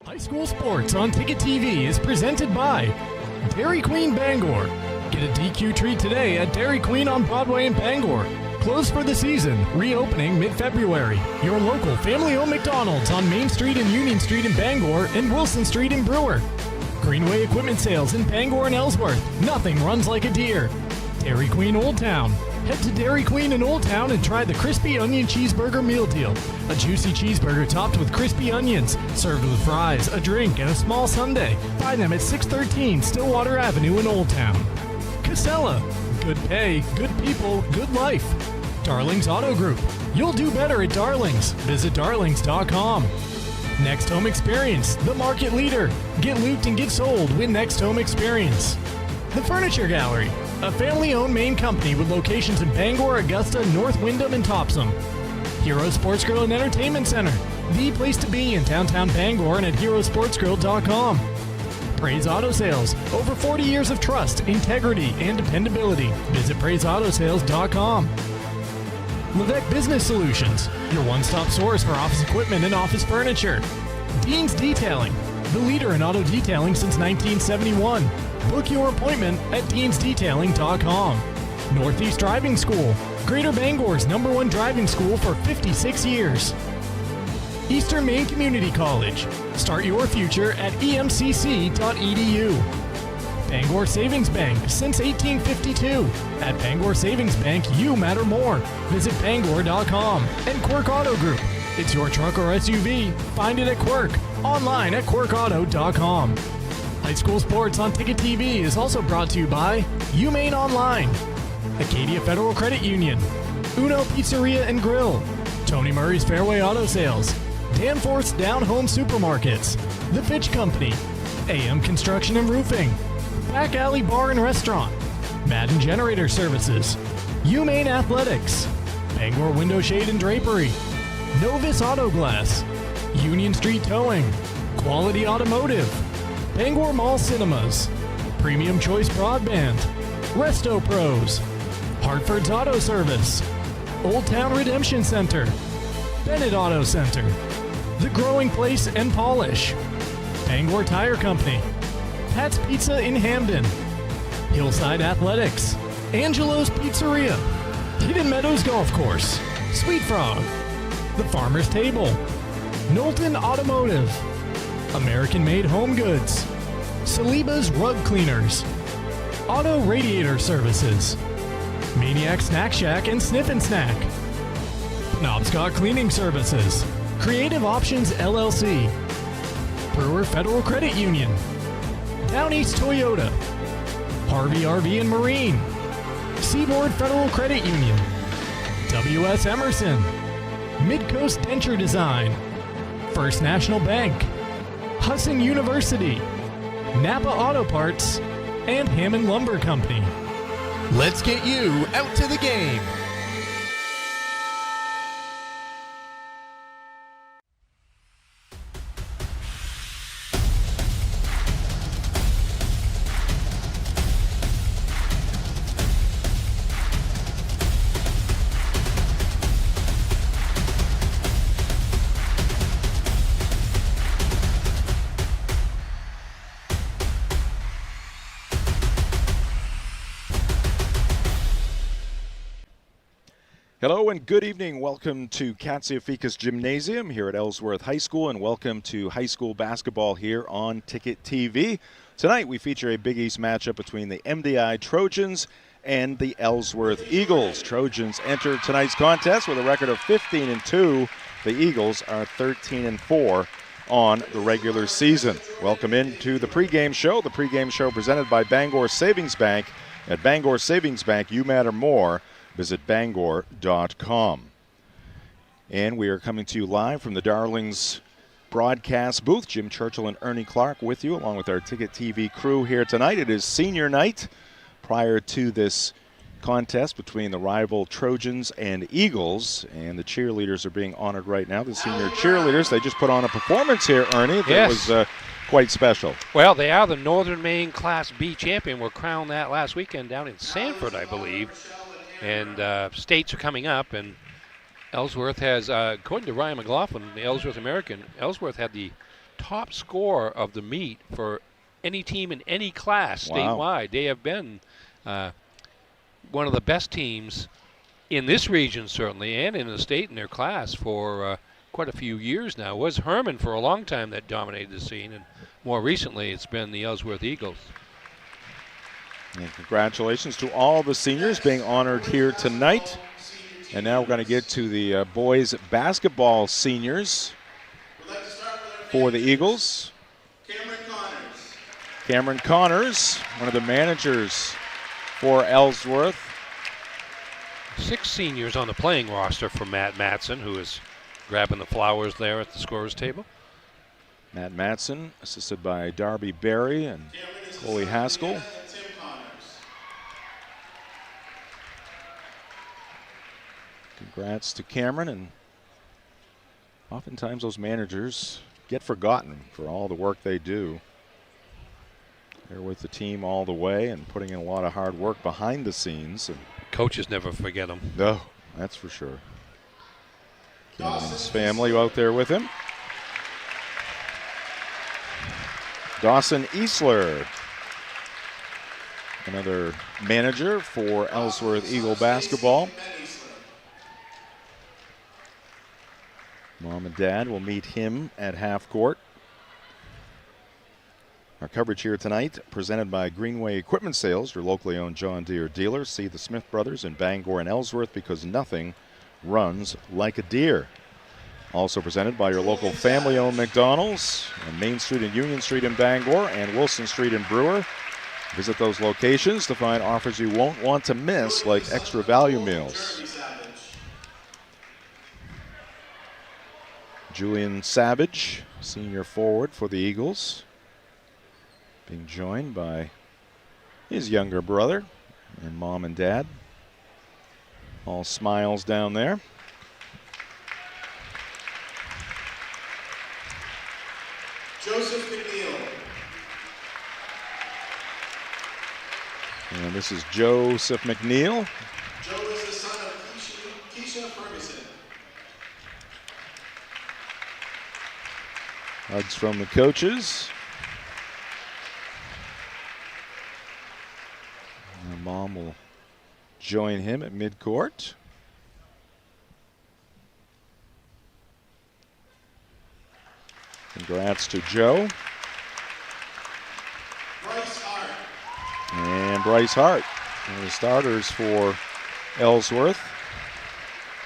High school sports on Ticket TV is presented by Dairy Queen Bangor. Get a DQ treat today at Dairy Queen on Broadway in Bangor. Closed for the season, reopening mid-February. Your local family-owned McDonald's on Main Street and Union Street in Bangor and Wilson Street in Brewer. Greenway Equipment Sales in Bangor and Ellsworth. Nothing runs like a deer. Dairy Queen Old Town. Head to Dairy Queen in Old Town and try the Crispy Onion Cheeseburger Meal Deal. A juicy cheeseburger topped with crispy onions, served with fries, a drink, and a small sundae. Find them at 613 Stillwater Avenue in Old Town. Casella. Good pay, good people, good life. Darlings Auto Group. You'll do better at Darlings. Visit darlings.com. Next Home Experience, the market leader. Get looped and get sold with Next Home Experience. The Furniture Gallery, a family-owned Maine company with locations in Bangor, Augusta, North Windham, and Topsom. Hero Sports Grill and Entertainment Center, the place to be in downtown Bangor and at herosportsgrill.com. Praise Auto Sales, over 40 years of trust, integrity, and dependability. Visit praiseautosales.com. Levesque Business Solutions, your one-stop source for office equipment and office furniture. Dean's Detailing, the leader in auto detailing since 1971. Book your appointment at deansdetailing.com. Northeast Driving School, Greater Bangor's #1 driving school for 56 years. Eastern Maine Community College, start your future at emcc.edu. Bangor Savings Bank, since 1852. At Bangor Savings Bank, you matter more. Visit bangor.com. And Quirk Auto Group. It's your truck or SUV. Find it at Quirk. Online at quirkauto.com. High school sports on Ticket TV is also brought to you by UMaine Online, Acadia Federal Credit Union, Uno Pizzeria and Grill, Tony Murray's Fairway Auto Sales, Danforth's Down Home Supermarkets, The Fitch Company, AM Construction and Roofing, Back Alley Bar and Restaurant, Madden Generator Services, UMaine Athletics, Bangor Window Shade and Drapery, Novus Auto Glass, Union Street Towing, Quality Automotive, Bangor Mall Cinemas, Premium Choice Broadband, Resto Pros, Hartford's Auto Service, Old Town Redemption Center, Bennett Auto Center, The Growing Place and Polish, Bangor Tire Company, Pat's Pizza in Hamden, Hillside Athletics, Angelo's Pizzeria, Hidden Meadows Golf Course, Sweet Frog, The Farmer's Table, Knowlton Automotive, American Made Home Goods, Saliba's Rug Cleaners, Auto Radiator Services, Maniac Snack Shack and Snip and Snack, Penobscot Cleaning Services, Creative Options LLC, Brewer Federal Credit Union, Down East Toyota, Harvey RV and Marine, Seaboard Federal Credit Union, W.S. Emerson, Midcoast Denture Design, First National Bank, Husson University, Napa Auto Parts, and Hammond Lumber Company. Let's get you out to the game. Hello and good evening. Welcome to Katsiafikas Gymnasium here at Ellsworth High School, and welcome to high school basketball here on Ticket TV. Tonight we feature a Big East matchup between the MDI Trojans and the Ellsworth Eagles. Trojans enter tonight's contest with a record of 15-2. The Eagles are 13-4 on the regular season. Welcome into the pregame show. The pregame show presented by Bangor Savings Bank. At Bangor Savings Bank, you matter more. Visit bangor.com. And we are coming to you live from the Darlings broadcast booth. Jim Churchill and Ernie Clark with you, along with our Ticket TV crew here tonight. It is senior night prior to this contest between the rival Trojans and Eagles, and the cheerleaders are being honored right now. The senior cheerleaders, they just put on a performance here, Ernie, that was quite special. Well, they are the Northern Maine Class B champion. Were crowned that last weekend down in Sanford, I believe. And states are coming up, and Ellsworth has, according to Ryan McLaughlin, the Ellsworth American, Ellsworth had the top scorer of the meet for any team in any class statewide. They have been one of the best teams in this region, certainly, and in the state in their class for quite a few years now. It was Herman for a long time that dominated the scene, and more recently it's been the Ellsworth Eagles. And congratulations to all the seniors being honored here tonight. And now we're going to get to the boys basketball seniors for the Eagles. Cameron Connors, one of the managers for Ellsworth. 6 seniors on the playing roster for Matt Matson, who is grabbing the flowers there at the scorer's table. Matt Matson, assisted by Darby Berry and Coley Haskell. Congrats to Cameron, and oftentimes those managers get forgotten for all the work they do. They're with the team all the way and putting in a lot of hard work behind the scenes. And coaches never forget them. No, that's for sure. Cameron's family out there with him. Dawson Easler, another manager for Ellsworth Eagle basketball. Mom and Dad will meet him at half court. Our coverage here tonight presented by Greenway Equipment Sales, your locally owned John Deere dealer. See the Smith brothers in Bangor and Ellsworth because nothing runs like a Deere. Also presented by your local family-owned McDonald's on Main Street and Union Street in Bangor and Wilson Street in Brewer. Visit those locations to find offers you won't want to miss, like extra value meals. Julian Savage, senior forward for the Eagles, being joined by his younger brother and mom and dad. All smiles down there. Joseph McNeil. And this is Joseph McNeil. Joe is the son of Keisha Ferguson. Hugs from the coaches. And mom will join him at midcourt. Congrats to Joe. Bryce Hart. And Bryce Hart, one of the starters for Ellsworth,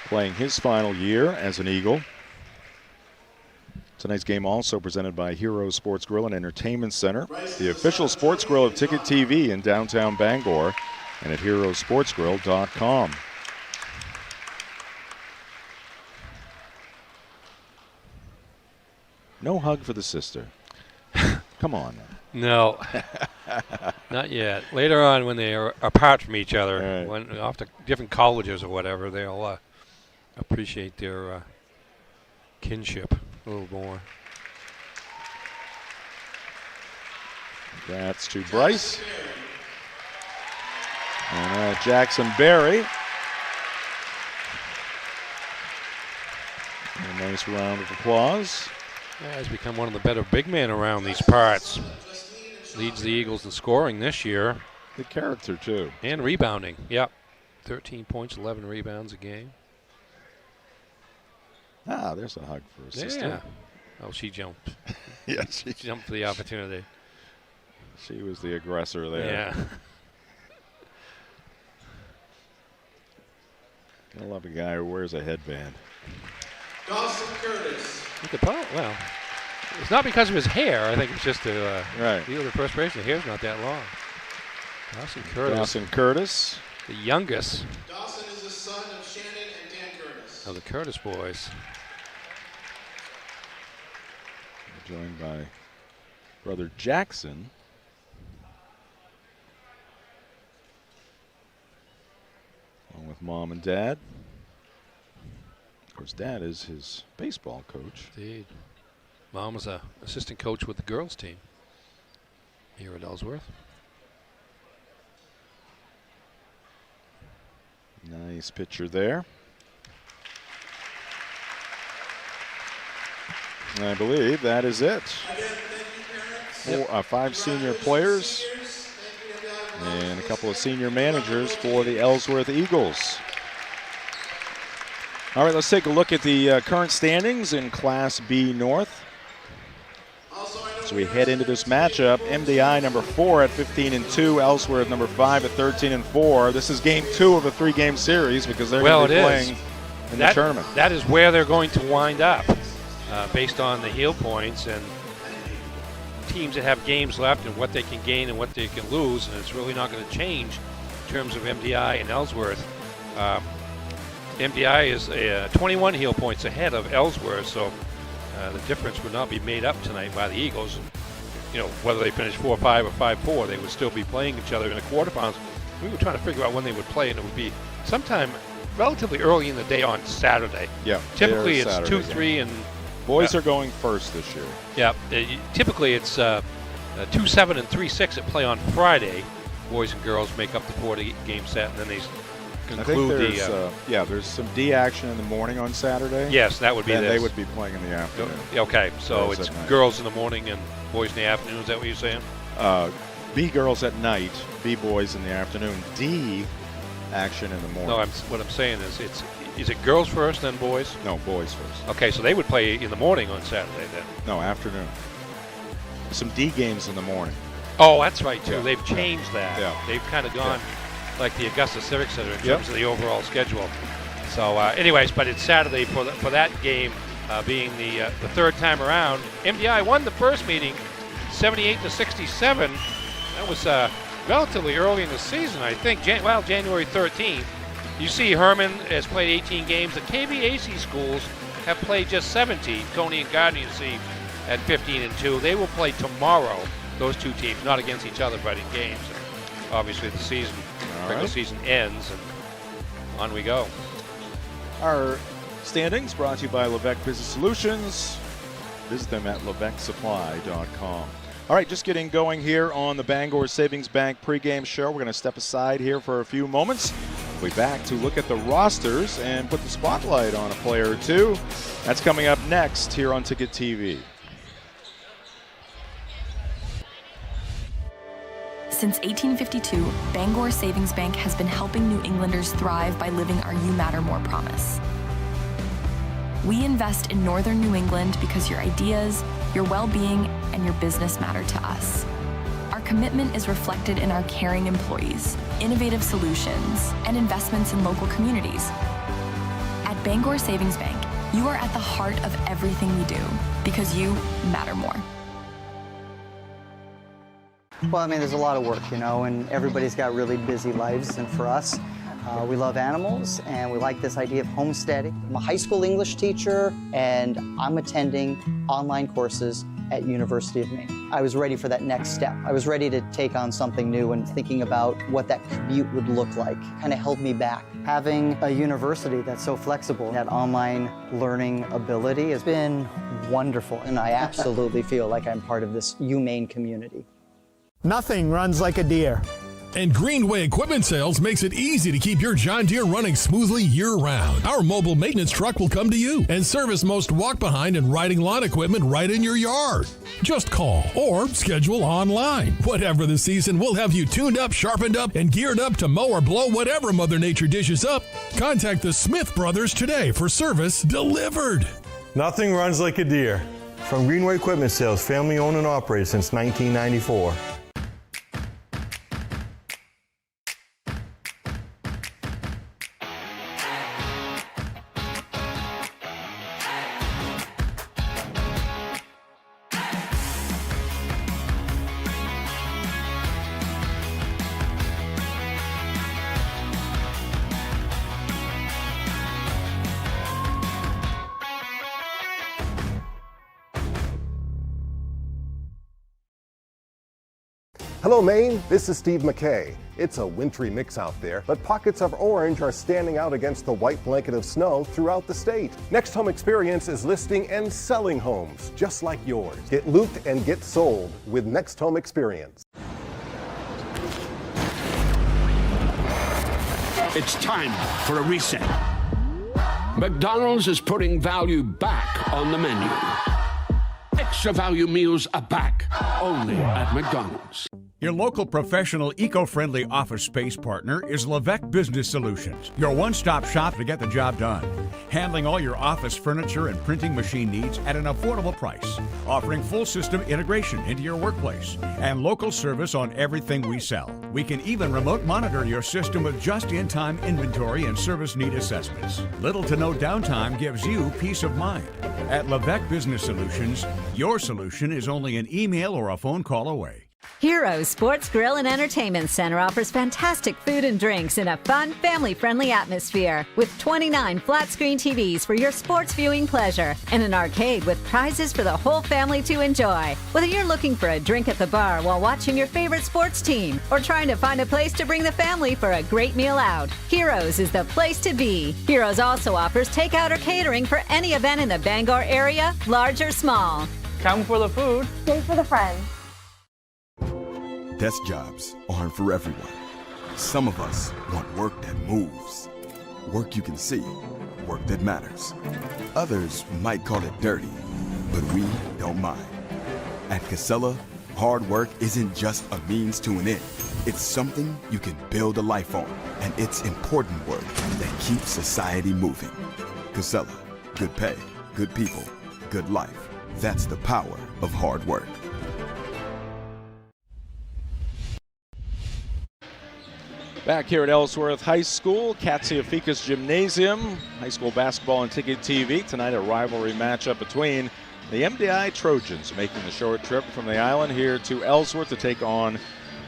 playing his final year as an Eagle. Tonight's game also presented by Hero Sports Grill and Entertainment Center, the official sports grill of Ticket TV in downtown Bangor, and at herosportsgrill.com. No hug for the sister. Come on. No, not yet. Later on, when they are apart from each other, right, when off to different colleges or whatever, they'll appreciate their kinship a little more. Congrats to Bryce. And Jackson Berry. A nice round of applause. Yeah, he's become one of the better big men around these parts. Leads the Eagles in scoring this year. Good character, too. And rebounding. Yep. 13 points, 11 rebounds a game. Ah, there's a hug for his sister. Yeah. Oh, she jumped. Yes, She jumped for the opportunity. she was the aggressor there. Yeah. I love a guy who wears a headband. Dawson Curtis. Well, it's not because of his hair. I think it's just to Right. feel the perspiration. The hair's not that long. Dawson Curtis, Dawson Curtis. the youngest Dawson is the son of Shannon and Dan Curtis. of the Curtis boys. Joined by brother Jackson. Along with mom and dad. Of course, dad is his baseball coach. Indeed. Mom was an assistant coach with the girls team here at Ellsworth. Nice picture there. I believe that is it. Again, thank you, parents. 5 senior players and a couple of senior managers for the Ellsworth Eagles. All right, let's take a look at the current standings in Class B North. So we head into this matchup. MDI number 4 at 15-2, Ellsworth number 5 at 13-4. This is game 2 of a 3-game series because they're going to be playing in the tournament. That is where they're going to wind up based on the heel points and teams that have games left and what they can gain and what they can lose, and it's really not going to change in terms of MDI and Ellsworth. MDI is 21 heel points ahead of Ellsworth, so the difference would not be made up tonight by the Eagles. You know, whether they finish 4-5 or 5-4, they would still be playing each other in the quarterfinals. We were trying to figure out when they would play, and it would be sometime relatively early in the day on Saturday. Yeah. Typically it's 2-3 and boys are going first this year. Yeah. Typically it's 2-7 and 3-6 that play on Friday. Boys and girls make up the 40-game set, and then they conclude there's some D action in the morning on Saturday. Yes, that would be this. They would be playing in the afternoon. Okay, so girls it's girls in the morning and boys in the afternoon. Is that what you're saying? B girls at night, B boys in the afternoon. D action in the morning. No, what I'm saying is it girls first, then boys? No, boys first. Okay, so they would play in the morning on Saturday then. No, afternoon. Some D games in the morning. Oh, that's right too. Yeah. They've changed that. Yeah. They've kind of gone like the Augusta Civic Center in terms of the overall schedule. So, anyways, but it's Saturday for that game being the third time around. MDI won the first meeting, 78-67. That was relatively early in the season, I think. January 13th. You see, Herman has played 18 games. The KVAC schools have played just 17. Coney and Gardner, you see, at 15-2. They will play tomorrow. Those two teams, not against each other, but in games. And obviously, the regular season ends, and on we go. Our standings brought to you by Levesque Business Solutions. Visit them at LevesqueSupply.com. All right, just getting going here on the Bangor Savings Bank pregame show. We're going to step aside here for a few moments. We'll be back to look at the rosters and put the spotlight on a player or two. That's coming up next here on Ticket TV. Since 1852, Bangor Savings Bank has been helping New Englanders thrive by living our You Matter More promise. We invest in Northern New England because your ideas, your well-being, and your business matter to us. Our commitment is reflected in our caring employees, innovative solutions, and investments in local communities. At Bangor Savings Bank, you are at the heart of everything we do because you matter more. Well, I mean, there's a lot of work, you know, and everybody's got really busy lives. And for us, we love animals, and we like this idea of homesteading. I'm a high school English teacher, and I'm attending online courses at University of Maine. I was ready for that next step. I was ready to take on something new, and thinking about what that commute would look like kind of held me back. Having a university that's so flexible, that online learning ability has been wonderful, and I absolutely feel like I'm part of this UMaine community. Nothing runs like a deer. And Greenway Equipment Sales makes it easy to keep your John Deere running smoothly year-round. Our mobile maintenance truck will come to you and service most walk-behind and riding lawn equipment right in your yard. Just call or schedule online. Whatever the season, we'll have you tuned up, sharpened up, and geared up to mow or blow whatever Mother Nature dishes up. Contact the Smith Brothers today for service delivered. Nothing runs like a deer. From Greenway Equipment Sales, family owned and operated since 1994. Hello Maine, this is Steve McKay. It's a wintry mix out there, but pockets of orange are standing out against the white blanket of snow throughout the state. Next Home Experience is listing and selling homes just like yours. Get looped and get sold with Next Home Experience. It's time for a reset. McDonald's is putting value back on the menu. Extra value meals are back, only at McDonald's. Your local professional, eco-friendly office space partner is Levesque Business Solutions, your one-stop shop to get the job done. Handling all your office furniture and printing machine needs at an affordable price. Offering full system integration into your workplace and local service on everything we sell. We can even remote monitor your system with just-in-time inventory and service need assessments. Little to no downtime gives you peace of mind. At Levesque Business Solutions, your solution is only an email or a phone call away. Heroes Sports Grill and Entertainment Center offers fantastic food and drinks in a fun, family-friendly atmosphere with 29 flat-screen TVs for your sports viewing pleasure and an arcade with prizes for the whole family to enjoy. Whether you're looking for a drink at the bar while watching your favorite sports team or trying to find a place to bring the family for a great meal out, Heroes is the place to be. Heroes also offers takeout or catering for any event in the Bangor area, large or small. Come for the food, stay for the friends. Desk jobs aren't for everyone. Some of us want work that moves, work you can see, work that matters. Others might call it dirty, but we don't mind. At Casella, hard work isn't just a means to an end. It's something you can build a life on, and it's important work that keeps society moving. Casella, good pay, good people, good life. That's the power of hard work. Back here at Ellsworth High School, Katsiafikas Gymnasium, high school basketball on Ticket TV. Tonight a rivalry matchup between the MDI Trojans, making the short trip from the island here to Ellsworth to take on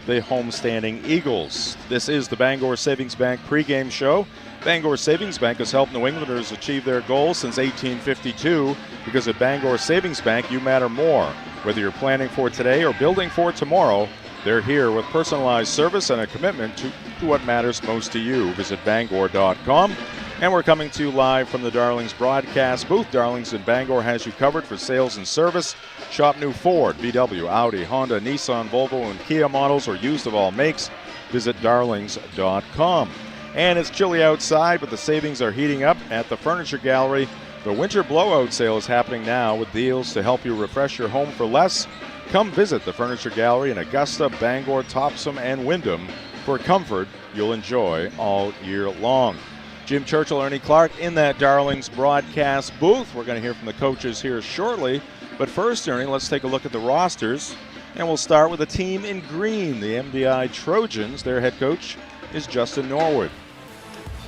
the homestanding Eagles. This is the Bangor Savings Bank pregame show. Bangor Savings Bank has helped New Englanders achieve their goals since 1852 because at Bangor Savings Bank, you matter more. Whether you're planning for today or building for tomorrow, they're here with personalized service and a commitment to what matters most to you. Visit Bangor.com. And we're coming to you live from the Darlings broadcast booth. Darlings in Bangor has you covered for sales and service. Shop new Ford, VW, Audi, Honda, Nissan, Volvo, and Kia models or used of all makes. Visit Darlings.com. And it's chilly outside, but the savings are heating up at the Furniture Gallery. The winter blowout sale is happening now with deals to help you refresh your home for less. Come visit the Furniture Gallery in Augusta, Bangor, Topsom, and Wyndham for comfort you'll enjoy all year long. Jim Churchill, Ernie Clark in that Darlings broadcast booth. We're going to hear from the coaches here shortly. But first, Ernie, let's take a look at the rosters. And we'll start with the team in green, the MDI Trojans. Their head coach is Justin Norwood.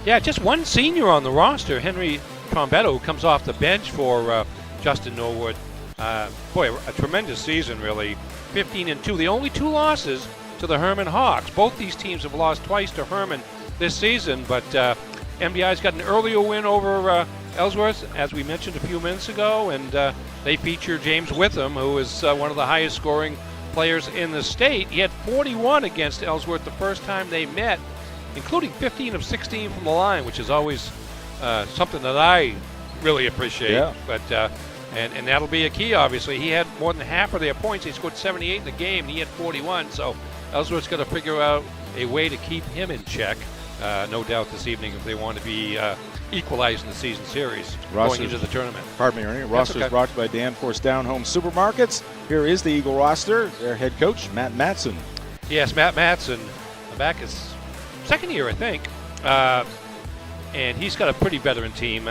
Yeah, just one senior on the roster, Henry Trombetto, who comes off the bench for Justin Norwood. Boy, a tremendous season, really. 15-2. The only two losses to the Herman Hawks. Both these teams have lost twice to Herman this season, but MDI's got an earlier win over Ellsworth, as we mentioned a few minutes ago, and they feature James Witham, who is one of the highest scoring players in the state. He had 41 against Ellsworth the first time they met, including 15 of 16 from the line, which is always something that I really appreciate. Yeah. But and that'll be a key, obviously. He had more than half of their points. He scored 78 in the game, and he had 41. So Ellsworth's got to figure out a way to keep him in check, no doubt, this evening if they want to be equalizing the season series going into the tournament. Pardon me, Ernie. Roster is brought to you by Danforth Down Home Supermarkets. Here is the Eagle roster. Their head coach, Matt Matson. Yes, Matt Matson, back his second year, I think. And he's got a pretty veteran team.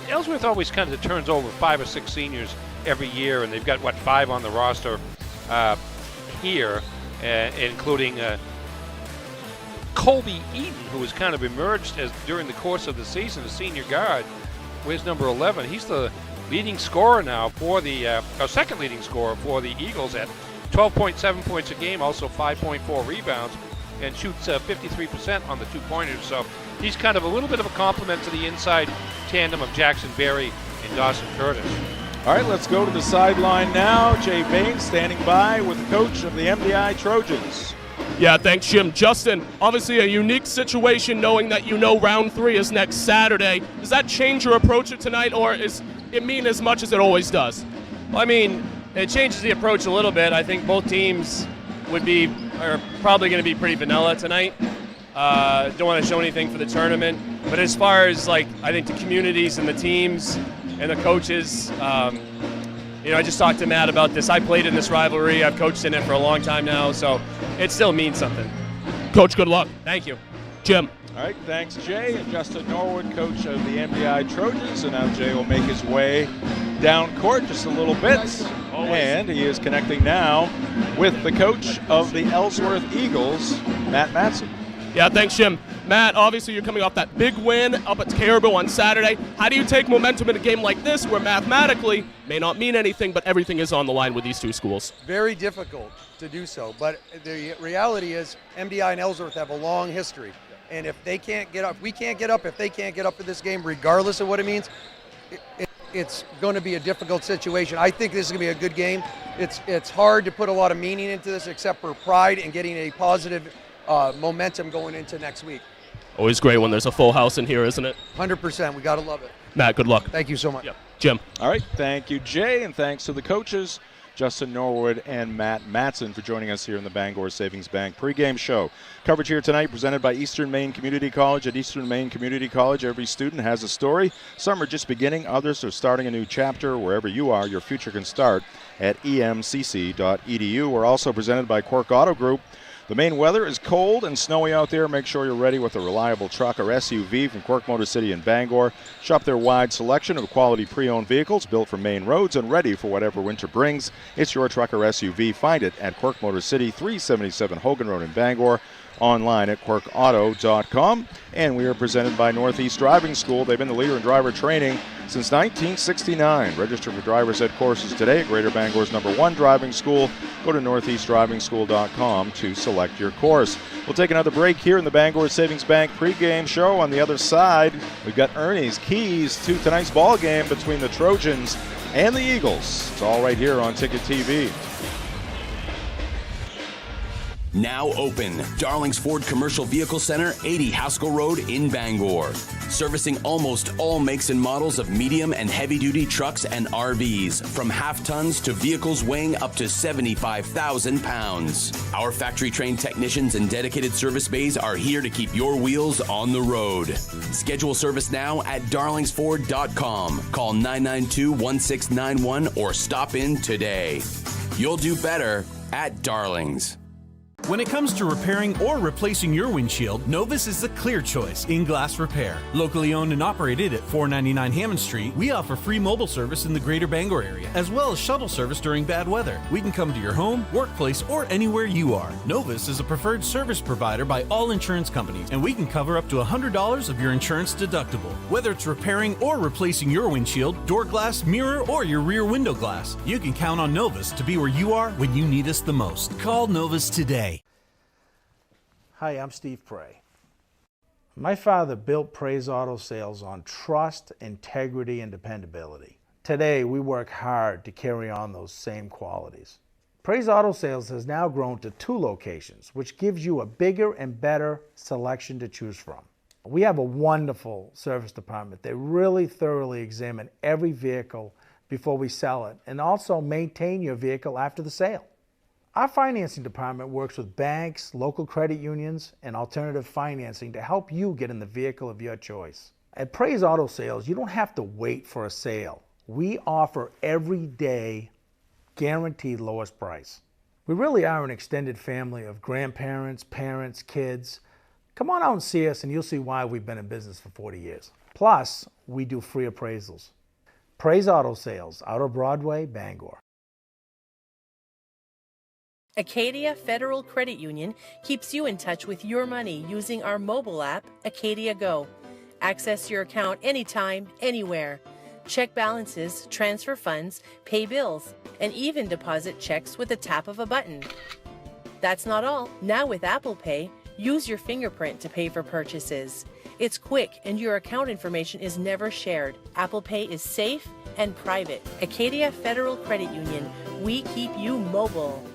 Ellsworth always kind of turns over 5 or 6 seniors every year, and they've got, 5 on the roster here, including Colby Eaton, who has kind of emerged as during the course of the season, a senior guard. Where's number 11? He's the leading scorer now for the, second leading scorer for the Eagles at 12.7 points a game, also 5.4 rebounds, and shoots 53% on the two-pointers. So he's kind of a little bit of a compliment to the inside tandem of Jackson Berry and Dawson Curtis. All right, let's go to the sideline now. Jay Bain standing by with the coach of the MDI Trojans. Yeah, thanks, Jim. Justin, obviously a unique situation knowing that round 3 is next Saturday. Does that change your approach to tonight, or is it mean as much as it always does? Well, I mean, it changes the approach a little bit. I think both teams are probably going to be pretty vanilla tonight. Don't want to show anything for the tournament. But as far as, I think the communities and the teams and the coaches, I just talked to Matt about this. I played in this rivalry. I've coached in it for a long time now, so it still means something. Coach, good luck. Thank you. Jim. All right, thanks, Jay. And Justin Norwood, coach of the MDI Trojans. And now Jay will make his way down court just a little bit. And he is connecting now with the coach of the Ellsworth Eagles, Matt Matson. Yeah, thanks, Jim. Matt, obviously you're coming off that big win up at Caribou on Saturday. How do you take momentum in a game like this where mathematically may not mean anything, but everything is on the line with these two schools? Very difficult to do so, but the reality is MDI and Ellsworth have a long history. And if they can't get up, we can't get up, if they can't get up for this game, regardless of what it means, it's going to be a difficult situation. I think this is going to be a good game. It's hard to put a lot of meaning into this except for pride and getting a positive momentum going into next week. Always great when there's a full house in here, isn't it? 100%. We got to love it. Matt, good luck. Thank you so much. Yep. Jim. All right. Thank you, Jay, and thanks to the coaches, Justin Norwood and Matt Matson, for joining us here in the Bangor Savings Bank pregame show. Coverage here tonight presented by Eastern Maine Community College. At Eastern Maine Community College, every student has a story. Some are just beginning, others are starting a new chapter. Wherever you are, your future can start at emcc.edu. We're also presented by Quirk Auto Group. The Maine weather is cold and snowy out there. Make sure you're ready with a reliable truck or SUV from Quirk Motor City in Bangor. Shop their wide selection of quality pre-owned vehicles built for Maine roads and ready for whatever winter brings. It's your truck or SUV. Find it at Quirk Motor City, 377 Hogan Road in Bangor. Online at quirkauto.com. And we are presented by Northeast Driving School. They've been the leader in driver training since 1969. Register for driver's ed courses today at Greater Bangor's #1 driving school. Go to northeastdrivingschool.com to select your course. We'll take another break here in the Bangor Savings Bank pregame show. On the other side, we've got Ernie's keys to tonight's ball game between the Trojans and the Eagles. It's all right here on Ticket TV. Now open, Darling's Ford Commercial Vehicle Center, 80 Haskell Road in Bangor. Servicing almost all makes and models of medium and heavy-duty trucks and RVs, from half-tons to vehicles weighing up to 75,000 pounds. Our factory-trained technicians and dedicated service bays are here to keep your wheels on the road. Schedule service now at darlingsford.com. Call 992-1691 or stop in today. You'll do better at Darling's. When it comes to repairing or replacing your windshield, Novus is the clear choice in glass repair. Locally owned and operated at 499 Hammond Street, we offer free mobile service in the Greater Bangor area, as well as shuttle service during bad weather. We can come to your home, workplace, or anywhere you are. Novus is a preferred service provider by all insurance companies, and we can cover up to $100 of your insurance deductible. Whether it's repairing or replacing your windshield, door glass, mirror, or your rear window glass, you can count on Novus to be where you are when you need us the most. Call Novus today. Hi, I'm Steve Prey. My father built Prey's Auto Sales on trust, integrity, and dependability. Today, we work hard to carry on those same qualities. Prey's Auto Sales has now grown to 2 locations, which gives you a bigger and better selection to choose from. We have a wonderful service department. They really thoroughly examine every vehicle before we sell it and also maintain your vehicle after the sale. Our financing department works with banks, local credit unions, and alternative financing to help you get in the vehicle of your choice. At Prey's Auto Sales, you don't have to wait for a sale. We offer every day guaranteed lowest price. We really are an extended family of grandparents, parents, kids. Come on out and see us and you'll see why we've been in business for 40 years. Plus, we do free appraisals. Prey's Auto Sales, out of Broadway, Bangor. Acadia Federal Credit Union keeps you in touch with your money using our mobile app, Acadia Go. Access your account anytime, anywhere. Check balances, transfer funds, pay bills, and even deposit checks with a tap of a button. That's not all. Now with Apple Pay, use your fingerprint to pay for purchases. It's quick and your account information is never shared. Apple Pay is safe and private. Acadia Federal Credit Union. We keep you mobile.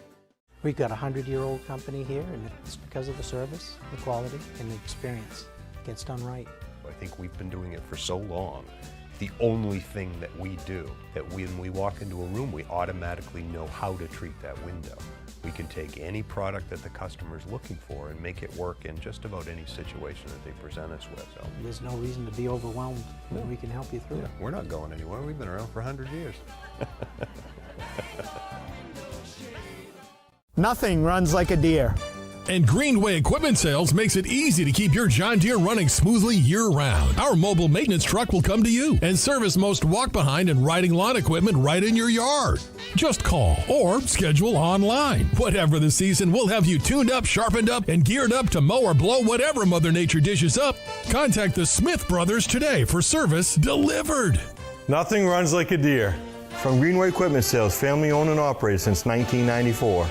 We've got a 100-year-old company here, and it's because of the service, the quality, and the experience. It gets done right. I think we've been doing it for so long. The only thing that we do, that when we walk into a room, we automatically know how to treat that window. We can take any product that the customer's looking for and make it work in just about any situation that they present us with. So There's no reason to be overwhelmed when we can help you through it. we're not going anywhere. We've been around for 100 years. Nothing runs like a deer. And Greenway Equipment Sales makes it easy to keep your John Deere running smoothly year-round. Our mobile maintenance truck will come to you and service most walk-behind and riding lawn equipment right in your yard. Just call or schedule online. Whatever the season, we'll have you tuned up, sharpened up, and geared up to mow or blow whatever Mother Nature dishes up. Contact the Smith Brothers today for service delivered. Nothing runs like a deer. From Greenway Equipment Sales, family owned and operated since 1994.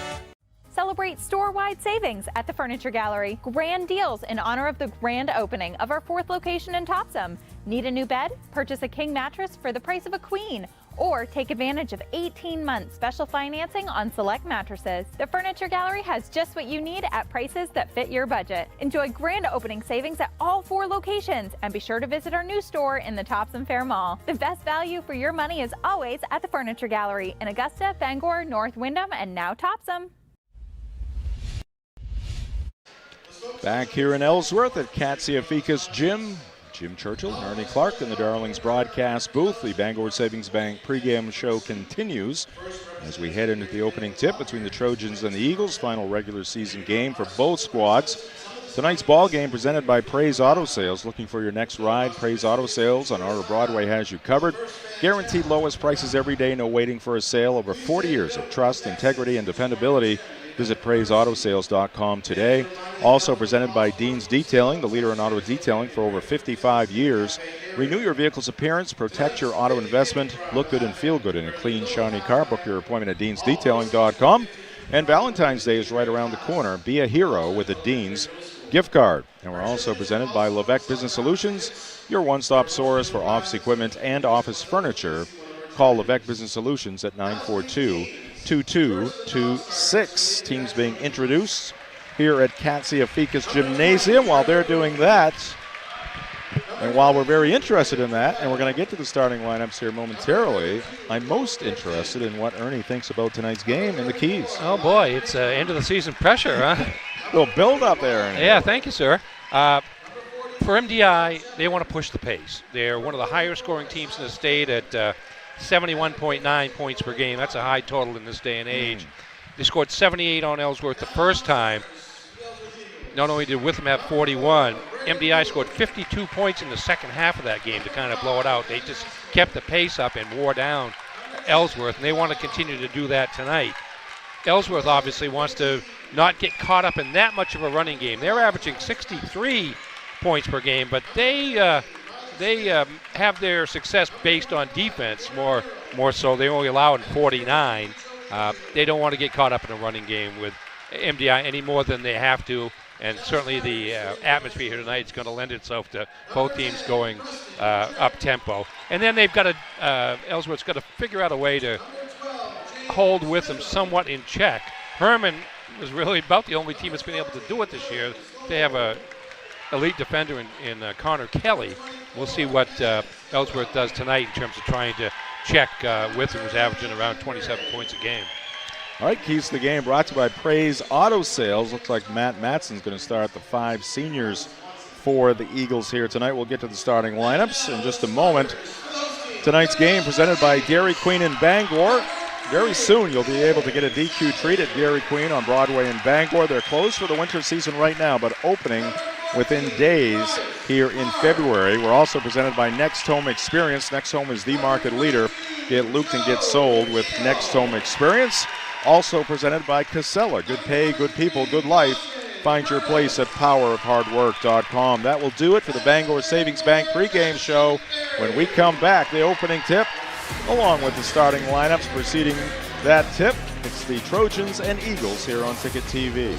Celebrate store-wide savings at the Furniture Gallery. Grand deals in honor of the grand opening of our 4th location in Topsom. Need a new bed? Purchase a king mattress for the price of a queen. Or take advantage of 18-month special financing on select mattresses. The Furniture Gallery has just what you need at prices that fit your budget. Enjoy grand opening savings at all 4 locations, and be sure to visit our new store in the Topsom Fair Mall. The best value for your money is always at the Furniture Gallery in Augusta, Bangor, North Windham, and now Topsom. Back here in Ellsworth at Katsia Ficus Gym. Jim Churchill and Ernie Clark in the Darlings broadcast booth. The Bangor Savings Bank pregame show continues as we head into the opening tip between the Trojans and the Eagles. Final regular season game for both squads. Tonight's ball game presented by Praise Auto Sales. Looking for your next ride? Praise Auto Sales on Outer Broadway has you covered. Guaranteed lowest prices every day, no waiting for a sale. Over 40 years of trust, integrity, and dependability. Visit PraiseAutoSales.com today. Also presented by Dean's Detailing, the leader in auto detailing for over 55 years. Renew your vehicle's appearance, protect your auto investment, look good and feel good in a clean, shiny car. Book your appointment at DeansDetailing.com. And Valentine's Day is right around the corner. Be a hero with a Dean's gift card. And we're also presented by Levesque Business Solutions, your one-stop source for office equipment and office furniture. Call Levesque Business Solutions at 942-2226. Teams being introduced here at Katsia Ficus Gymnasium. While they're doing that, and while we're very interested in that, and we're going to get to the starting lineups here momentarily, I'm most interested in what Ernie thinks about tonight's game in the Keys. Oh boy, it's end of the season pressure, huh? A little build up there, Ernie. Yeah, thank you, sir. For MDI, they want to push the pace. They're one of the higher scoring teams in the state at 71.9 points per game. That's a high total in this day and age. They scored 78 on Ellsworth the first time. Not only did Witham have 41, MDI scored 52 points in the second half of that game to kind of blow it out. They just kept the pace up and wore down Ellsworth, and they want to continue to do that tonight. Ellsworth obviously wants to not get caught up in that much of a running game. They're averaging 63 points per game, but they have their success based on defense more so. They only allow 49. They don't want to get caught up in a running game with MDI any more than they have to, and certainly the atmosphere here tonight is going to lend itself to both teams going up tempo. And then they've got to Ellsworth's got to figure out a way to hold with them somewhat in check. Herman was really about the only team that's been able to do it this year. They have a elite defender in Connor Kelly. We'll see what Ellsworth does tonight in terms of trying to check Witham, who's averaging around 27 points a game. All right, Keys to the Game brought to you by Praise Auto Sales. Looks like Matt Matson's going to start the 5 seniors for the Eagles here tonight. We'll get to the starting lineups in just a moment. Tonight's game presented by Dairy Queen in Bangor. Very soon you'll be able to get a DQ treat at Dairy Queen on Broadway in Bangor. They're closed for the winter season right now, but opening within days here in February. We're also presented by Next Home Experience. Next Home is the market leader. Get looped and get sold with Next Home Experience. Also presented by Casella. Good pay, good people, good life. Find your place at powerofhardwork.com. That will do it for the Bangor Savings Bank pregame show. When we come back, the opening tip, along with the starting lineups preceding that tip, it's the Trojans and Eagles here on Ticket TV.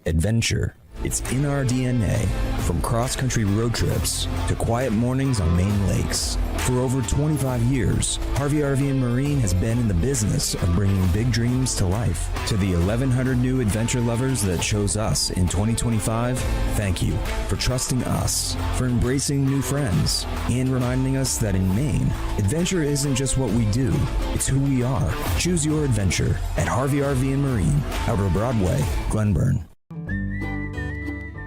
Adventure, it's in our DNA. From cross-country road trips to quiet mornings on Maine lakes. For over 25 years, Harvey RV and Marine has been in the business of bringing big dreams to life. To the 1,100 new adventure lovers that chose us in 2025, thank you for trusting us, for embracing new friends, and reminding us that in Maine, adventure isn't just what we do, it's who we are. Choose your adventure at Harvey RV and Marine, Outer Broadway, Glenburn.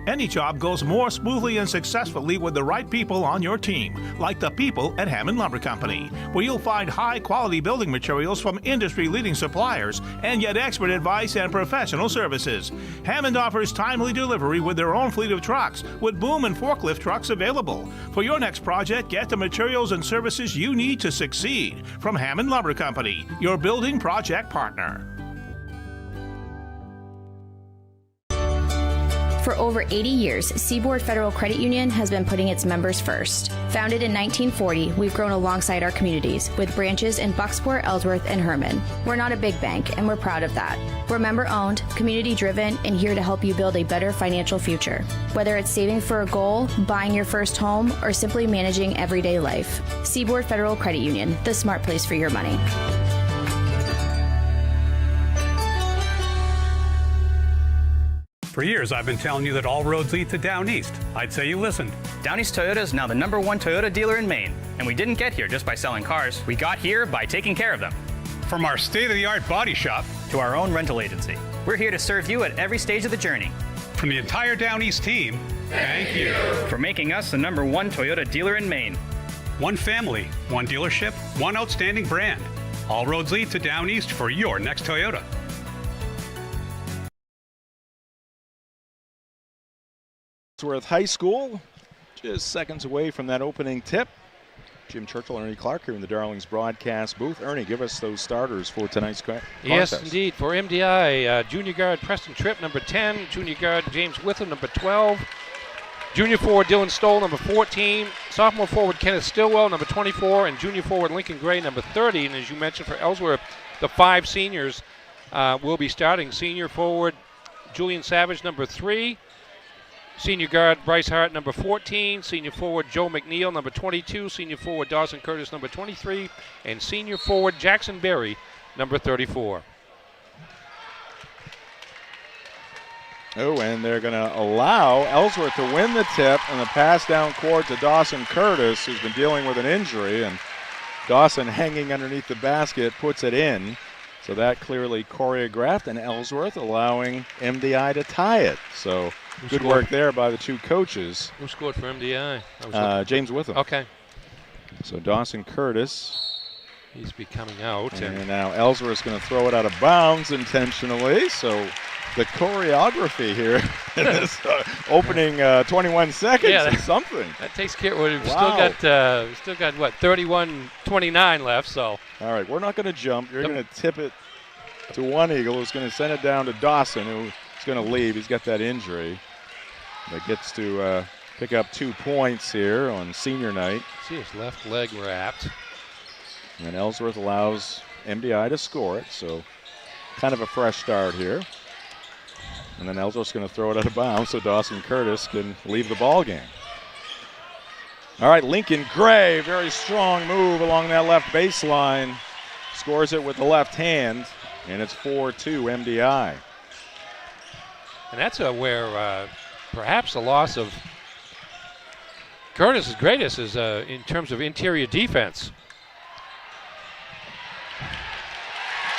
Any job goes more smoothly and successfully with the right people on your team, like the people at Hammond Lumber Company, where you'll find high-quality building materials from industry-leading suppliers and get expert advice and professional services. Hammond offers timely delivery with their own fleet of trucks, with boom and forklift trucks available. For your next project, get the materials and services you need to succeed from Hammond Lumber Company, your building project partner. For over 80 years, Seaboard Federal Credit Union has been putting its members first. Founded in 1940, we've grown alongside our communities with branches in Bucksport, Ellsworth, and Herman. We're not a big bank, and we're proud of that. We're member-owned, community-driven, and here to help you build a better financial future. Whether it's saving for a goal, buying your first home, or simply managing everyday life. Seaboard Federal Credit Union, the smart place for your money. For years, I've been telling you that all roads lead to Down East. I'd say you listened. Down East Toyota is now the #1 Toyota dealer in Maine. And we didn't get here just by selling cars. We got here by taking care of them. From our state-of-the-art body shop to our own rental agency, we're here to serve you at every stage of the journey. From the entire Down East team, thank you for making us the #1 Toyota dealer in Maine. One family, one dealership, one outstanding brand. All roads lead to Down East for your next Toyota. Ellsworth High School, just seconds away from that opening tip. Jim Churchill, Ernie Clark here in the Darlings broadcast booth. Ernie, give us those starters for tonight's contest. Yes, indeed. For MDI, junior guard Preston Tripp, number 10. Junior guard James Witham, number 12. Junior forward Dylan Stoll, number 14. Sophomore forward Kenneth Stillwell, number 24. And junior forward Lincoln Gray, number 30. And as you mentioned for Ellsworth, the 5 seniors will be starting. Senior forward Julian Savage, number 3. Senior guard Bryce Hart, number 14. Senior forward Joe McNeil, number 22. Senior forward Dawson Curtis, number 23. And senior forward Jackson Berry, number 34. Oh, and they're going to allow Ellsworth to win the tip, and the pass down court to Dawson Curtis, who's been dealing with an injury. And Dawson, hanging underneath the basket, puts it in. So that clearly choreographed, and Ellsworth allowing MDI to tie it. So good work there by the two coaches. Who scored for MDI? James Witham. Okay. So Dawson Curtis. He's be coming out. And now Ellsworth's going to throw it out of bounds intentionally. So the choreography here in this opening 21 seconds is something. That takes care of it. We've still got what, 31-29 left. So. All right, we're not going to jump. You're going to tip it to one Eagle, who's going to send it down to Dawson, who's going to leave. He's got that injury. That gets to pick up 2 points here on senior night. See his left leg wrapped. And Ellsworth allows MDI to score it, so kind of a fresh start here. And then Ellsworth's going to throw it out of bounds so Dawson Curtis can leave the ball game. All right, Lincoln Gray, very strong move along that left baseline. Scores it with the left hand, and it's 4-2 MDI. And that's where perhaps the loss of Curtis's greatest is in terms of interior defense.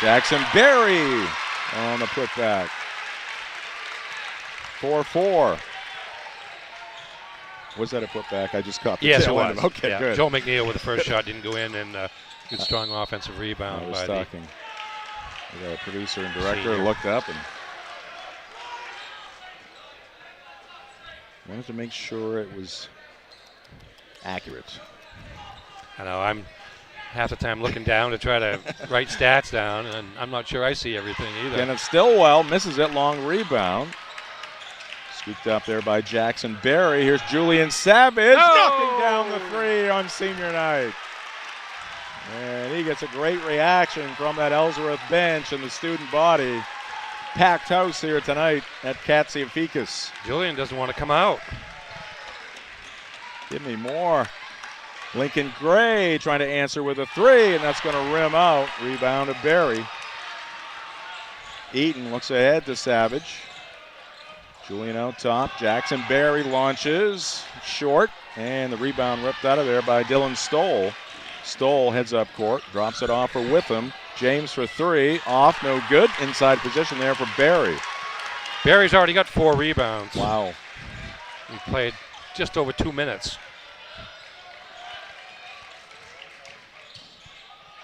Jackson Berry on the putback. 4-4. Was that a putback? I just caught the Yes, it tail was. end of it. Okay, good. Joe McNeil with the first shot didn't go in, and good strong offensive rebound. I was by talking. The producer and director senior. looked up and wanted to make sure it was accurate. I know, I'm half the time looking down to try to write stats down, and I'm not sure I see everything either. Kenneth Stillwell misses it, long rebound. Scooped up there by Jackson Berry. Here's Julian Savage knocking down the 3 on senior night. And he gets a great reaction from that Ellsworth bench and the student body. Packed house here tonight at Katsiafikis. Julian doesn't want to come out. Give me more. Lincoln Gray trying to answer with a three, and that's going to rim out. Rebound to Barry. Eaton looks ahead to Savage. Julian out top. Jackson Barry launches short, and the rebound ripped out of there by Dylan Stoll. Stoll heads up court, drops it off for Witham. James for three, off, no good. Inside position there for Barry. Barry's already got 4 rebounds. Wow. He played just over 2 minutes.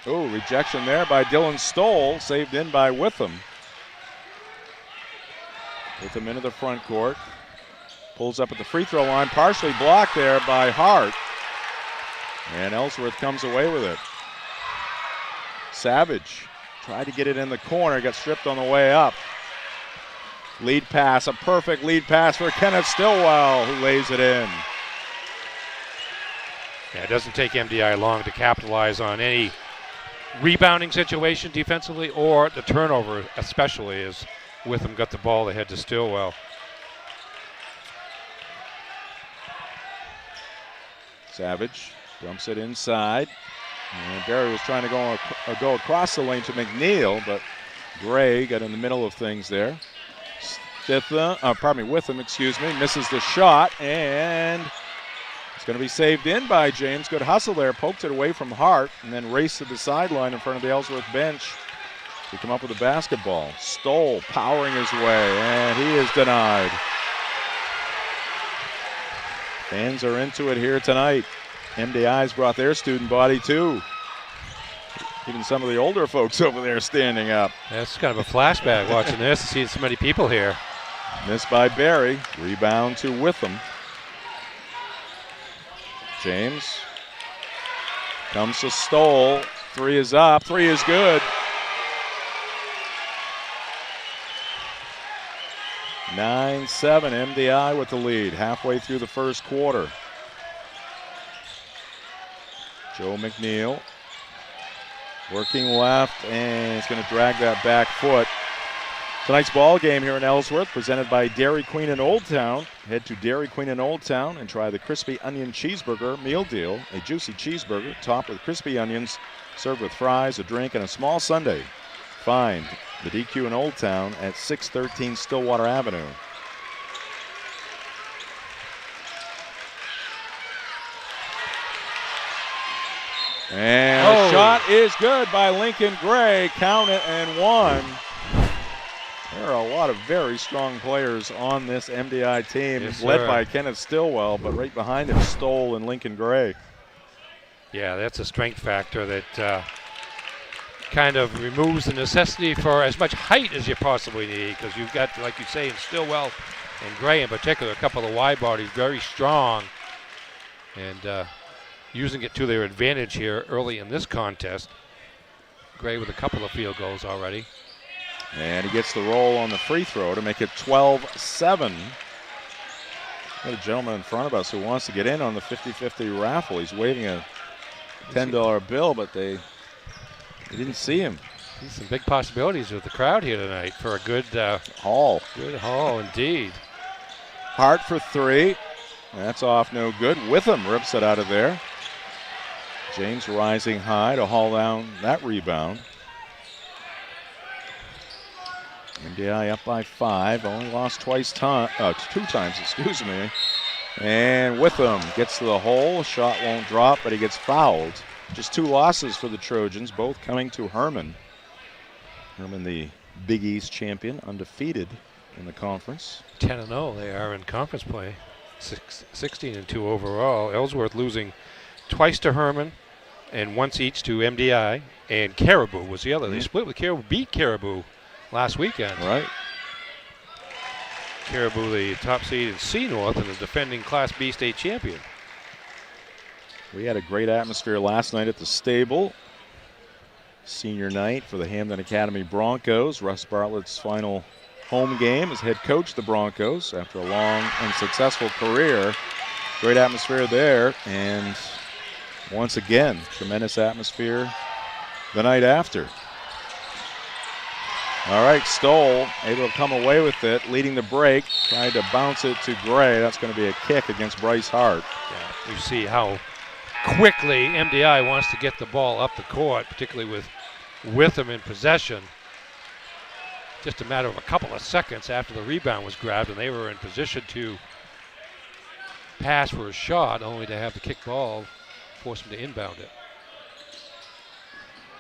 Oh, rejection there by Dylan Stoll, saved in by Witham. Witham into the front court. Pulls up at the free throw line, partially blocked there by Hart. And Ellsworth comes away with it. Savage tried to get it in the corner, got stripped on the way up. Lead pass, a perfect lead pass for Kenneth Stillwell, who lays it in. Yeah, it doesn't take MDI long to capitalize on any rebounding situation defensively or the turnover, especially as Witham got the ball ahead to Stillwell. Savage dumps it inside. And Barry was trying to go across the lane to McNeil, but Gray got in the middle of things there. Witham, misses the shot, and it's going to be saved in by James. Good hustle there, poked it away from Hart, and then raced to the sideline in front of the Ellsworth bench to come up with a basketball. Stoll powering his way, and he is denied. Fans are into it here tonight. MDI's brought their student body too. Even some of the older folks over there standing up. That's kind of a flashback watching this to see so many people here. Missed by Barry. Rebound to Witham. James comes to Stoll. Three is up. Three is good. 9-7, MDI with the lead halfway through the first quarter. Joe McNeil working left, and it's going to drag that back foot. Tonight's ball game here in Ellsworth presented by Dairy Queen in Old Town. Head to Dairy Queen in Old Town and try the crispy onion cheeseburger meal deal. A juicy cheeseburger topped with crispy onions, served with fries, a drink, and a small sundae. Find the DQ in Old Town at 613 Stillwater Avenue. And the shot is good by Lincoln Gray. Count it and one. There are a lot of very strong players on this MDI team, led by Kenneth Stillwell, but right behind him, Stoll and Lincoln Gray. Yeah, that's a strength factor that kind of removes the necessity for as much height as you possibly need, because you've got, like you say, in Stillwell and Gray in particular, a couple of wide bodies, very strong, and using it to their advantage here early in this contest. Gray with a couple of field goals already. And he gets the roll on the free throw to make it 12-7. Got a gentleman in front of us who wants to get in on the 50-50 raffle. He's waving a $10 bill, but they didn't see him. There's some big possibilities with the crowd here tonight for a good haul. Good haul indeed. Hart for three. That's off, no good. Witham rips it out of there. James rising high to haul down that rebound. MDI up by 5, only lost two times, And Witham gets to the hole, shot won't drop, but he gets fouled. Just 2 losses for the Trojans, both coming to Herman. Herman, the Big East champion, undefeated in the conference. 10-0 they are in conference play, 16-2 overall. Ellsworth losing twice to Herman and once each to MDI, and Caribou was the other. They split with Caribou, beat Caribou last weekend. Right. Caribou, the top seed in C North and the defending Class B state champion. We had a great atmosphere last night at the stable. Senior night for the Hamden Academy Broncos. Russ Bartlett's final home game as head coach of the Broncos after a long and successful career. Great atmosphere there, and once again, tremendous atmosphere the night after. All right, Stoll able to come away with it, leading the break, tried to bounce it to Gray. That's going to be a kick against Bryce Hart. Yeah. You see how quickly MDI wants to get the ball up the court, particularly with Witham in possession. Just a matter of a couple of seconds after the rebound was grabbed and they were in position to pass for a shot, only to have the kick ball force him to inbound it.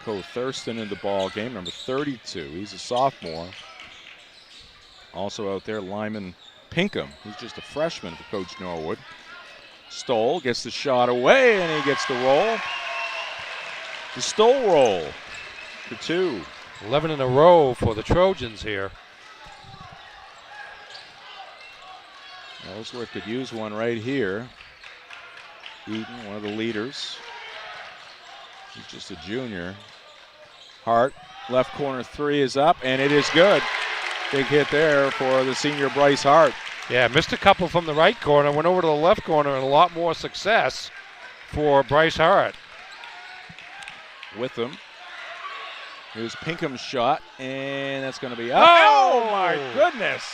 Co Thurston in the ball game, number 32. He's a sophomore. Also out there, Lyman Pinkham, who's just a freshman for Coach Norwood. Stoll gets the shot away, and he gets the roll. The Stoll roll for 2. 11 in a row for the Trojans here. Ellsworth could use one right here. Eaton, one of the leaders. He's just a junior. Hart, left corner 3 is up, and it is good. Big hit there for the senior Bryce Hart. Yeah, missed a couple from the right corner, went over to the left corner, and a lot more success for Bryce Hart. With them. Here's Pinkham's shot, and that's going to be up. Oh, my goodness.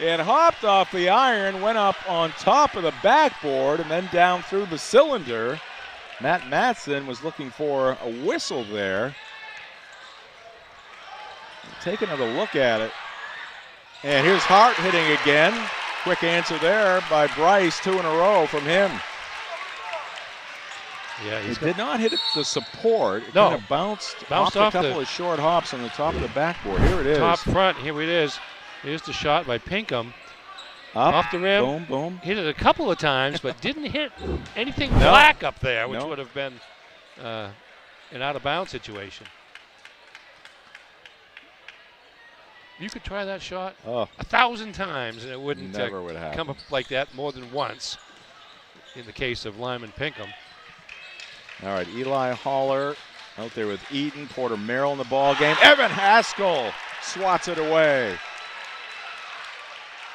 It hopped off the iron, went up on top of the backboard, and then down through the cylinder. Matt Mattson was looking for a whistle there. Take another look at it. And here's Hart hitting again. Quick answer there by Bryce, 2 in a row from him. Yeah, he did not hit the support. It no. kind of bounced off a couple of short hops on the top of the backboard. Here it is. Top front, here it is. Here's the shot by Pinkham. Up, off the rim. Boom, boom. Hit it a couple of times, but didn't hit anything black up there, which would have been an out-of-bounds situation. You could try that shot 1,000 times, and it wouldn't would come up like that more than once in the case of Lyman Pinkham. All right, Eli Haller out there with Eaton. Porter Merrill in the ball game. Evan Haskell swats it away.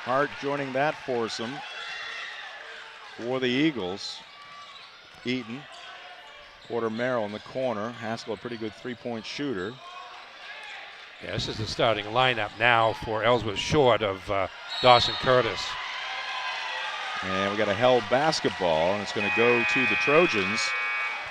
Hart joining that foursome for the Eagles. Eaton, Porter Merrill in the corner. Haskell, a pretty good three-point shooter. Yeah, this is the starting lineup now for Ellsworth, short of Dawson Curtis. And we got a held basketball, and it's going to go to the Trojans.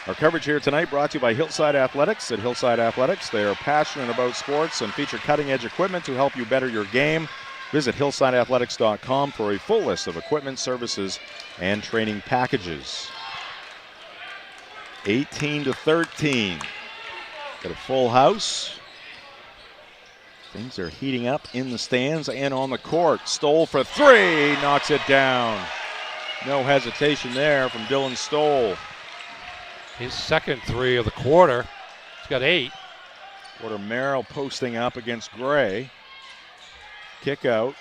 Our coverage here tonight brought to you by Hillside Athletics. At Hillside Athletics, they are passionate about sports and feature cutting-edge equipment to help you better your game. Visit hillsideathletics.com for a full list of equipment, services, and training packages. 18-13. Got a full house. Things are heating up in the stands and on the court. Stoll for 3, knocks it down. No hesitation there from Dylan Stoll. His second 3 of the quarter. He's got 8. Porter Merrill posting up against Gray. Kick out.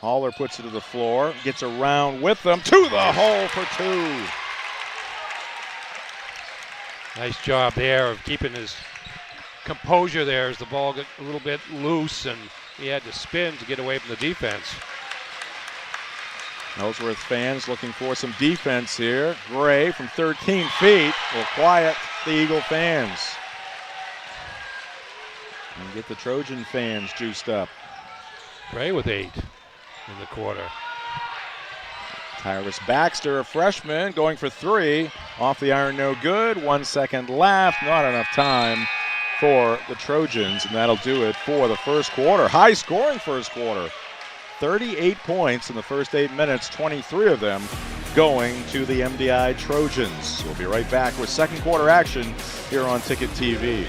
Haller puts it to the floor, gets around with them to the hole for 2. Nice job there of keeping his composure there as the ball got a little bit loose and he had to spin to get away from the defense. Ellsworth fans looking for some defense here. Gray from 13 feet will quiet the Eagle fans and get the Trojan fans juiced up. Gray with 8 in the quarter. Tyrus Baxter, a freshman, going for 3. Off the iron, no good. 1 second left, not enough time for the Trojans, and that'll do it for the first quarter. High scoring first quarter. 38 points in the first 8 minutes, 23 of them going to the MDI Trojans. We'll be right back with second quarter action here on Ticket TV.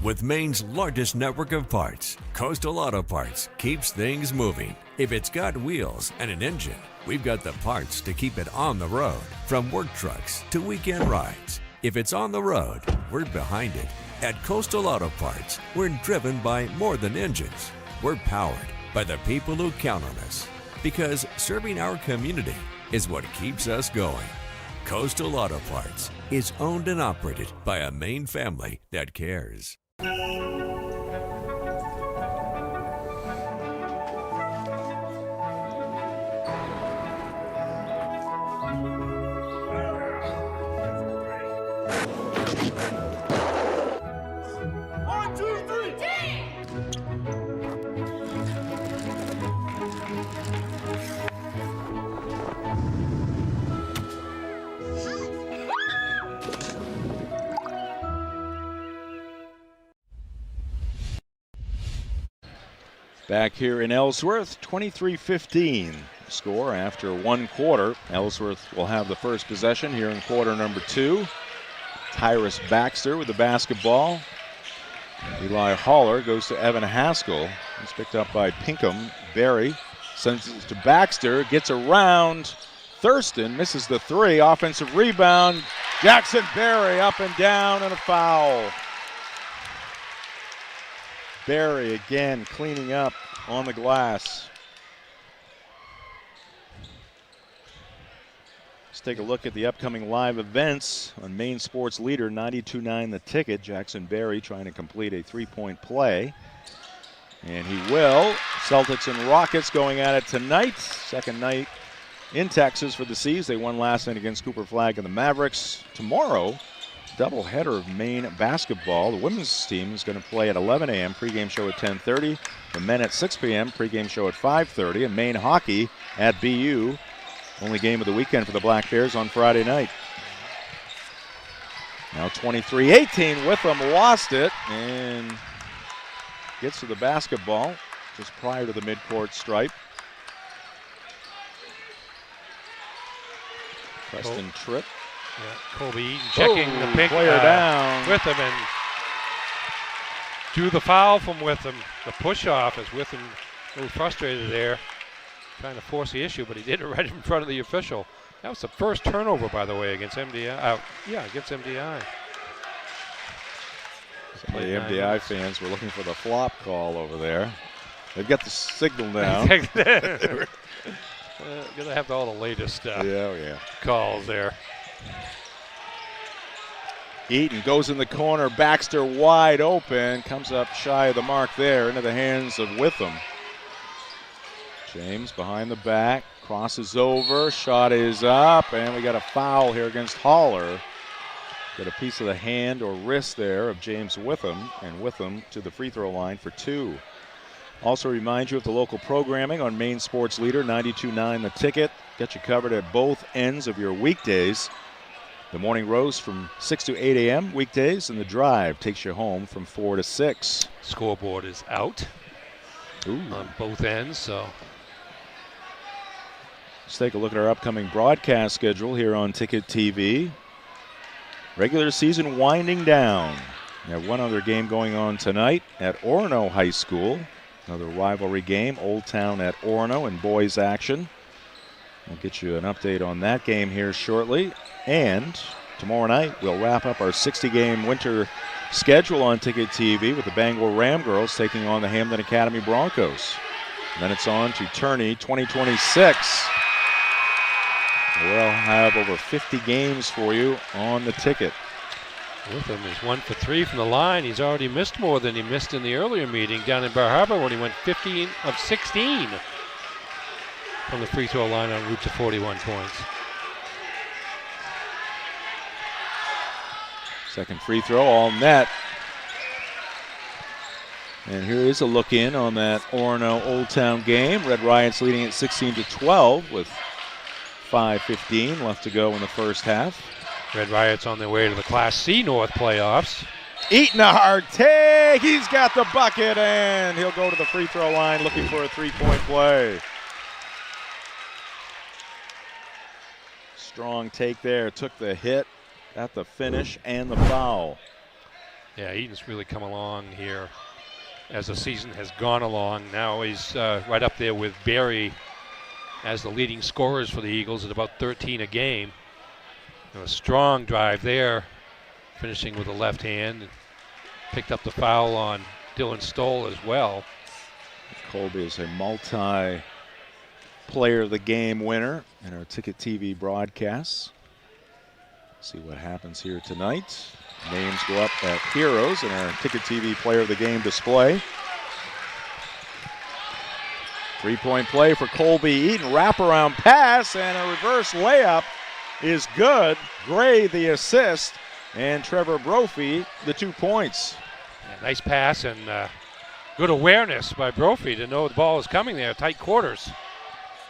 With Maine's largest network of parts, Coastal Auto Parts keeps things moving. If it's got wheels and an engine, we've got the parts to keep it on the road. From work trucks to weekend rides. If it's on the road, we're behind it. At Coastal Auto Parts, we're driven by more than engines. We're powered by the people who count on us. Because serving our community is what keeps us going. Coastal Auto Parts is owned and operated by a Maine family that cares. Back here in Ellsworth, 23-15 score after one quarter. Ellsworth will have the first possession here in quarter number 2. Tyrus Baxter with the basketball. Eli Haller goes to Evan Haskell. He's picked up by Pinkham. Berry sends it to Baxter, gets around Thurston, misses the 3. Offensive rebound. Jackson Berry up and down, and a foul. Berry again cleaning up on the glass. Let's take a look at the upcoming live events on Maine Sports Leader 92.9 The Ticket. Jackson Berry trying to complete a 3-point play. And he will. Celtics and Rockets going at it tonight. Second night in Texas for the Seas. They won last night against Cooper Flagg and the Mavericks. Tomorrow, doubleheader of Maine basketball. The women's team is going to play at 11 a.m. Pregame show at 10:30. The men at 6 p.m. Pregame show at 5:30. And Maine hockey at BU. Only game of the weekend for the Black Bears on Friday night. Now 23-18. Witham lost it and gets to the basketball just prior to the midcourt stripe. Preston Tripp. Yeah, Colby Eaton checking the pick player down. Witham, and drew the foul from Witham. The push off as Witham a little frustrated there, trying to force the issue, but he did it right in front of the official. That was the first turnover, by the way, against MDI. Against MDI. Some of the MDI fans were looking for the flop call over there. They've got the signal now. Gonna have all the latest calls there. Eaton goes in the corner. Baxter wide open. Comes up shy of the mark there into the hands of Witham. James behind the back. Crosses over. Shot is up. And we got a foul here against Haller. Got a piece of the hand or wrist there of James Witham. And Witham to the free throw line for 2. Also remind you of the local programming on Maine Sports Leader 92.9 The Ticket. Got you covered at both ends of your weekdays. The Morning Roast from 6 to 8 a.m. weekdays, and The Drive takes you home from 4 to 6. Scoreboard is out on both ends, so. Let's take a look at our upcoming broadcast schedule here on Ticket TV. Regular season winding down. We have one other game going on tonight at Orono High School. Another rivalry game, Old Town at Orono in boys action. We'll get you an update on that game here shortly. And tomorrow night, we'll wrap up our 60-game winter schedule on Ticket TV with the Bangor Ram Girls taking on the Hamden Academy Broncos. And then it's on to Tourney 2026. We'll have over 50 games for you on the ticket. Witham is 1 for 3 from the line. He's already missed more than he missed in the earlier meeting down in Bar Harbor when he went 15 of 16 from the free throw line en route to 41 points. Second free throw, all net. And here is a look in on that Orono Old Town game. Red Riots leading at 16-12 with 5:15 left to go in the first half. Red Riots on their way to the Class C North playoffs. Eaton a hard take. He's got the bucket, and he'll go to the free throw line looking for a 3-point play. Strong take there. Took the hit at the finish and the foul. Yeah, Eaton's really come along here as the season has gone along. Now he's right up there with Berry as the leading scorers for the Eagles at about 13 a game. And a strong drive there, finishing with the left hand. Picked up the foul on Dylan Stoll as well. Colby is a multi-player of the game winner in our Ticket TV broadcasts. See what happens here tonight. Names go up at heroes in our Ticket TV player of the game display. 3-point play for Colby Eaton. Wraparound pass and a reverse layup is good. Gray the assist, and Trevor Brophy the 2 points. Yeah, nice pass and good awareness by Brophy to know the ball is coming there. Tight quarters.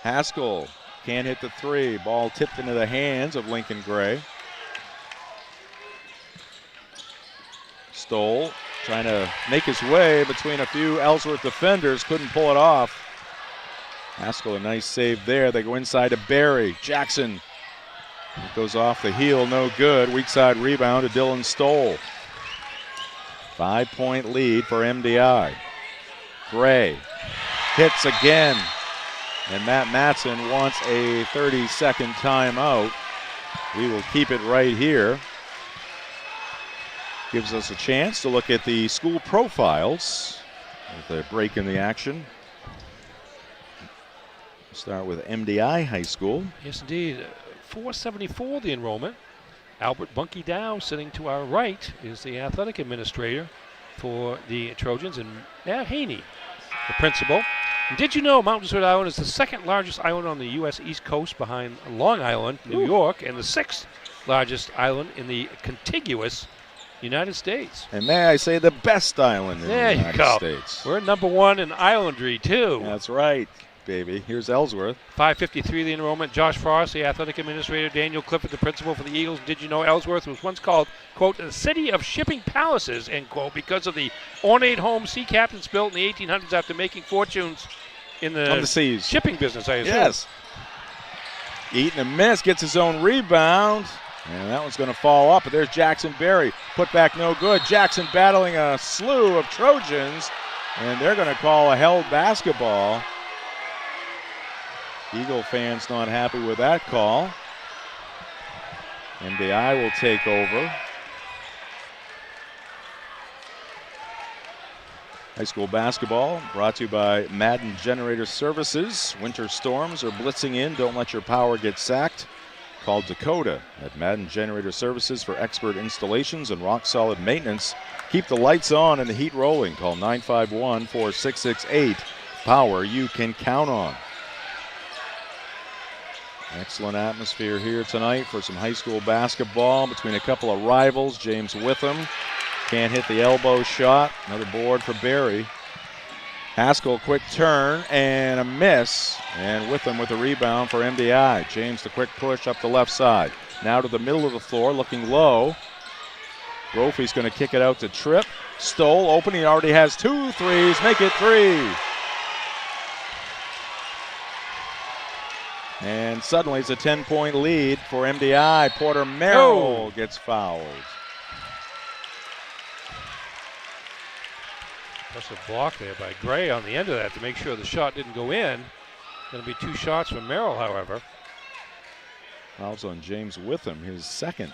Haskell can't hit the 3. Ball tipped into the hands of Lincoln Gray. Stoll trying to make his way between a few Ellsworth defenders, couldn't pull it off. Haskell, a nice save there. They go inside to Barry. Jackson, it goes off the heel, no good. Weak side rebound to Dylan Stoll. 5-point lead for MDI. Gray hits again, and Matt Matson wants a 30-second timeout. We will keep it right here. Gives us a chance to look at the school profiles with a break in the action. Start with MDI High School. Yes, indeed. 474 the enrollment. Albert Bunky Dow sitting to our right is the athletic administrator for the Trojans, and Matt Haney, the principal. And did you know Mount Desert Island is the second largest island on the U.S. East Coast behind Long Island, New York, and the sixth largest island in the contiguous United States. And may I say the best island in the United States. We're number one in islandry, too. That's right, baby. Here's Ellsworth. 553 the enrollment. Josh Frost, the athletic administrator. Daniel Clifford, the principal for the Eagles. Did you know Ellsworth was once called, quote, the city of shipping palaces, end quote, because of the ornate homes sea captains built in the 1800s after making fortunes in the seas. Shipping business, I assume. Yes. Eaton a miss, gets his own rebound. And that one's going to fall up, but there's Jackson Berry. Put back no good. Jackson battling a slew of Trojans, and they're going to call a held basketball. Eagle fans not happy with that call. MDI will take over. High school basketball brought to you by Madden Generator Services. Winter storms are blitzing in. Don't let your power get sacked. Call Dakota at Madden Generator Services for expert installations and rock-solid maintenance. Keep the lights on and the heat rolling. Call 951-4668. Power you can count on. Excellent atmosphere here tonight for some high school basketball between a couple of rivals. James Witham can't hit the elbow shot. Another board for Barry. Haskell, quick turn and a miss. And Witham with a rebound for MDI. James, the quick push up the left side. Now to the middle of the floor, looking low. Brophy's going to kick it out to Tripp. Stoll open. He already has 2 threes. Make it 3. And suddenly it's a 10-point lead for MDI. Porter Merrill gets fouled. Impressive block there by Gray on the end of that to make sure the shot didn't go in. Going to be 2 shots from Merrill, however. Fouls on James Witham, his second.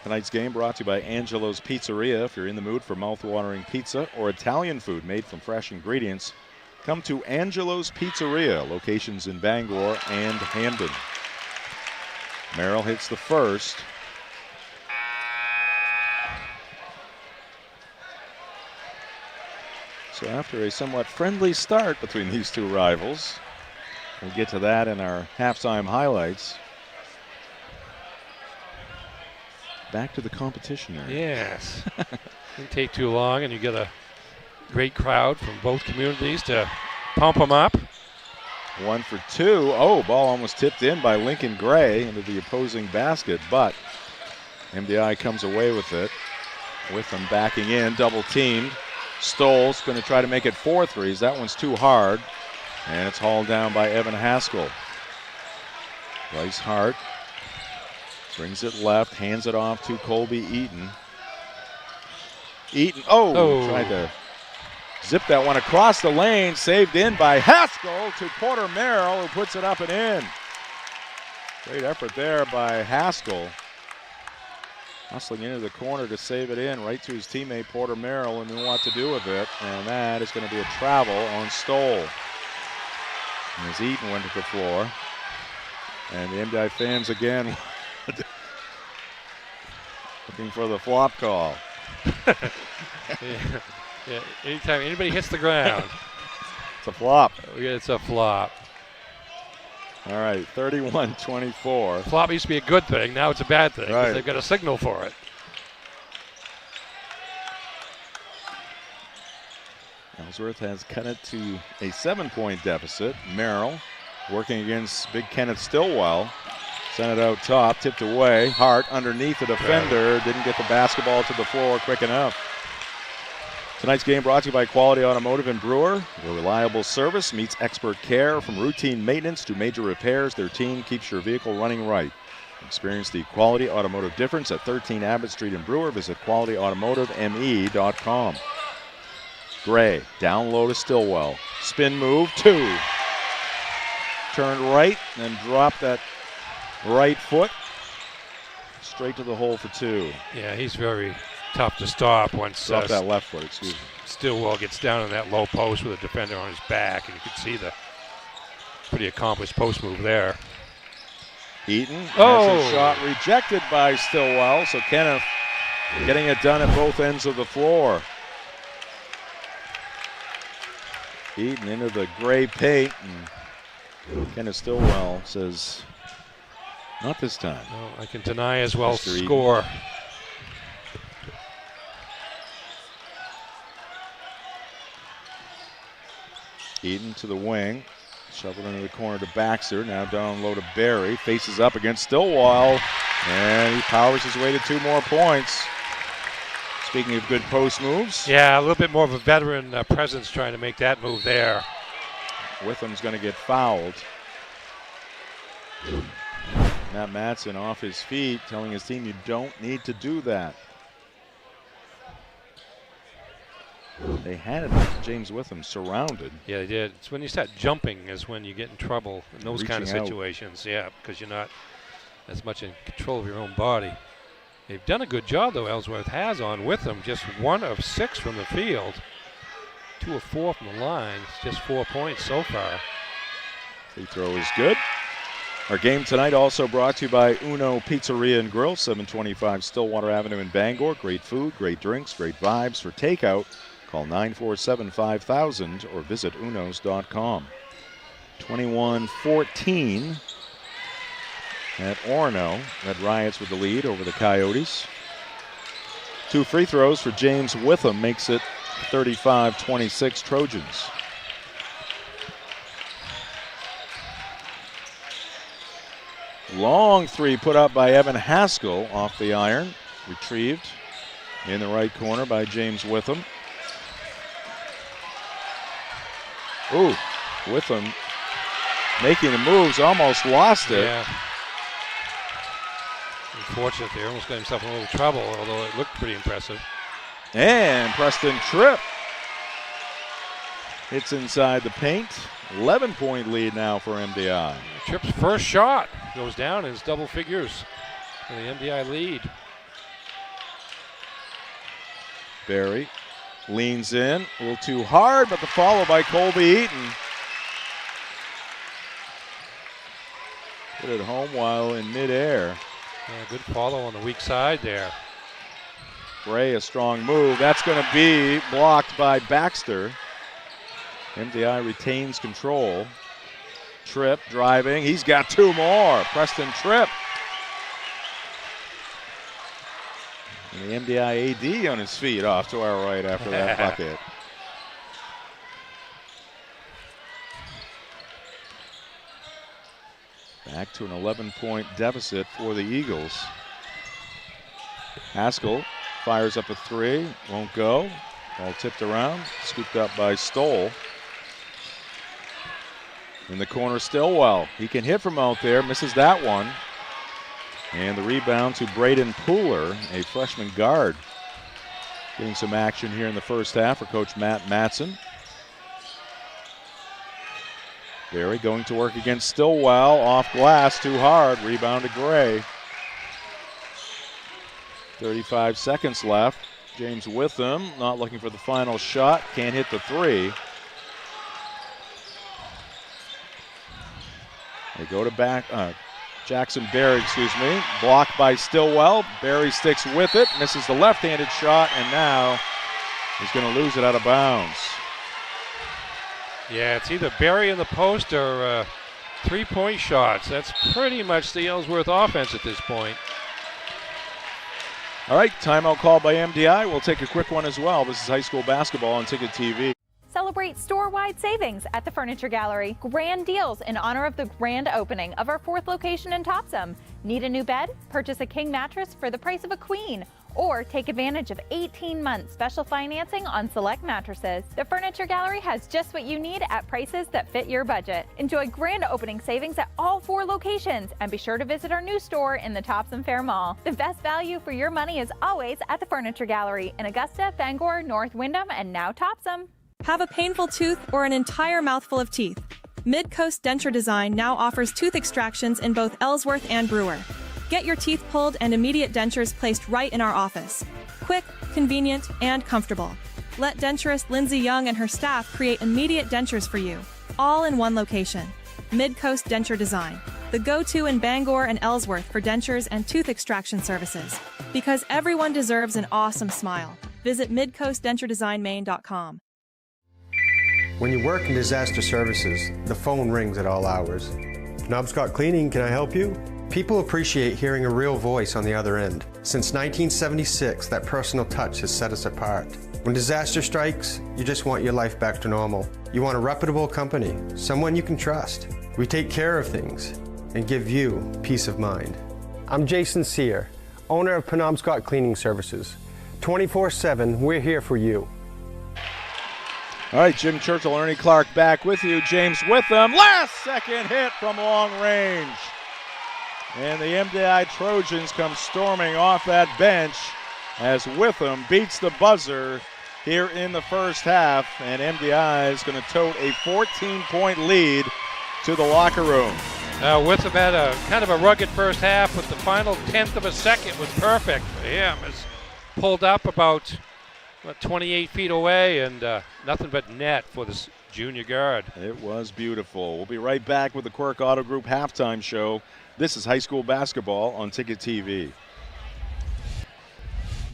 Tonight's game brought to you by Angelo's Pizzeria. If you're in the mood for mouth-watering pizza or Italian food made from fresh ingredients, come to Angelo's Pizzeria, locations in Bangor and Hamden. Merrill hits the first. So after a somewhat friendly start between these two rivals, we'll get to that in our halftime highlights. Back to the competition area. Yes. Didn't take too long, and you get a great crowd from both communities to pump them up. 1 for 2. Oh, ball almost tipped in by Lincoln Gray into the opposing basket, but MDI comes away with it. With them backing in, double teamed. Stoll's going to try to make it 4 threes. That one's too hard, and it's hauled down by Evan Haskell. Bryce Hart brings it left, hands it off to Colby Eaton. Eaton, tried to zip that one across the lane, saved in by Haskell to Porter Merrill, who puts it up and in. Great effort there by Haskell. Hustling into the corner to save it in, right to his teammate Porter Merrill, and knew what to do with it. And that is going to be a travel on Stoll. And as Eaton went to the floor, and the MDI fans again looking for the flop call. Yeah, anytime anybody hits the ground, it's a flop. It's a flop. All right, 31-24. Flop used to be a good thing. Now it's a bad thing because they've got a signal for it. Ellsworth has cut it to a 7-point deficit. Merrill working against Big Kenneth Stillwell. Sent it out top, tipped away. Hart underneath the defender. Didn't get the basketball to the floor quick enough. Tonight's game brought to you by Quality Automotive in Brewer. Where reliable service meets expert care. From routine maintenance to major repairs, their team keeps your vehicle running right. Experience the Quality Automotive difference at 13 Abbott Street in Brewer. Visit qualityautomotiveme.com. Gray, down low to Stillwell. Spin move, 2. Turned right and dropped that right foot. Straight to the hole for 2. Yeah, he's very tough to stop once Off that left foot, excuse me. Stillwell gets down in that low post with a defender on his back, and you can see the pretty accomplished post move there. Eaton has a shot rejected by Stillwell, so Kenneth getting it done at both ends of the floor. Eaton into the gray paint, and Kenneth Stillwell says, not this time. No, I can deny as well score. Eaton to the wing. Shoveled into the corner to Baxter. Now down low to Barry. Faces up against Stillwell. And he powers his way to 2 more points. Speaking of good post moves. Yeah, a little bit more of a veteran presence trying to make that move there. Witham's going to get fouled. Matt Matson off his feet, telling his team you don't need to do that. They had James Witham surrounded. Yeah, they did. It's when you start jumping is when you get in trouble in those kind of situations. Yeah, because you're not as much in control of your own body. They've done a good job, though, Ellsworth has on Witham. Just 1 of 6 from the field. 2 of 4 from the line. It's just 4 points so far. Free throw is good. Our game tonight also brought to you by Uno Pizzeria and Grill, 725 Stillwater Avenue in Bangor. Great food, great drinks, great vibes for takeout. Call 947-5000 or visit unos.com. 21-14 at Orono. That Riots with the lead over the Coyotes. 2 free throws for James Witham makes it 35-26 Trojans. Long 3 put up by Evan Haskell off the iron. Retrieved in the right corner by James Witham. Ooh, Witham making the moves, almost lost it. Yeah. Unfortunate there, almost got himself in a little trouble, although it looked pretty impressive. And Preston Tripp hits inside the paint. 11-point lead now for MDI. Tripp's first shot goes down in his double figures for the MDI lead. Barry leans in, a little too hard, but the follow by Colby Eaton. Put it home while in midair. Yeah, good follow on the weak side there. Bray, a strong move. That's going to be blocked by Baxter. MDI retains control. Tripp driving. He's got 2 more. Preston Tripp. And the MDI AD on his feet off to our right after that bucket. Back to an 11-point deficit for the Eagles. Haskell fires up a 3. Won't go. Ball tipped around. Scooped up by Stoll. In the corner, Stillwell. He can hit from out there. Misses that one. And the rebound to Braden Pooler, a freshman guard. Getting some action here in the first half for Coach Matt Matson. Barry going to work against Stillwell. Off glass, too hard. Rebound to Gray. 35 seconds left. James Witham not looking for the final shot. Can't hit the 3. They go to back. Jackson Barry, blocked by Stillwell. Barry sticks with it, misses the left-handed shot, and now he's going to lose it out of bounds. Yeah, it's either Barry in the post or 3-point shots. That's pretty much the Ellsworth offense at this point. All right, timeout call by MDI. We'll take a quick one as well. This is high school basketball on Ticket TV. Celebrate store-wide savings at the Furniture Gallery. Grand deals in honor of the grand opening of our 4th location in Topsom. Need a new bed? Purchase a king mattress for the price of a queen. Or take advantage of 18-month special financing on select mattresses. The Furniture Gallery has just what you need at prices that fit your budget. Enjoy grand opening savings at all 4 locations, and be sure to visit our new store in the Topsom Fair Mall. The best value for your money is always at the Furniture Gallery in Augusta, Bangor, North Windham, and now Topsom. Have a painful tooth or an entire mouthful of teeth? Mid-Coast Denture Design now offers tooth extractions in both Ellsworth and Brewer. Get your teeth pulled and immediate dentures placed right in our office. Quick, convenient, and comfortable. Let denturist Lindsay Young and her staff create immediate dentures for you, all in one location. Mid-Coast Denture Design, the go-to in Bangor and Ellsworth for dentures and tooth extraction services. Because everyone deserves an awesome smile. Visit midcoastdenturedesignmaine.com. When you work in disaster services, the phone rings at all hours. Penobscot Cleaning, can I help you? People appreciate hearing a real voice on the other end. Since 1976, that personal touch has set us apart. When disaster strikes, you just want your life back to normal. You want a reputable company, someone you can trust. We take care of things and give you peace of mind. I'm Jason Sear, owner of Penobscot Cleaning Services. 24/7, we're here for you. All right, Jim Churchill, Ernie Clark back with you. James Witham, last second hit from long range. And the MDI Trojans come storming off that bench as Witham beats the buzzer here in the first half. And MDI is going to tote a 14-point lead to the locker room. Witham had a kind of a rugged first half, but the final 1/10 of a second was perfect for him. It's pulled up about 28 feet away, and nothing but net for this junior guard. It was beautiful. We'll be right back with the Quirk Auto Group halftime show. This is high school basketball on Ticket TV.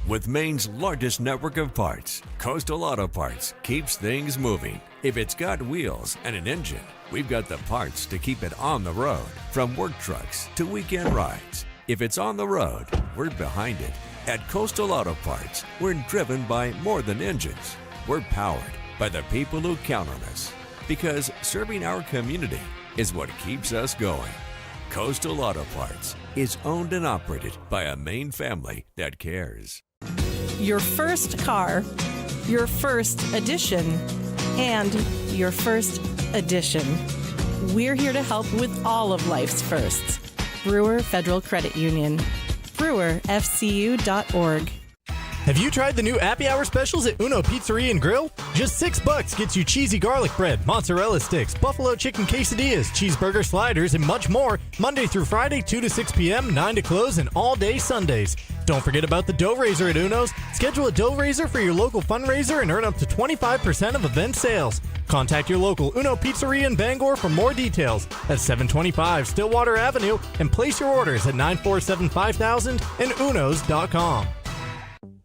With Maine's largest network of parts, Coastal Auto Parts keeps things moving. If it's got wheels and an engine, we've got the parts to keep it on the road, from work trucks to weekend rides. If it's on the road, we're behind it. At Coastal Auto Parts, we're driven by more than engines. We're powered by the people who count on us. Because serving our community is what keeps us going. Coastal Auto Parts is owned and operated by a Maine family that cares. Your first car, your first edition, and your first edition. We're here to help with all of life's firsts. Brewer Federal Credit Union. BrewerFCU.org. Have you tried the new Happy Hour specials at Uno Pizzeria and Grill? Just $6 gets you cheesy garlic bread, mozzarella sticks, buffalo chicken quesadillas, cheeseburger sliders, and much more. Monday through Friday, 2 to 6 p.m., 9 to close, and all day Sundays. Don't forget about the dough raiser at Uno's. Schedule a dough raiser for your local fundraiser and earn up to 25% of event sales. Contact your local Uno Pizzeria in Bangor for more details at 725 Stillwater Avenue and place your orders at 947-5000 and unos.com.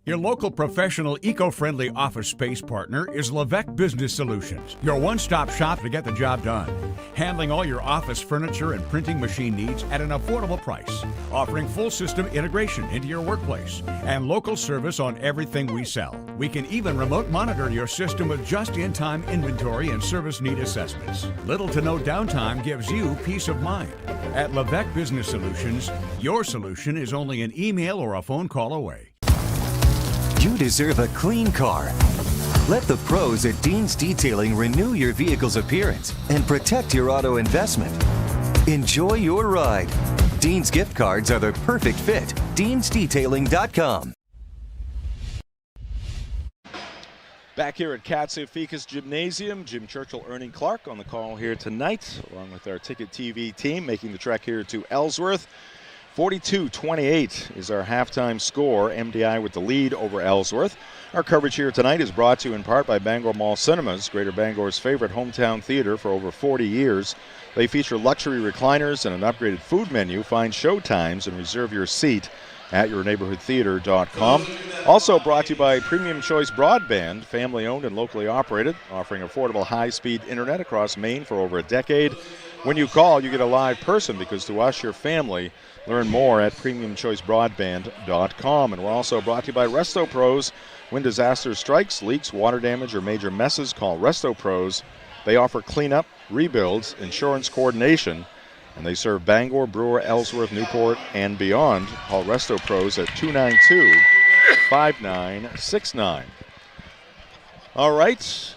Your local professional eco-friendly office space partner is Levesque Business Solutions, your one-stop shop to get the job done. Handling all your office furniture and printing machine needs at an affordable price. Offering full system integration into your workplace and local service on everything we sell. We can even remote monitor your system with just-in-time inventory and service need assessments. Little to no downtime gives you peace of mind. At Levesque Business Solutions, your solution is only an email or a phone call away. You deserve a clean car. Let the pros at Dean's Detailing renew your vehicle's appearance and protect your auto investment. Enjoy your ride. Dean's gift cards are the perfect fit. DeansDetailing.com. Back here at Katsu Ficus Gymnasium, Jim Churchill, Ernie Clark on the call here tonight, along with our Ticket TV team, making the trek here to Ellsworth. 42-28 is our halftime score. MDI with the lead over Ellsworth. Our coverage here tonight is brought to you in part by Bangor Mall Cinemas, Greater Bangor's favorite hometown theater for over 40 years. They feature luxury recliners and an upgraded food menu. Find show times and reserve your seat at yourneighborhoodtheater.com. Also brought to you by Premium Choice Broadband, family-owned and locally operated, offering affordable high-speed internet across Maine for over a decade. When you call, you get a live person, because to us, your family. Learn more at PremiumChoiceBroadband.com. And we're also brought to you by Resto Pros, When disaster strikes, leaks, water damage, or major messes, call Resto Pros. They offer cleanup, rebuilds, insurance coordination, and they serve Bangor, Brewer, Ellsworth, Newport, and beyond. Call Resto Pros at 292-5969. All right,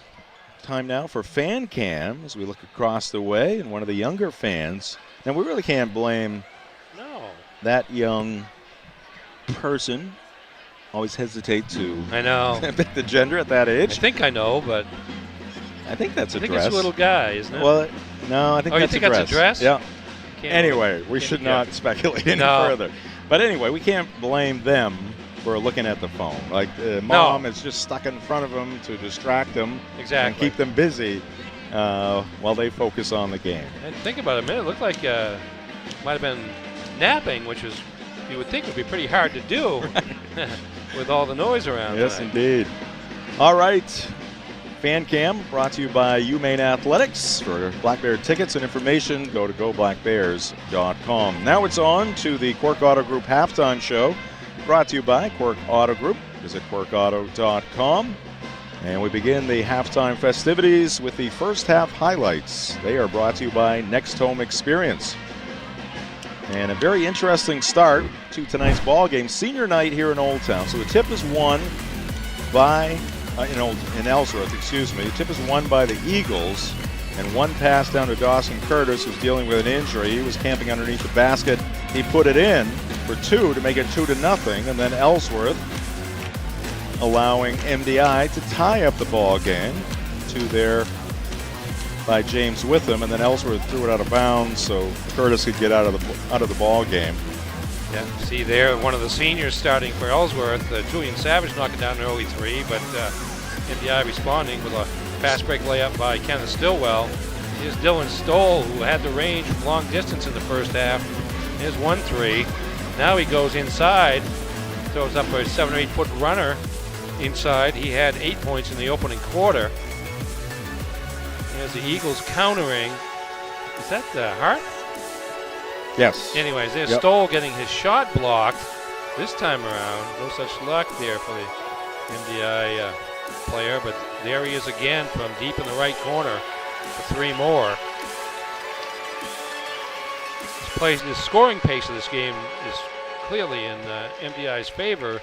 time now for Fan Cam as we look across the way, and one of the younger fans. And we really can't blame that young person. Always hesitate to pick the gender at that age. I think I know, but I think that's a dress. I think it's a little guy, isn't it? Well, no, I think that's you think a dress. That's a dress? Yeah. Anyway, we should not speculate any further. But anyway, we can't blame them for looking at the phone. Like mom is just stuck in front of them to distract them and keep them busy while they focus on the game. And think about it a minute. It looked like might have been napping, which was you would think would be pretty hard to do with all the noise around. Yes, tonight. indeed. All right. Fan Cam brought to you by Maine Athletics. For Black Bear tickets and information, go to goblackbears.com. Now it's on to the Quirk Auto Group halftime show, brought to you by Quirk Auto Group. Visit quirkauto.com. And we begin the halftime festivities with the first half highlights. They are brought to you by Next Home Experience. And a very interesting start to tonight's ball game. Senior night here in Old Town. So the tip is won by, in Ellsworth, The tip is won by the Eagles. And one pass down to Dawson Curtis, who's dealing with an injury. He was camping underneath the basket. He put it in for 2 to make it 2-0. And then Ellsworth allowing MDI to tie up the ball game to their by James Witham, and then Ellsworth threw it out of bounds so Curtis could get out of the ball game. Yeah, see there, one of the seniors starting for Ellsworth, Julian Savage knocking down an early 3, but MDI responding with a fast break layup by Kenneth Stillwell. Here's Dylan Stoll, who had the range from long distance in the first half. Here's 1-3. Now he goes inside, throws up a 7 or 8 foot runner inside. He had 8 points in the opening quarter. There's the Eagles countering. Is that Hart? Yes. Anyways, there's Stoll getting his shot blocked this time around. No such luck there for the MDI player, but there he is again from deep in the right corner for 3 more. The scoring pace of this game is clearly in MDI's favor.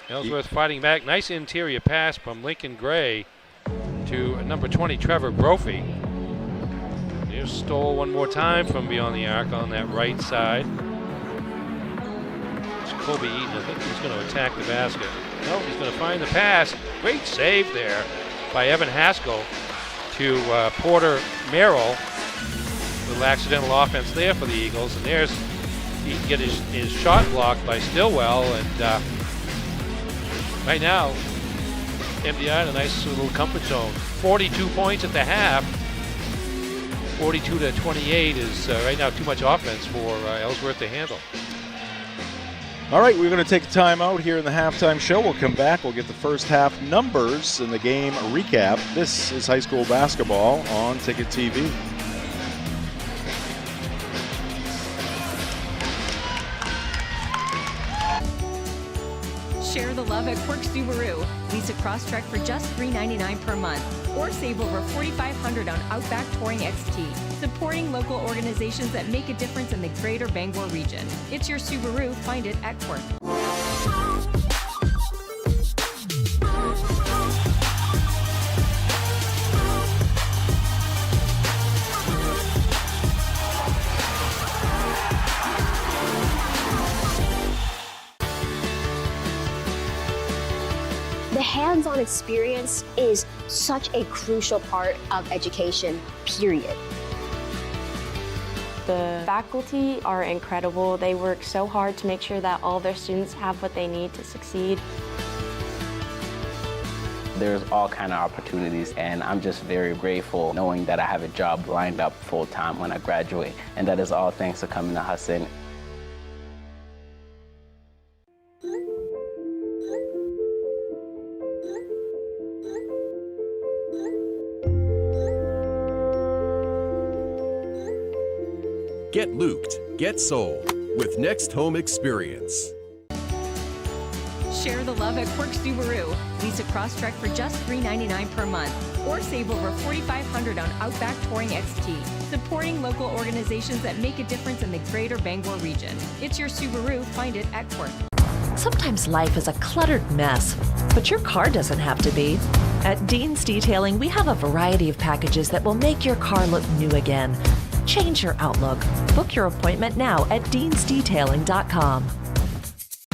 Ellsworth fighting back. Nice interior pass from Lincoln Gray to number 20, Trevor Brophy. Here's Stoll one more time from beyond the arc on that right side. It's Kobe Eaton. I think he's going to attack the basket. No, he's going to find the pass. Great save there by Evan Haskell to Porter Merrill. A little accidental offense there for the Eagles. And there's, he can get his shot blocked by Stillwell. And right now, MDI in a nice little comfort zone. 42 points at the half. 42-28 is right now too much offense for Ellsworth to handle. All right, we're going to take a timeout here in the halftime show. We'll come back. We'll get the first half numbers and the game recap. This is high school basketball on Ticket TV. Share the love at Quirk Subaru. Lease a Crosstrek for just $399 per month, or save over $4,500 on Outback Touring XT. Supporting local organizations that make a difference in the greater Bangor region. It's your Subaru. Find it at Quirk. The hands-on experience is such a crucial part of education, period. The faculty are incredible. They work so hard to make sure that all their students have what they need to succeed. There's all kind of opportunities, and I'm just very grateful knowing that I have a job lined up full-time when I graduate, and that is all thanks to coming to Hudson. Get looped, get sold with Next Home Experience. Share the love at Quirk Subaru. Lease a Crosstrek for just $399 per month, or save over $4,500 on Outback Touring XT. Supporting local organizations that make a difference in the greater Bangor region. It's your Subaru. Find it at Quirk. Sometimes life is a cluttered mess, but your car doesn't have to be. At Dean's Detailing, we have a variety of packages that will make your car look new again. Change your outlook. Book your appointment now at deansdetailing.com.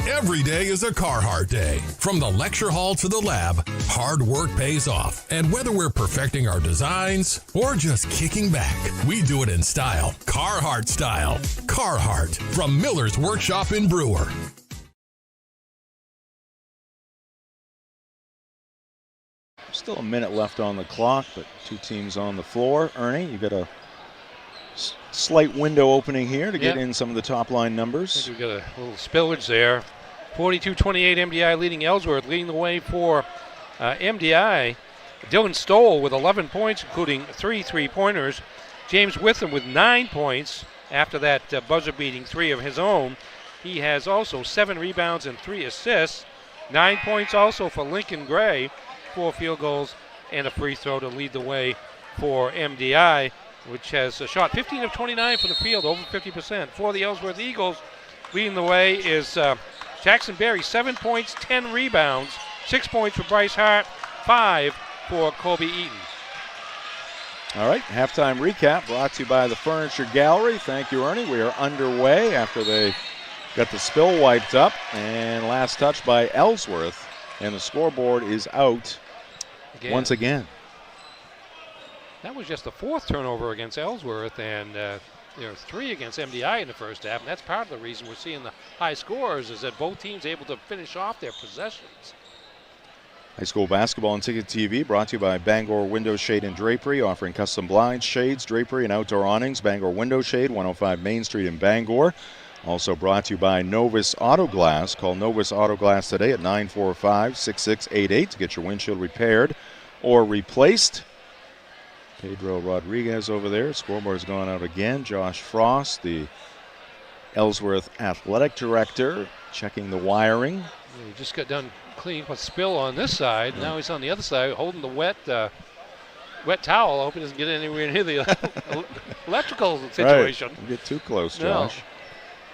Every day is a Carhartt day. From the lecture hall to the lab, hard work pays off. And whether we're perfecting our designs or just kicking back, we do it in style. Carhartt style. Carhartt from Miller's Workshop in Brewer. Still a minute left on the clock, but two teams on the floor. Ernie, you got a slight window opening here to get in some of the top line numbers. I think we've got a little spillage there. 42-28 MDI leading Ellsworth, leading the way for MDI. Dylan Stoll with 11 points, including 3 3-pointers. James Witham with 9 points after that buzzer-beating 3 of his own. He has also 7 rebounds and 3 assists. 9 points also for Lincoln Gray, 4 field goals and a free throw to lead the way for MDI, which has shot 15 of 29 from the field, over 50%. For the Ellsworth Eagles, leading the way is Jackson Berry, 7 points, 10 rebounds, 6 points for Bryce Hart, 5 for Colby Eaton. All right, halftime recap brought to you by the Furniture Gallery. Thank you, Ernie. We are underway after they got the spill wiped up. And last touch by Ellsworth. And the scoreboard is out once again. That was just the 4th turnover against Ellsworth, and 3 against MDI in the first half. And that's part of the reason we're seeing the high scores, is that both teams able to finish off their possessions. High school basketball on Ticket TV brought to you by Bangor Window Shade and Drapery, offering custom blinds, shades, drapery, and outdoor awnings. Bangor Window Shade, 105 Main Street in Bangor. Also brought to you by Novus Auto Glass. Call Novus Auto Glass today at 945-6688 to get your windshield repaired or replaced. Pedro Rodriguez over there. Scoreboard's gone out again. Josh Frost, the Ellsworth athletic director, checking the wiring. Yeah, he just got done cleaning up a spill on this side. Now he's on the other side holding the wet towel. I hope he doesn't get anywhere near the electrical situation. Right. Don't get too close, Josh. No.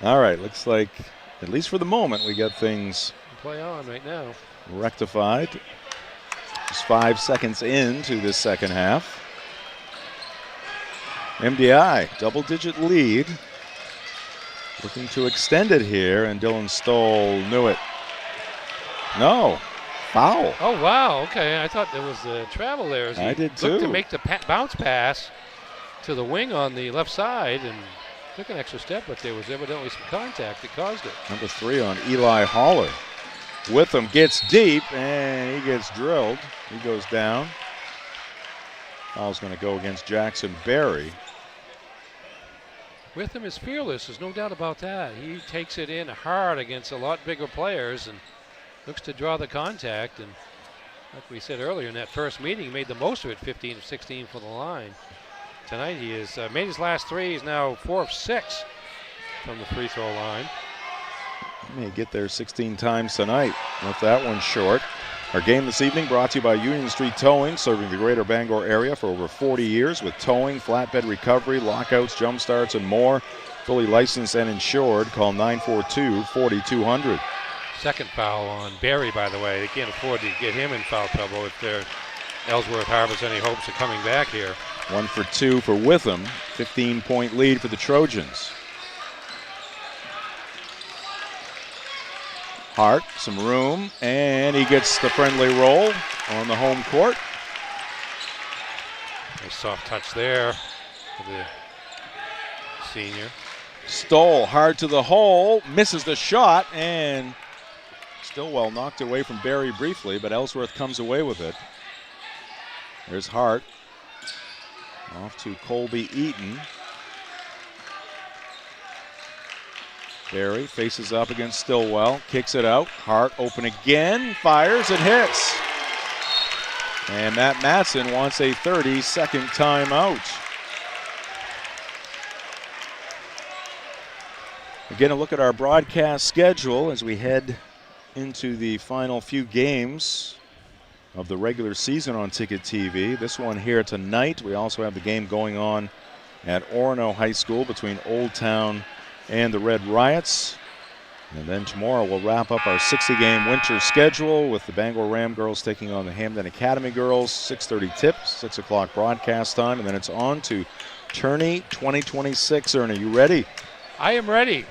All right, looks like, at least for the moment, we got things play on right now. Rectified. Just 5 seconds into this second half. MDI, double-digit lead. Looking to extend it here, and Dylan Stoll knew it. No, foul. Oh, wow, okay. I thought there was a travel there. I did too. Looked to make the bounce pass to the wing on the left side, and took an extra step, but there was evidently some contact that caused it. Number 3 on Eli Haller. Witham gets deep, and he gets drilled. He goes down. Foul's going to go against Jackson Berry. Witham is fearless, there's no doubt about that. He takes it in hard against a lot bigger players and looks to draw the contact. And like we said earlier in that first meeting, he made the most of it, 15 of 16 for the line. Tonight he has made his last 3. He's now 4 of 6 from the free throw line. He may get there 16 times tonight. Left that one short. Our game this evening brought to you by Union Street Towing, serving the greater Bangor area for over 40 years with towing, flatbed recovery, lockouts, jump starts, and more. Fully licensed and insured. Call 942-4200. Second foul on Berry, by the way. They can't afford to get him in foul trouble if Ellsworth harbors any hopes of coming back here. 1 for 2 for Witham. 15-point lead for the Trojans. Hart, some room, and he gets the friendly roll on the home court. Nice soft touch there for the senior. Stoll hard to the hole, misses the shot, and Stillwell knocked away from Berry briefly, but Ellsworth comes away with it. There's Hart. Off to Colby Eaton. Berry faces up against Stillwell, kicks it out. Hart open again, fires and hits. And Matt Matson wants a 30-second timeout. Again, a look at our broadcast schedule as we head into the final few games of the regular season on Ticket TV. This one here tonight. We also have the game going on at Orono High School between Old Town and the Red Riots. And then tomorrow we'll wrap up our 60-game winter schedule with the Bangor Ram girls taking on the Hamden Academy girls. 6:30 tip, 6 o'clock broadcast time, and then it's on to Tourney 2026. Ernie, you ready? I am ready.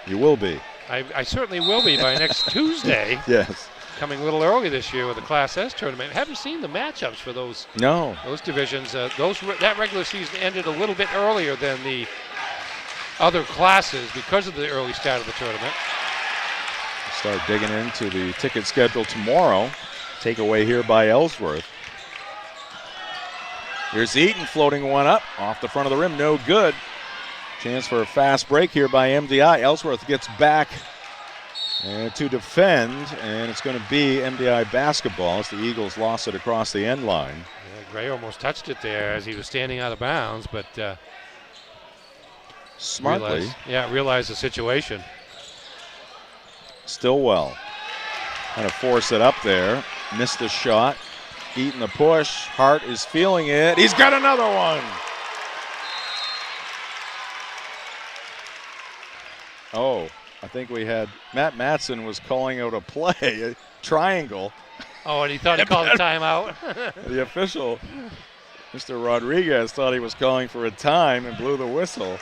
You will be. I certainly will be by next Tuesday. Yes. Coming a little early this year with the Class S tournament. Haven't seen the matchups for those divisions. That regular season ended a little bit earlier than the other classes because of the early start of the tournament. Start digging into the ticket schedule tomorrow. Takeaway here by Ellsworth. Here's Eaton floating one up off the front of the rim. No good. Chance for a fast break here by MDI. Ellsworth gets back to defend, and it's going to be MDI basketball as the Eagles lost it across the end line. Yeah, Gray almost touched it there as he was standing out of bounds, but smartly realized the situation. Stillwell kind of forced it up there. Missed the shot. Eaton the push. Hart is feeling it. He's got another one. Oh, I think we had Matt Matson was calling out a play, a triangle. Oh, and he thought he called a timeout. The official, Mr. Rodriguez, thought he was calling for a time and blew the whistle.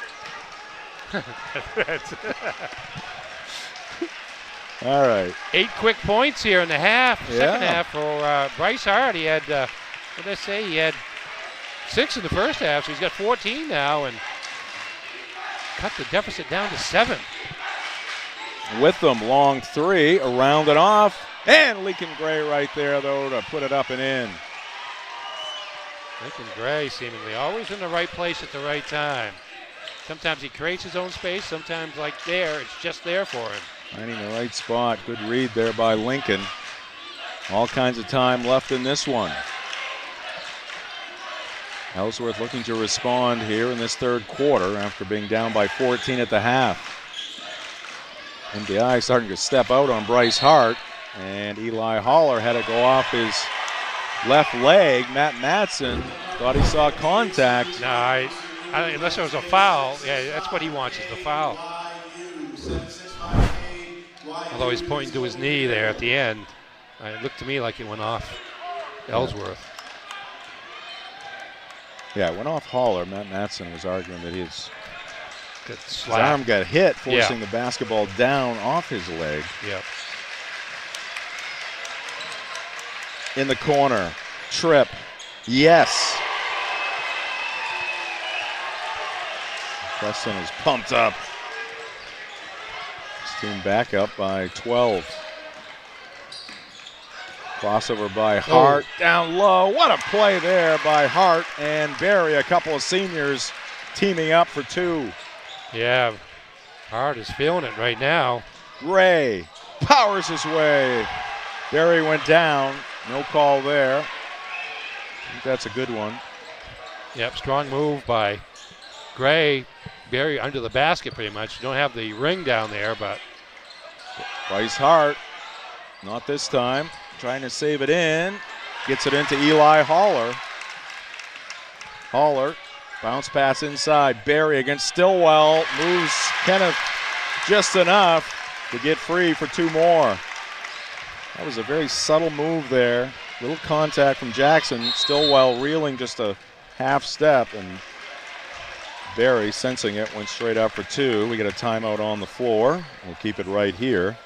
All right. 8 quick points here in the half. Second half for Bryce Hart. He had, what did I say? He had 6 in the first half, so he's got 14 now and cut the deficit down to 7. With them, long 3, around and off, and Lincoln Gray right there, though, to put it up and in. Lincoln Gray seemingly always in the right place at the right time. Sometimes he creates his own space, sometimes like there, it's just there for him. Finding the right spot. Good read there by Lincoln. All kinds of time left in this one. Ellsworth looking to respond here in this third quarter after being down by 14 at the half. MDI starting to step out on Bryce Hart, and Eli Haller had to go off his left leg. Matt Matson thought he saw contact. No, unless it was a foul, that's what he wants, is the foul. Although he's pointing to his knee there at the end. It looked to me like it went off Ellsworth. Yeah, it went off Haller. Matt Matson was arguing that his arm got hit, forcing the basketball down off his leg. Yep. In the corner, Tripp. Yes. Preston is pumped up. His team back up by 12. Crossover by Hart, down low. What a play there by Hart and Barry, a couple of seniors teaming up for 2. Yeah, Hart is feeling it right now. Gray powers his way. Barry went down, no call there. I think that's a good one. Yep, strong move by Gray. Barry under the basket pretty much. Don't have the ring down there, but. Bryce Hart, not this time. Trying to save it in. Gets it into Eli Haller. Haller, bounce pass inside. Barry against Stillwell. Moves Kenneth just enough to get free for 2 more. That was a very subtle move there. Little contact from Jackson. Stillwell reeling just a half step, and Barry, sensing it, went straight up for 2. We get a timeout on the floor. We'll keep it right here.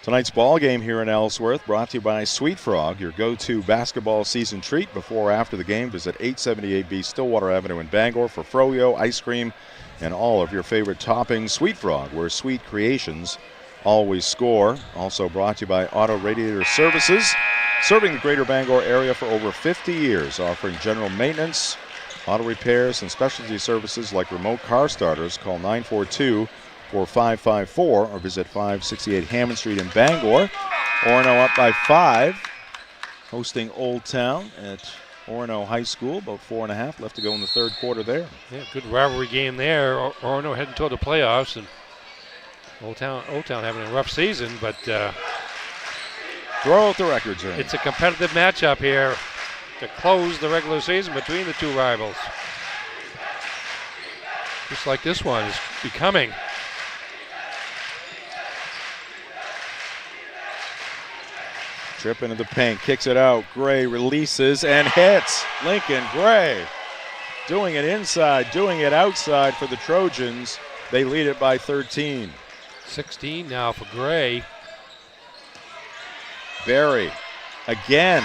Tonight's ball game here in Ellsworth brought to you by Sweet Frog, your go-to basketball season treat. Before or after the game, visit 878B Stillwater Avenue in Bangor for froyo, ice cream, and all of your favorite toppings. Sweet Frog, where sweet creations always score. Also brought to you by Auto Radiator Services, serving the greater Bangor area for over 50 years, offering general maintenance, auto repairs, and specialty services like remote car starters. Call 942-4554 or visit 568 Hammond Street in Bangor. Orono up by 5, hosting Old Town at Orono High School. About 4.5 left to go in the third quarter there. Yeah, good rivalry game there. Orono heading toward the playoffs, and Old Town having a rough season, but throw out the records ring. It's a competitive matchup here to close the regular season between the two rivals. Just like this one is becoming. Trip into the paint, kicks it out. Gray releases and hits. Lincoln Gray doing it inside, doing it outside for the Trojans. They lead it by 13. 16 now for Gray. Barry again.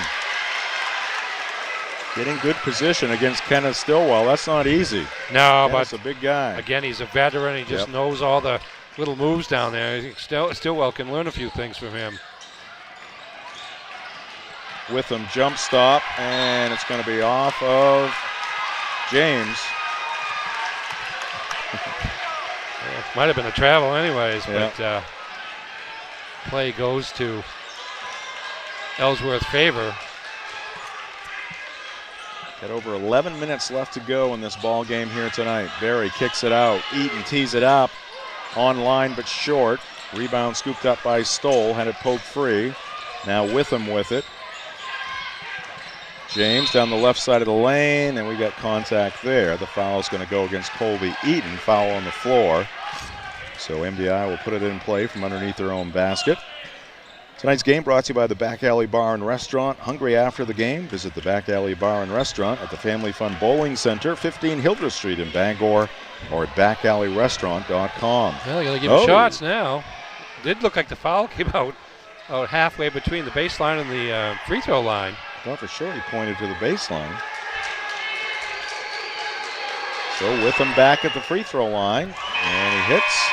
Getting good position against Kenneth Stillwell. That's not easy. No, Kenneth's but a big guy. Again, he's a veteran. He just knows all the little moves down there. I think Stillwell can learn a few things from him. With him, jump stop, and it's going to be off of James. Might have been a travel anyways, but play goes to Ellsworth's favor. Got over 11 minutes left to go in this ball game here tonight. Barry kicks it out. Eaton tees it up. On line but short. Rebound scooped up by Stoll. Had it poked free. Now Witham with it. James down the left side of the lane, and we got contact there. The foul is going to go against Colby Eaton. Foul on the floor. So MDI will put it in play from underneath their own basket. Tonight's game brought to you by the Back Alley Bar and Restaurant. Hungry after the game? Visit the Back Alley Bar and Restaurant at the Family Fun Bowling Center, 15 Hildreth Street in Bangor, or at backalley.restaurant.com. Well, you got to give him shots now. It did look like the foul came out halfway between the baseline and the free throw line. I thought for sure he pointed to the baseline. So with him back at the free throw line, and he hits.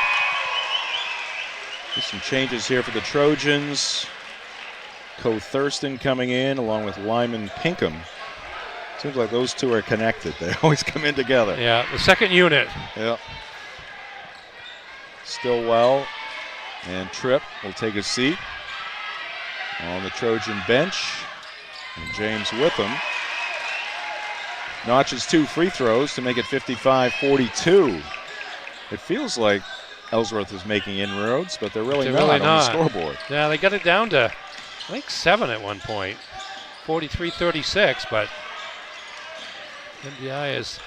There's some changes here for the Trojans. Co Thurston coming in along with Lyman Pinkham. Seems like those two are connected. They always come in together. Yeah, the second unit. Yep. Stillwell and Tripp will take a seat on the Trojan bench. And James Witham notches 2 free throws to make it 55-42. It feels like Ellsworth is making inroads, but they're really not on the scoreboard. Yeah, they got it down to, I think, 7 at one point. 43-36, but MDI is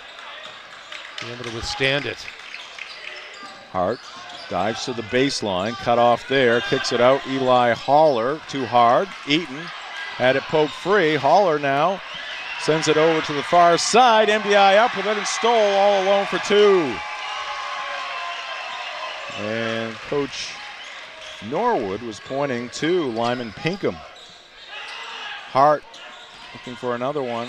able to withstand it. Hart dives to the baseline, cut off there, kicks it out. Eli Haller, too hard. Eaton had it poked free. Haller now sends it over to the far side. MDI up with it and Stoll all alone for 2. And Coach Norwood was pointing to Lyman Pinkham. Hart looking for another one.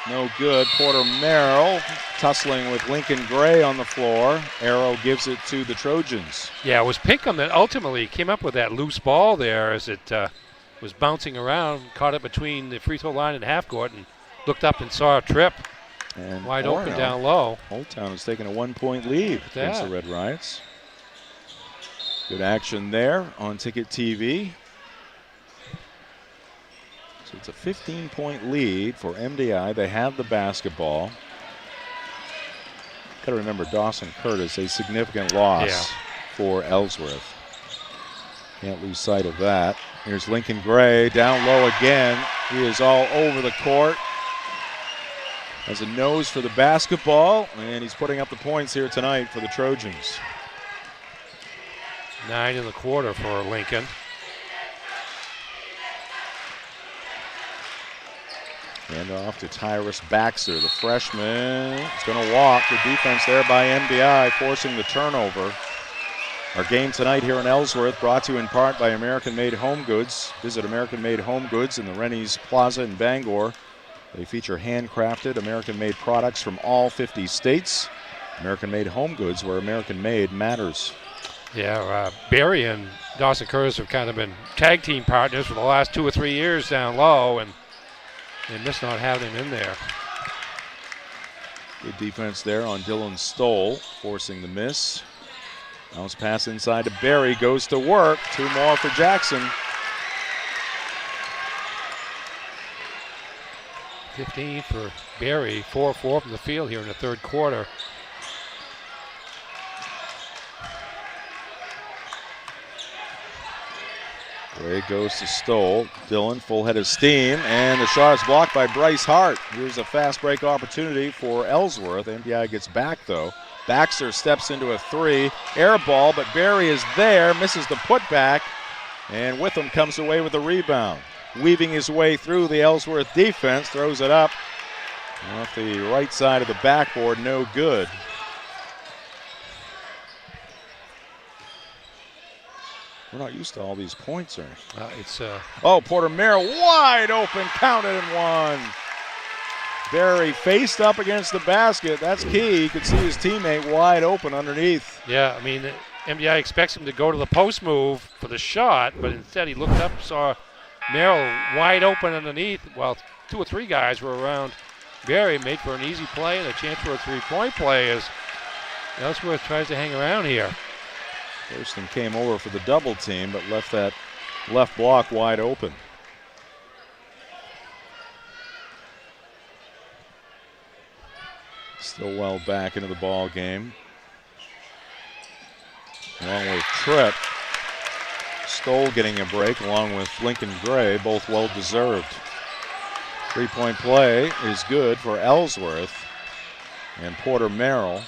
No good. Porter Merrill tussling with Lincoln Gray on the floor. Arrow gives it to the Trojans. Yeah, it was Pinkham that ultimately came up with that loose ball there as it was bouncing around, caught it between the free throw line and half court, and looked up and saw a Trip and wide open down low. Old Town has taken a 1-point lead against the Red Riots. Good action there on Ticket TV. So it's a 15-point lead for MDI. They have the basketball. Got to remember Dawson Curtis, a significant loss for Ellsworth. Can't lose sight of that. Here's Lincoln Gray down low again. He is all over the court. Has a nose for the basketball, and he's putting up the points here tonight for the Trojans. 9 in the quarter for Lincoln. Hand off to Tyrus Baxter, the freshman. He's going to walk. Good defense there by MDI, forcing the turnover. Our game tonight here in Ellsworth brought to you in part by American Made Home Goods. Visit American Made Home Goods in the Rennie's Plaza in Bangor. They feature handcrafted American-made products from all 50 states. American Made Home Goods, where American made matters. Yeah, Barry and Dawson Curtis have kind of been tag team partners for the last 2 or 3 years down low, and they miss not having him in there. Good defense there on Dylan Stoll, forcing the miss. Bounce pass inside to Barry, goes to work. 2 more for Jackson. 15 for Barry, 4-4 from the field here in the third quarter. Play goes to Stoll. Dillon, full head of steam, and the shot is blocked by Bryce Hart. Here's a fast break opportunity for Ellsworth. MDI gets back, though. Baxter steps into a three. Air ball, but Barry is there, misses the putback, and Witham comes away with the rebound. Weaving his way through the Ellsworth defense, throws it up off the right side of the backboard, no good. We're not used to all these points, Ernie. Oh, Porter Merrill wide open, counted and one. Barry faced up against the basket. That's key. You could see his teammate wide open underneath. Yeah, I mean, MDI expects him to go to the post move for the shot, but instead he looked up, saw Merrill wide open underneath. Well, 2 or 3 guys were around Barry, made for an easy play and a chance for a three-point play as Ellsworth tries to hang around here. Thurston came over for the double team, but left that left block wide open. Stillwell back into the ball game. Along with Tripp. Stoll getting a break along with Lincoln Gray, both well deserved. Three-point play is good for Ellsworth and Porter Merrill.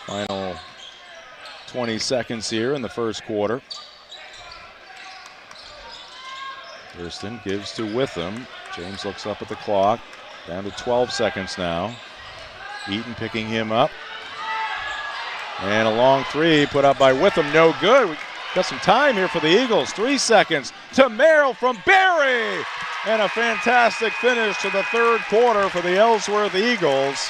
Final 20 seconds here in the first quarter. Thurston gives to Witham. James looks up at the clock. Down to 12 seconds now. Eaton picking him up. And a long three put up by Witham, no good. We got some time here for the Eagles. 3 seconds to Merrill from Barry. And a fantastic finish to the third quarter for the Ellsworth Eagles.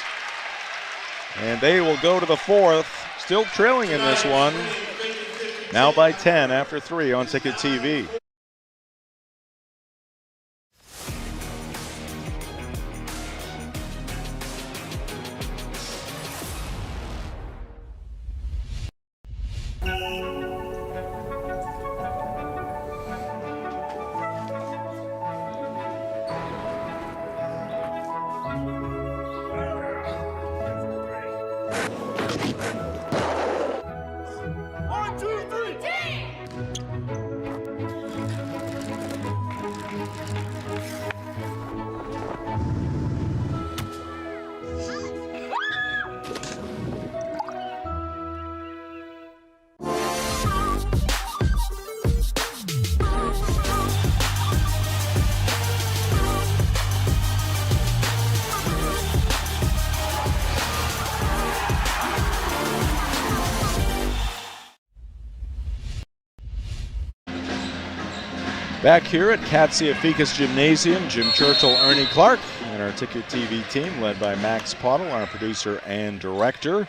And they will go to the fourth, still trailing in this one. Now by 10 after 3 on Ticket TV. Back here at Katsiafikas Gymnasium, Jim Churchill, Ernie Clark, and our Ticket TV team led by Max Pottle, our producer and director.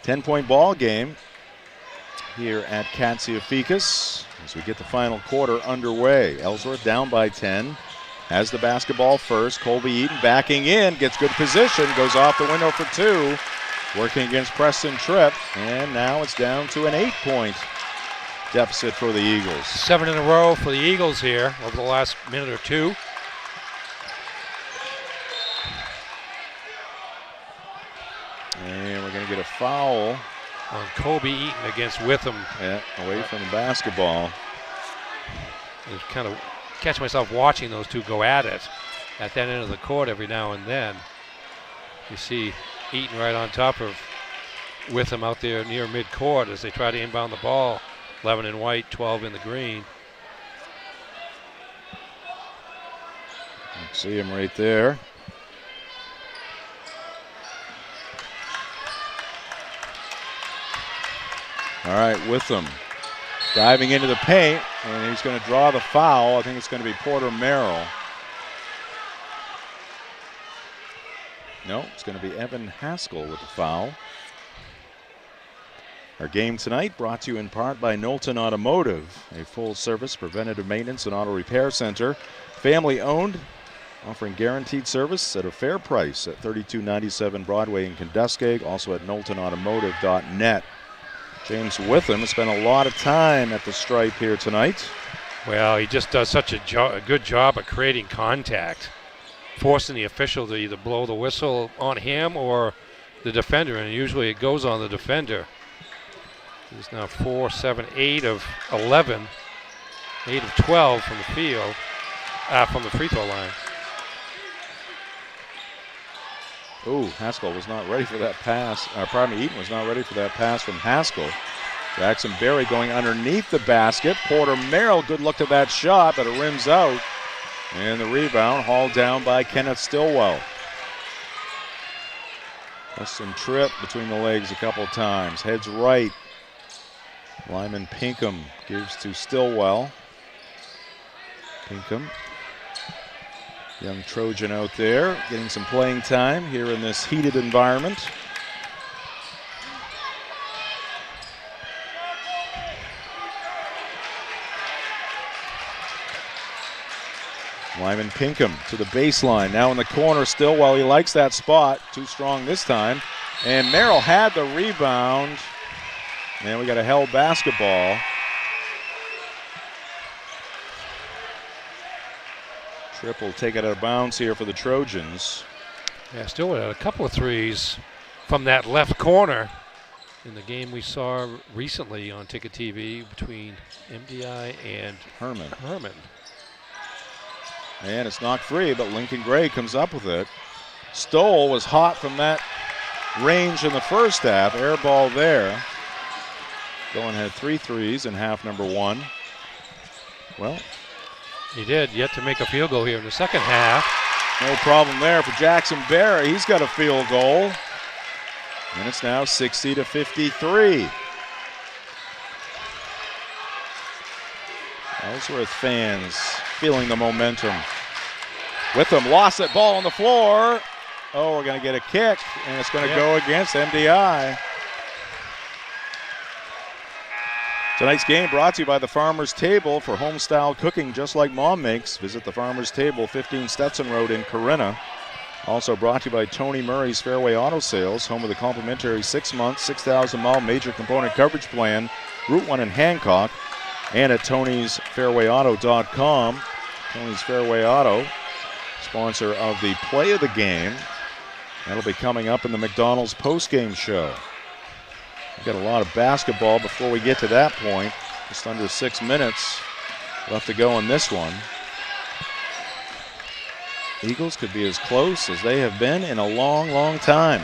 10-point ball game here at Katsiafikas as we get the final quarter underway. Ellsworth down by 10, has the basketball first. Colby Eaton backing in, gets good position, goes off the window for 2, working against Preston Tripp, and now it's down to an 8-point deficit for the Eagles. 7 in a row for the Eagles here over the last minute or 2. And we're going to get a foul on Colby Eaton against Witham. Yeah, away from the basketball. I kind of catch myself watching those two go at it at that end of the court every now and then. You see Eaton right on top of Witham out there near midcourt as they try to inbound the ball. 11 in white, 12 in the green. You see him right there. All right, Witham diving into the paint, and he's going to draw the foul. I think it's going to be Porter Merrill. No, it's going to be Evan Haskell with the foul. Our game tonight brought to you in part by Knowlton Automotive, a full-service preventative maintenance and auto repair center. Family-owned, offering guaranteed service at a fair price at 3297 Broadway in Kenduskeag, also at knowltonautomotive.net. James Witham has spent a lot of time at the stripe here tonight. Well, he just does such a good job of creating contact, forcing the official to either blow the whistle on him or the defender, and usually it goes on the defender. He's now 4, 7, 8 of 11 8 of 12 from the field, from the free throw line. Ooh, Haskell was not ready for that pass. Eaton was not ready for that pass from Haskell. Jackson Berry going underneath the basket. Porter Merrill, good look to that shot, but it rims out. And the rebound hauled down by Kenneth Stillwell. Justin Tripp between the legs a couple times. Heads right. Lyman Pinkham gives to Stillwell. Pinkham, young Trojan out there, getting some playing time here in this heated environment. Lyman Pinkham to the baseline. Now in the corner, Stillwell. He likes that spot. Too strong this time. And Merrill had the rebound. And we got a held basketball. Tripp will take it out of bounds here for the Trojans. Yeah, Stillwell had a couple of threes from that left corner in the game we saw recently on Ticket TV between MDI and Herman. And it's knocked free, but Lincoln Gray comes up with it. Stoll was hot from that range in the first half. Air ball there. Dolan had 3 threes in half number 1. Well, he did, yet to make a field goal here in the second half. No problem there for Jackson Berry. He's got a field goal. And it's now 60-53. Ellsworth fans feeling the momentum. With them, lost that ball on the floor. Oh, we're going to get a kick, and it's going to go against MDI. Tonight's game brought to you by the Farmer's Table for home-style cooking just like Mom makes. Visit the Farmer's Table, 15 Stetson Road in Corinna. Also brought to you by Tony Murray's Fairway Auto Sales, home of the complimentary 6-month, 6,000-mile major component coverage plan, Route 1 in Hancock, and at Tony'sFairwayAuto.com. Tony's Fairway Auto, sponsor of the play of the game. That'll be coming up in the McDonald's postgame show. We've got a lot of basketball before we get to that point. Just under 6 minutes left to go in this one. Eagles could be as close as they have been in a long, long time.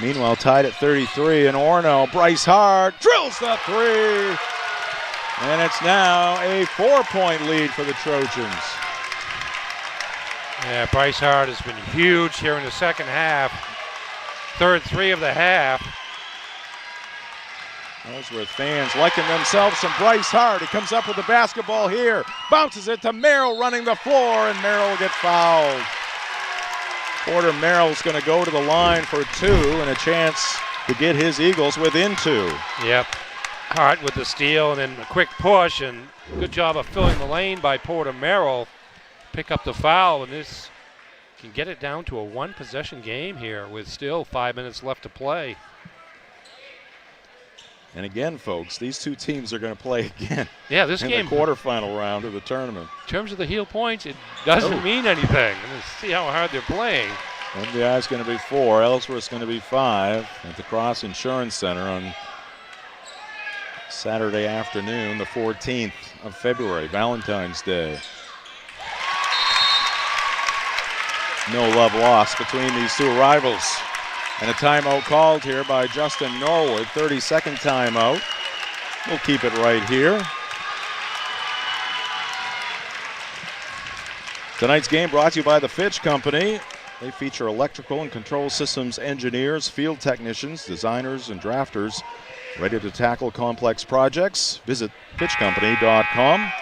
Meanwhile, tied at 33 in Orono. Bryce Hart drills the 3. And it's now a 4-point lead for the Trojans. Yeah, Bryce Hart has been huge here in the second half. Third 3 of the half. Ellsworth fans liking themselves some Bryce Hart. He comes up with the basketball here. Bounces it to Merrill running the floor, and Merrill will get fouled. Porter Merrill's going to go to the line for 2 and a chance to get his Eagles within 2. Yep. Hart with the steal and then a quick push, and good job of filling the lane by Porter Merrill. Pick up the foul, and this can get it down to a 1-possession game here with still 5 minutes left to play. And again, folks, these two teams are going to play again. Yeah, this in game, the quarterfinal round of the tournament. In terms of the heel points, it doesn't mean anything. Let's see how hard they're playing. MDI is going to be 4. Ellsworth's going to be 5 at the Cross Insurance Center on Saturday afternoon, the 14th of February, Valentine's Day. No love lost between these two rivals. And a timeout called here by Justin Norwood, 32nd timeout. We'll keep it right here. Tonight's game brought to you by the Fitch Company. They feature electrical and control systems engineers, field technicians, designers, and drafters ready to tackle complex projects. Visit FitchCompany.com.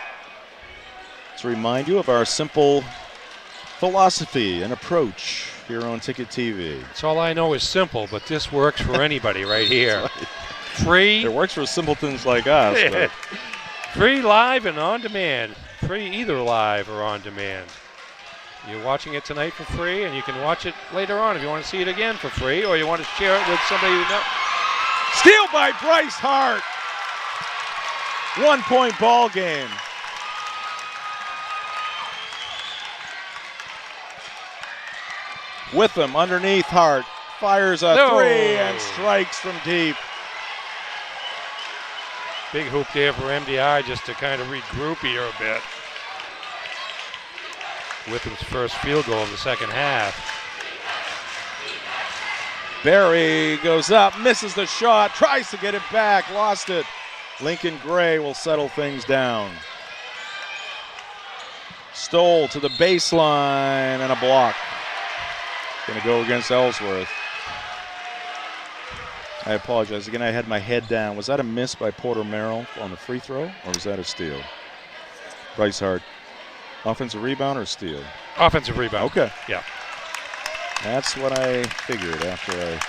Let's remind you of our simple philosophy and approach here on Ticket TV. That's all I know is simple, but this works for anybody right here. Right. Free. It works for simpletons like us. But. Free, live, and on demand. Free either live or on demand. You're watching it tonight for free, and you can watch it later on if you want to see it again for free, or you want to share it with somebody you know. Steal by Bryce Hart. 1-point ball game. With him underneath, Hart fires a 3 and strikes from deep. Big hoop there for MDI just to kind of regroup here a bit. Witham's first field goal of the second half. Barry goes up, misses the shot, tries to get it back, lost it. Lincoln Gray will settle things down. Stoll to the baseline and a block. Going to go against Ellsworth. I apologize. Again, I had my head down. Was that a miss by Porter Merrill on the free throw, or was that a steal? Bryce Hart. Offensive rebound or steal? Offensive rebound. Okay. Yeah. That's what I figured after I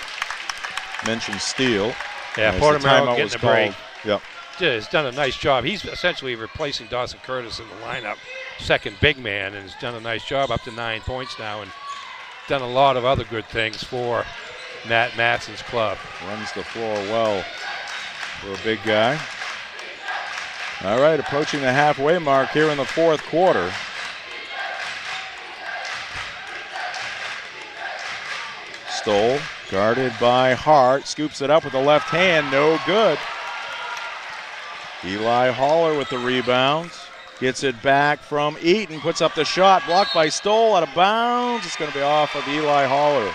mentioned steal. Yeah, Porter Merrill getting a break. Yep. He's done a nice job. He's essentially replacing Dawson Curtis in the lineup, second big man, and has done a nice job, up to 9 points now, and done a lot of other good things for Matt Matson's club. Runs the floor well for a big guy. All right, approaching the halfway mark here in the fourth quarter. Stoll, guarded by Hart, scoops it up with the left hand, no good. Eli Haller with the rebound. Gets it back from Eaton, puts up the shot, blocked by Stoll, out of bounds. It's going to be off of Eli Haller.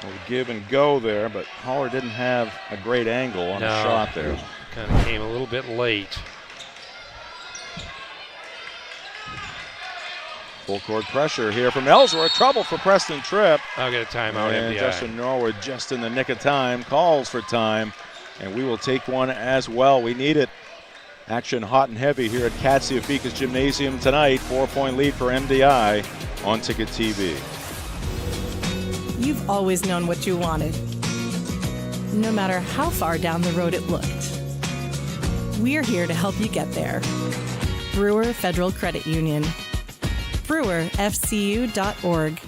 We'll give and go there, but Haller didn't have a great angle on the shot there. Kind of came a little bit late. Full court pressure here from Ellsworth. Trouble for Preston Tripp. I'll get a timeout, and MDI. Justin Norwood just in the nick of time, calls for time, and we will take one as well. We need it. Action hot and heavy here at Katsiafikas Gymnasium tonight. 4-point lead for MDI on Ticket TV. You've always known what you wanted, no matter how far down the road it looked. We're here to help you get there. Brewer Federal Credit Union. BrewerFCU.org.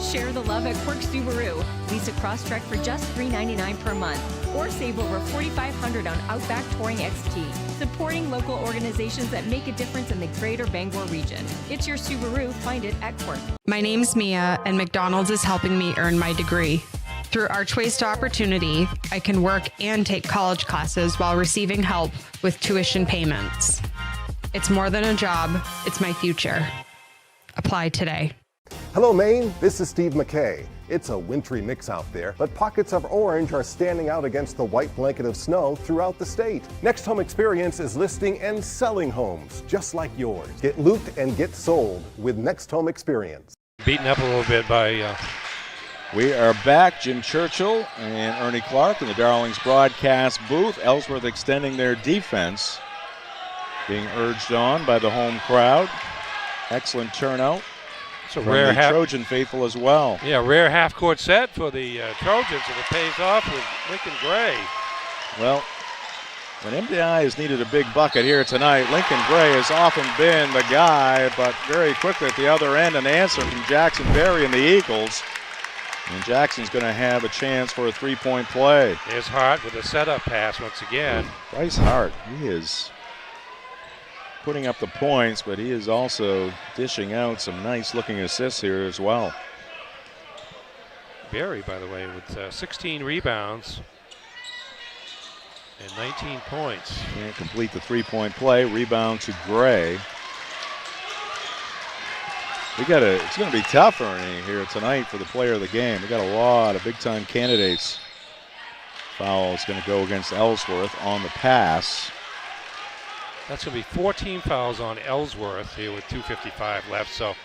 Share the love at Quirk Subaru. Lease a Crosstrek for just $399 per month, or save over $4,500 on Outback Touring XT. Supporting local organizations that make a difference in the greater Bangor region. It's your Subaru. Find it at Quirk. My name's Mia, and McDonald's is helping me earn my degree. Through Archways to Opportunity, I can work and take college classes while receiving help with tuition payments. It's more than a job, it's my future. Apply today. Hello, Maine. This is Steve McKay. It's a wintry mix out there, but pockets of orange are standing out against the white blanket of snow throughout the state. Next Home Experience is listing and selling homes just like yours. Get looped and get sold with Next Home Experience. Beaten up a little bit by... We are back. Jim Churchill and Ernie Clark in the Darlings broadcast booth. Ellsworth extending their defense, being urged on by the home crowd. Excellent turnout. It's a from rare the Trojan faithful as well. Yeah, rare half-court set for the Trojans, and it pays off with Lincoln Gray. Well, when MDI has needed a big bucket here tonight, Lincoln Gray has often been the guy, but very quickly at the other end, an answer from Jackson Berry and the Eagles. And Jackson's going to have a chance for a three-point play. There's Hart with a setup pass once again. Bryce Hart, he is putting up the points, but he is also dishing out some nice-looking assists here as well. Berry, by the way, with 16 rebounds and 19 points. Can't complete the three-point play. Rebound to Gray. It's going to be tough, Ernie, here tonight for the player of the game. We got a lot of big-time candidates. Foul is going to go against Ellsworth on the pass. That's going to be 14 fouls on Ellsworth here with 2:55 left. So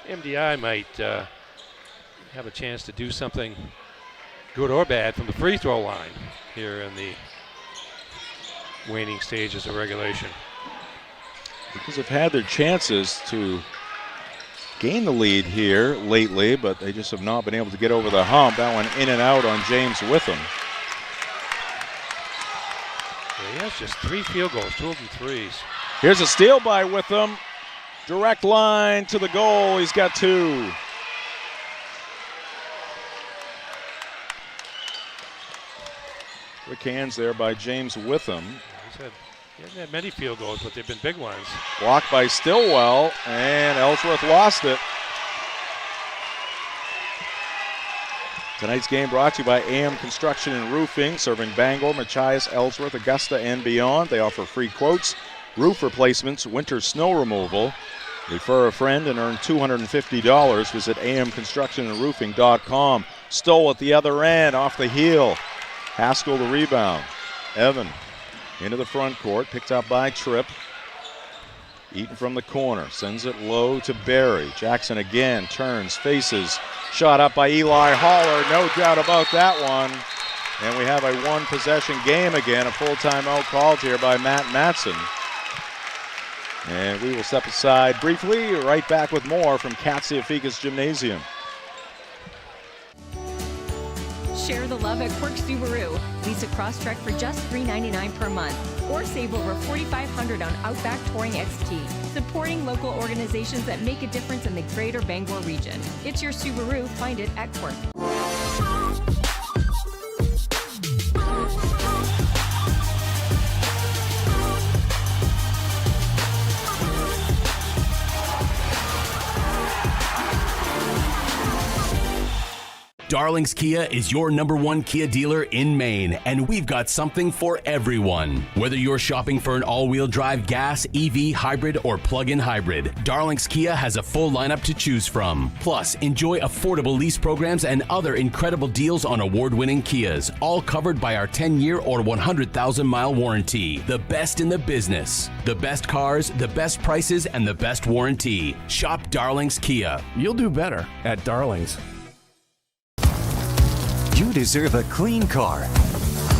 MDI might have a chance to do something good or bad from the free throw line here in the waning stages of regulation. Because they've had their chances to gain the lead here lately, but they just have not been able to get over the hump. That one in and out on James Witham. He has just 3 field goals, 2 of them threes. Here's a steal by Witham. Direct line to the goal. He's got 2. Quick hands there by James Witham. He hasn't had many field goals, but they've been big ones. Blocked by Stillwell, and Ellsworth lost it. Tonight's game brought to you by AM Construction and Roofing, serving Bangor, Machias, Ellsworth, Augusta, and beyond. They offer free quotes, roof replacements, winter snow removal. Refer a friend and earn $250. Visit amconstructionandroofing.com. Stoll at the other end, off the heel. Haskell the rebound. Evan into the front court, picked up by Tripp. Eaton from the corner, sends it low to Barry. Jackson again, turns, faces. Shot up by Eli Haller, no doubt about that one. And we have a one-possession game again, a full timeout called here by Matt Matson. And we will step aside briefly, right back with more from Katsiafikas Gymnasium. Share the love at Quirk Subaru. Lease a Crosstrek for just $399 per month, or save over $4,500 on Outback Touring XT. Supporting local organizations that make a difference in the greater Bangor region. It's your Subaru. Find it at Quirk. Darling's Kia is your #1 Kia dealer in Maine, and we've got something for everyone. Whether you're shopping for an all-wheel drive gas, EV, hybrid, or plug-in hybrid, Darling's Kia has a full lineup to choose from. Plus, enjoy affordable lease programs and other incredible deals on award-winning Kias, all covered by our 10-year or 100,000-mile warranty. The best in the business. The best cars, the best prices, and the best warranty. Shop Darling's Kia. You'll do better at Darling's. You deserve a clean car.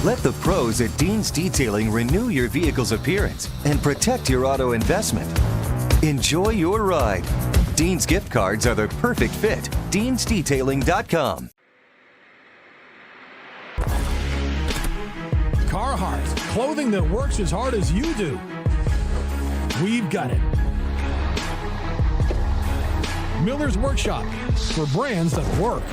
Let the pros at Dean's Detailing renew your vehicle's appearance and protect your auto investment. Enjoy your ride. Dean's gift cards are the perfect fit. Dean'sDetailing.com. Carhartt, clothing that works as hard as you do. We've got it. Miller's Workshop, for brands that work.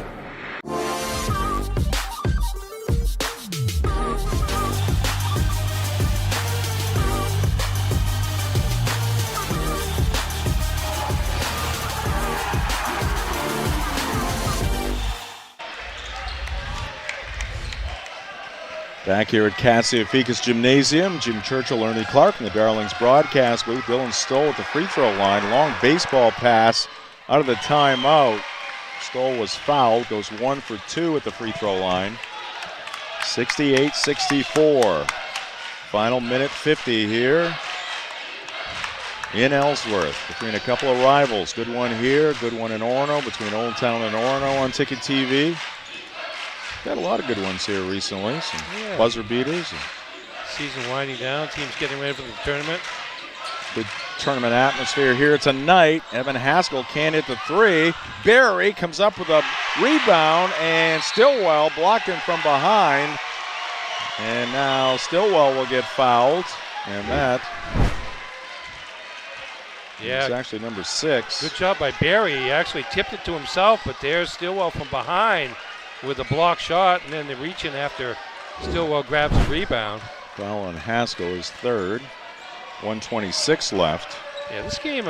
Back here at Katsiafikas Gymnasium, Jim Churchill, Ernie Clark in the Darlings broadcast booth. Dylan Stoll at the free throw line. Long baseball pass out of the timeout. Stoll was fouled, goes 1 for 2 at the free throw line. 68-64. Final minute 50 here in Ellsworth between a couple of rivals. Good one here, good one in Orono, between Old Town and Orono on Ticket TV. Got a lot of good ones here recently. Some buzzer beaters. Season winding down. Teams getting ready for the tournament. Good tournament atmosphere here tonight. Evan Haskell can't hit the three. Barry comes up with a rebound, and Stillwell blocked him from behind. And now Stillwell will get fouled. And that is actually number 6. Good job by Barry. He actually tipped it to himself, but there's Stillwell from behind with a block shot, and then they reach in after Stillwell grabs the rebound. Foul on Haskell is third. 1:26 left. Yeah, this game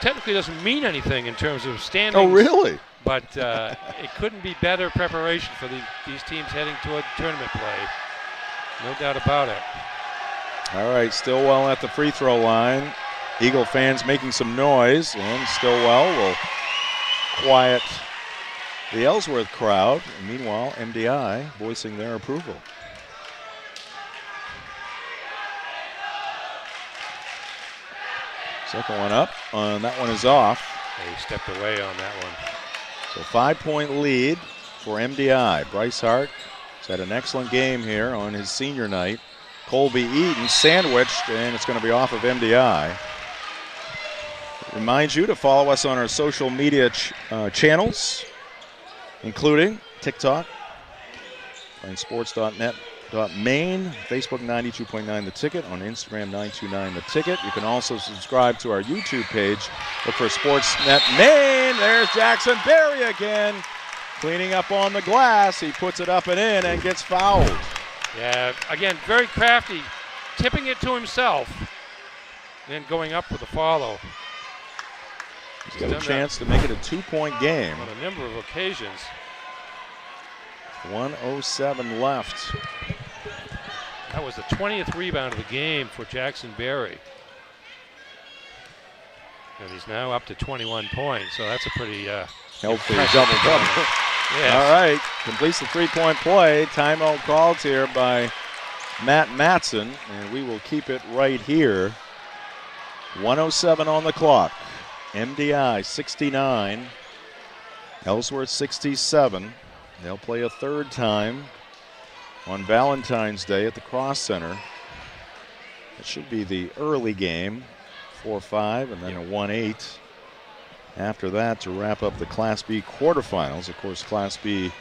technically doesn't mean anything in terms of standings. Oh, really? But it couldn't be better preparation for these teams heading toward tournament play. No doubt about it. All right, Stillwell at the free throw line. Eagle fans making some noise, and Stillwell will quiet the Ellsworth crowd. And meanwhile, MDI voicing their approval. Second one up, and that one is off. He stepped away on that one. So 5-point lead for MDI. Bryce Hart has had an excellent game here on his senior night. Colby Eaton sandwiched, and it's going to be off of MDI. Remind you to follow us on our social media channels, including TikTok, sports.net.maine, Facebook 92.9 The Ticket, on Instagram 929 The Ticket. You can also subscribe to our YouTube page. Look for Sportsnet Maine. There's Jackson Berry again, cleaning up on the glass. He puts it up and in and gets fouled. Yeah, again, very crafty, tipping it to himself, then going up with a follow. He's got a chance to make it a 2-point game. On a number of occasions. 1:07 left. That was the 20th rebound of the game for Jackson Berry. And he's now up to 21 points, so that's a pretty healthy double-double. Yes. All right, completes the 3-point play. Timeout called here by Matt Matson, and we will keep it right here. 1:07 on the clock. MDI 69, Ellsworth 67. They'll play a third time on Valentine's Day at the Cross Center. It should be the early game, 4-5, and then a 1-8 after that to wrap up the Class B quarterfinals. Of course, Class B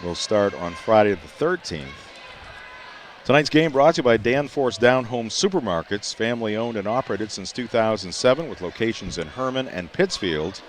will start on Friday the 13th. Tonight's game brought to you by Danforth's Down Home Supermarkets, family owned and operated since 2007 with locations in Herman and Pittsfield.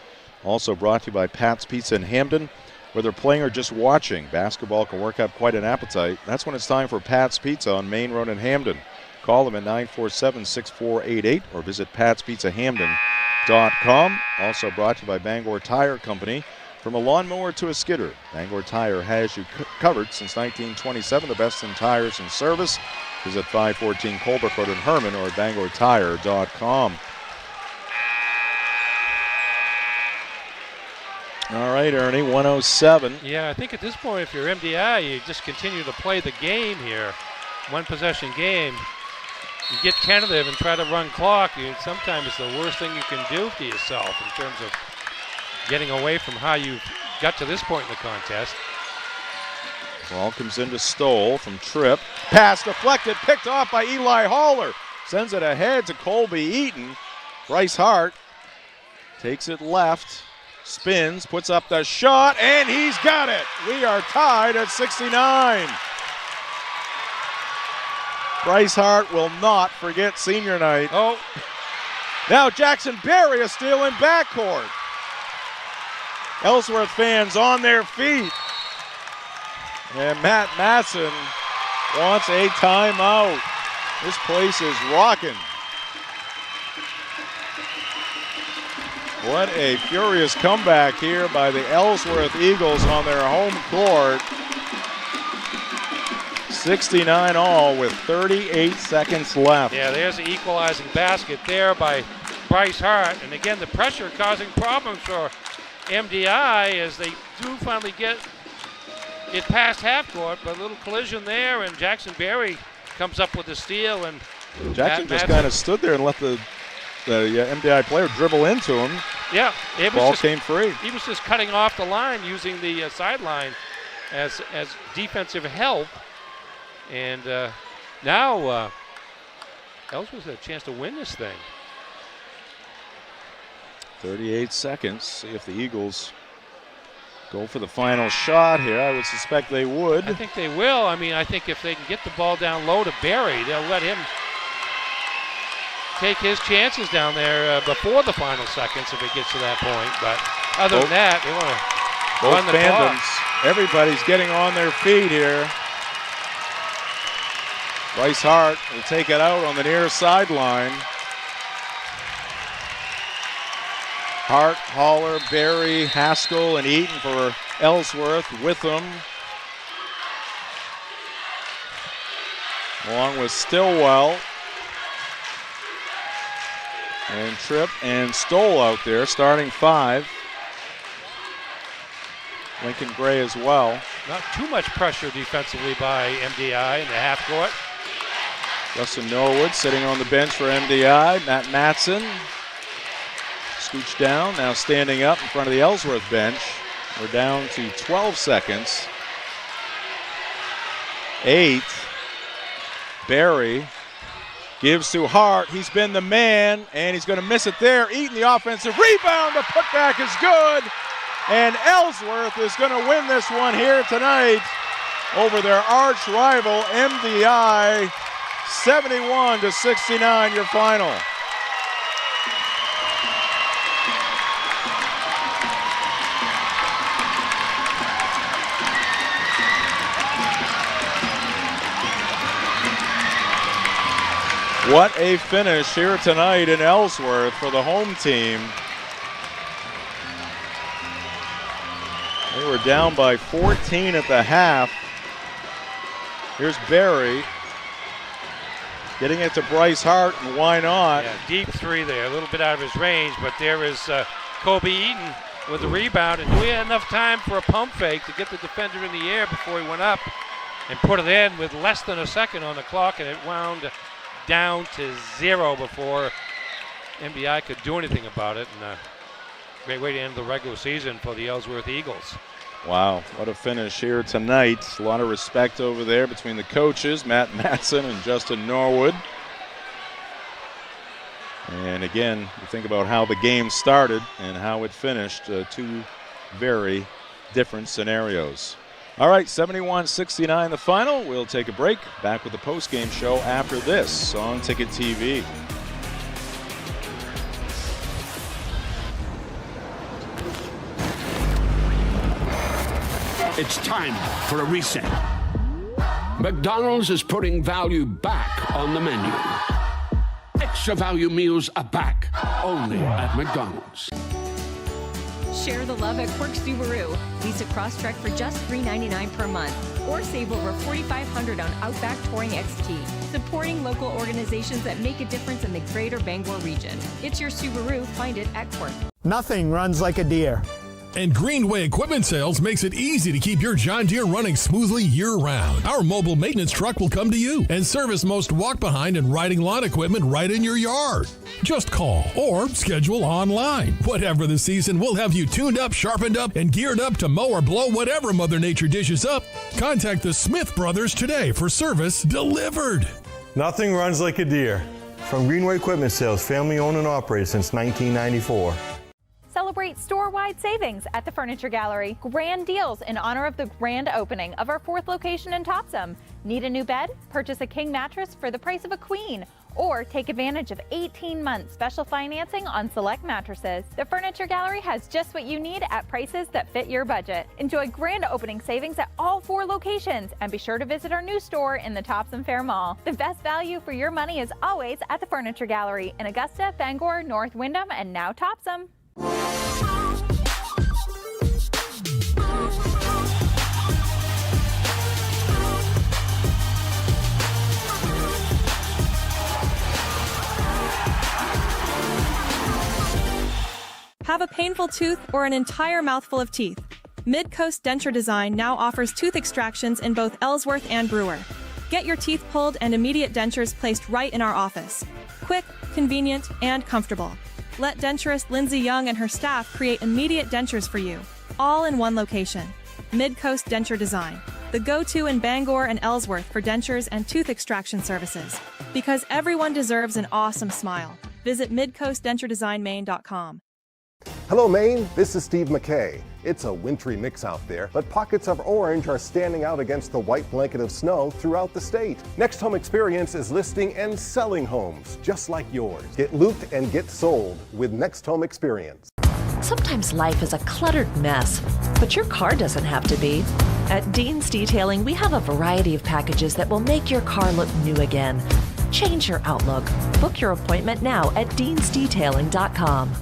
Also brought to you by Pat's Pizza in Hamden. Whether playing or just watching, basketball can work up quite an appetite. That's when it's time for Pat's Pizza on Main Road in Hamden. Call them at 947-6488 or visit patspizzahamden.com. Also brought to you by Bangor Tire Company. From a lawnmower to a skidder, Bangor Tire has you covered since 1927. The best in tires and service. Visit 514 Colbrook Road in Herman or at bangortire.com. All right, Ernie, 1:07. Yeah, I think at this point, if you're MDI, you just continue to play the game here. One-possession game. You get tentative and try to run clock. Sometimes it's the worst thing you can do to yourself in terms of getting away from how you got to this point in the contest. Ball comes into Stoll from Tripp. Pass deflected, picked off by Eli Haller. Sends it ahead to Colby Eaton. Bryce Hart takes it left, spins, puts up the shot, and he's got it. We are tied at 69. Bryce Hart will not forget senior night. Oh. Now Jackson Berry is stealing backcourt. Ellsworth fans on their feet. And Matt Matson wants a timeout. This place is rocking. What a furious comeback here by the Ellsworth Eagles on their home court. 69 all with 38 seconds left. Yeah, there's the equalizing basket there by Bryce Hart. And again, the pressure causing problems for MDI as they do finally get it past half court, but a little collision there, and Jackson Berry comes up with the steal. And Jackson just kind of stood there and let the MDI player dribble into him. Yeah, it was ball came free. He was just cutting off the line, using the sideline as defensive help. And now Ellsworth had a chance to win this thing. 38 seconds. See if the Eagles go for the final shot here. I would suspect they would. I think they will. I mean, I think if they can get the ball down low to Berry, they'll let him take his chances down there before the final seconds if it gets to that point. But other than that, they want to run the fandoms. clock. Everybody's getting on their feet here. Bryce Hart will take it out on the near sideline. Hart, Haller, Berry, Haskell, and Eaton for Ellsworth with them. Along with Stillwell. And Tripp and Stoll out there, starting five. Lincoln Gray as well. Not too much pressure defensively by MDI in the half court. Justin Norwood sitting on the bench for MDI. Matt Matson scooch down, now standing up in front of the Ellsworth bench. We're down to 12 seconds. 8. Berry gives to Hart. He's been the man, and he's going to miss it there. Eaton the offensive rebound. The putback is good. And Ellsworth is going to win this one here tonight over their arch rival, MDI. 71-69, your final. What a finish here tonight in Ellsworth for the home team. They were down by 14 at the half. Here's Barry getting it to Bryce Hart, and why not? Yeah, deep three there, a little bit out of his range, but there is Kobe Eaton with the rebound, and we had enough time for a pump fake to get the defender in the air before he went up and put it in with less than a second on the clock, and it wound down to 0 before MDI could do anything about it. And great way to end the regular season for the Ellsworth Eagles. Wow, what a finish here tonight. A lot of respect over there between the coaches, Matt Matson and Justin Norwood. And again, you think about how the game started and how it finished, two very different scenarios. All right, 71-69 the final. We'll take a break. Back with the postgame show after this on Ticket TV. It's time for a reset. McDonald's is putting value back on the menu. Extra value meals are back, only at McDonald's. Share the love at Quirk Subaru. Lease a Crosstrek for just $399 per month. Or save over $4,500 on Outback Touring XT. Supporting local organizations that make a difference in the greater Bangor region. It's your Subaru. Find it at Quirk. Nothing runs like a deer. And Greenway Equipment Sales makes it easy to keep your John Deere running smoothly year-round. Our mobile maintenance truck will come to you and service most walk-behind and riding lawn equipment right in your yard. Just call or schedule online. Whatever the season, we'll have you tuned up, sharpened up, and geared up to mow or blow whatever Mother Nature dishes up. Contact the Smith Brothers today for service delivered. Nothing runs like a deer. From Greenway Equipment Sales, family owned and operated since 1994. Celebrate store-wide savings at the Furniture Gallery. Grand deals in honor of the grand opening of our 4th location in Topsom. Need a new bed? Purchase a king mattress for the price of a queen. Or take advantage of 18-month special financing on select mattresses. The Furniture Gallery has just what you need at prices that fit your budget. Enjoy grand opening savings at all 4 locations, and be sure to visit our new store in the Topsom Fair Mall. The best value for your money is always at the Furniture Gallery in Augusta, Bangor, North Windham, and now Topsom. Have a painful tooth or an entire mouthful of teeth? Mid-Coast Denture Design now offers tooth extractions in both Ellsworth and Brewer. Get your teeth pulled and immediate dentures placed right in our office. Quick, convenient, and comfortable. Let denturist Lindsay Young and her staff create immediate dentures for you, all in one location. Mid-Coast Denture Design, the go-to in Bangor and Ellsworth for dentures and tooth extraction services. Because everyone deserves an awesome smile. Visit midcoastdenturedesignmaine.com. Hello, Maine. This is Steve McKay. It's a wintry mix out there, but pockets of orange are standing out against the white blanket of snow throughout the state. Next Home Experience is listing and selling homes just like yours. Get looped and get sold with Next Home Experience. Sometimes life is a cluttered mess, but your car doesn't have to be. At Dean's Detailing, we have a variety of packages that will make your car look new again. Change your outlook. Book your appointment now at deansdetailing.com.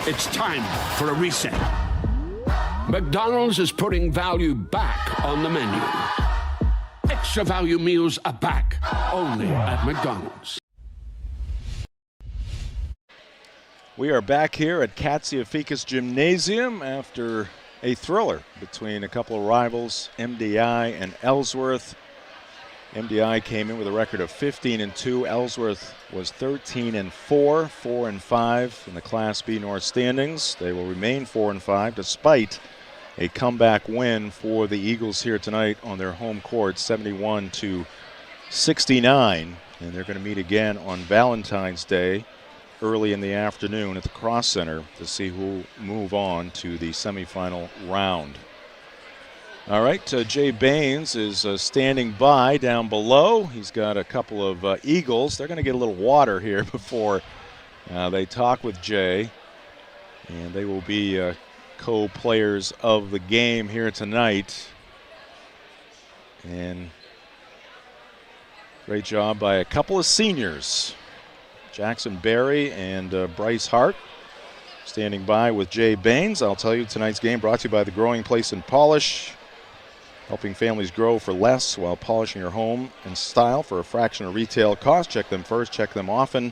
It's time for a reset. McDonald's is putting value back on the menu. Extra value meals are back, only at McDonald's. We are back here at Katsiafikas Gymnasium after a thriller between a couple of rivals, MDI and Ellsworth. MDI came in with a record of 15-2. Ellsworth was 13-4, 4-5 in the Class B North standings. They will remain 4-5 despite a comeback win for the Eagles here tonight on their home court, 71-69. And they're going to meet again on Valentine's Day early in the afternoon at the Cross Center to see who will move on to the semifinal round. All right, Jay Baines is standing by down below. He's got a couple of Eagles. They're going to get a little water here before they talk with Jay. And they will be co-players of the game here tonight. And great job by a couple of seniors. Jackson Berry and Bryce Hart standing by with Jay Baines. I'll tell you, tonight's game brought to you by the Growing Place and Polish, helping families grow for less while polishing your home in style for a fraction of retail cost. Check them first, check them often.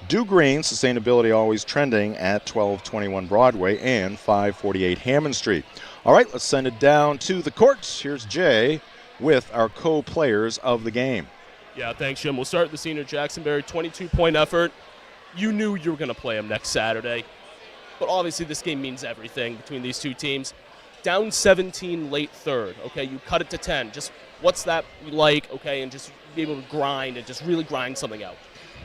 Do Green, sustainability always trending at 1221 Broadway and 548 Hammond Street. All right, let's send it down to the courts. Here's Jay with our co-players of the game. Yeah, thanks, Jim. We'll start with the senior Jackson Berry, 22-point effort. You knew you were going to play him next Saturday, but obviously this game means everything between these two teams. Down 17 late third, okay? You cut it to 10. Just what's that like, okay, and just be able to grind and just really grind something out.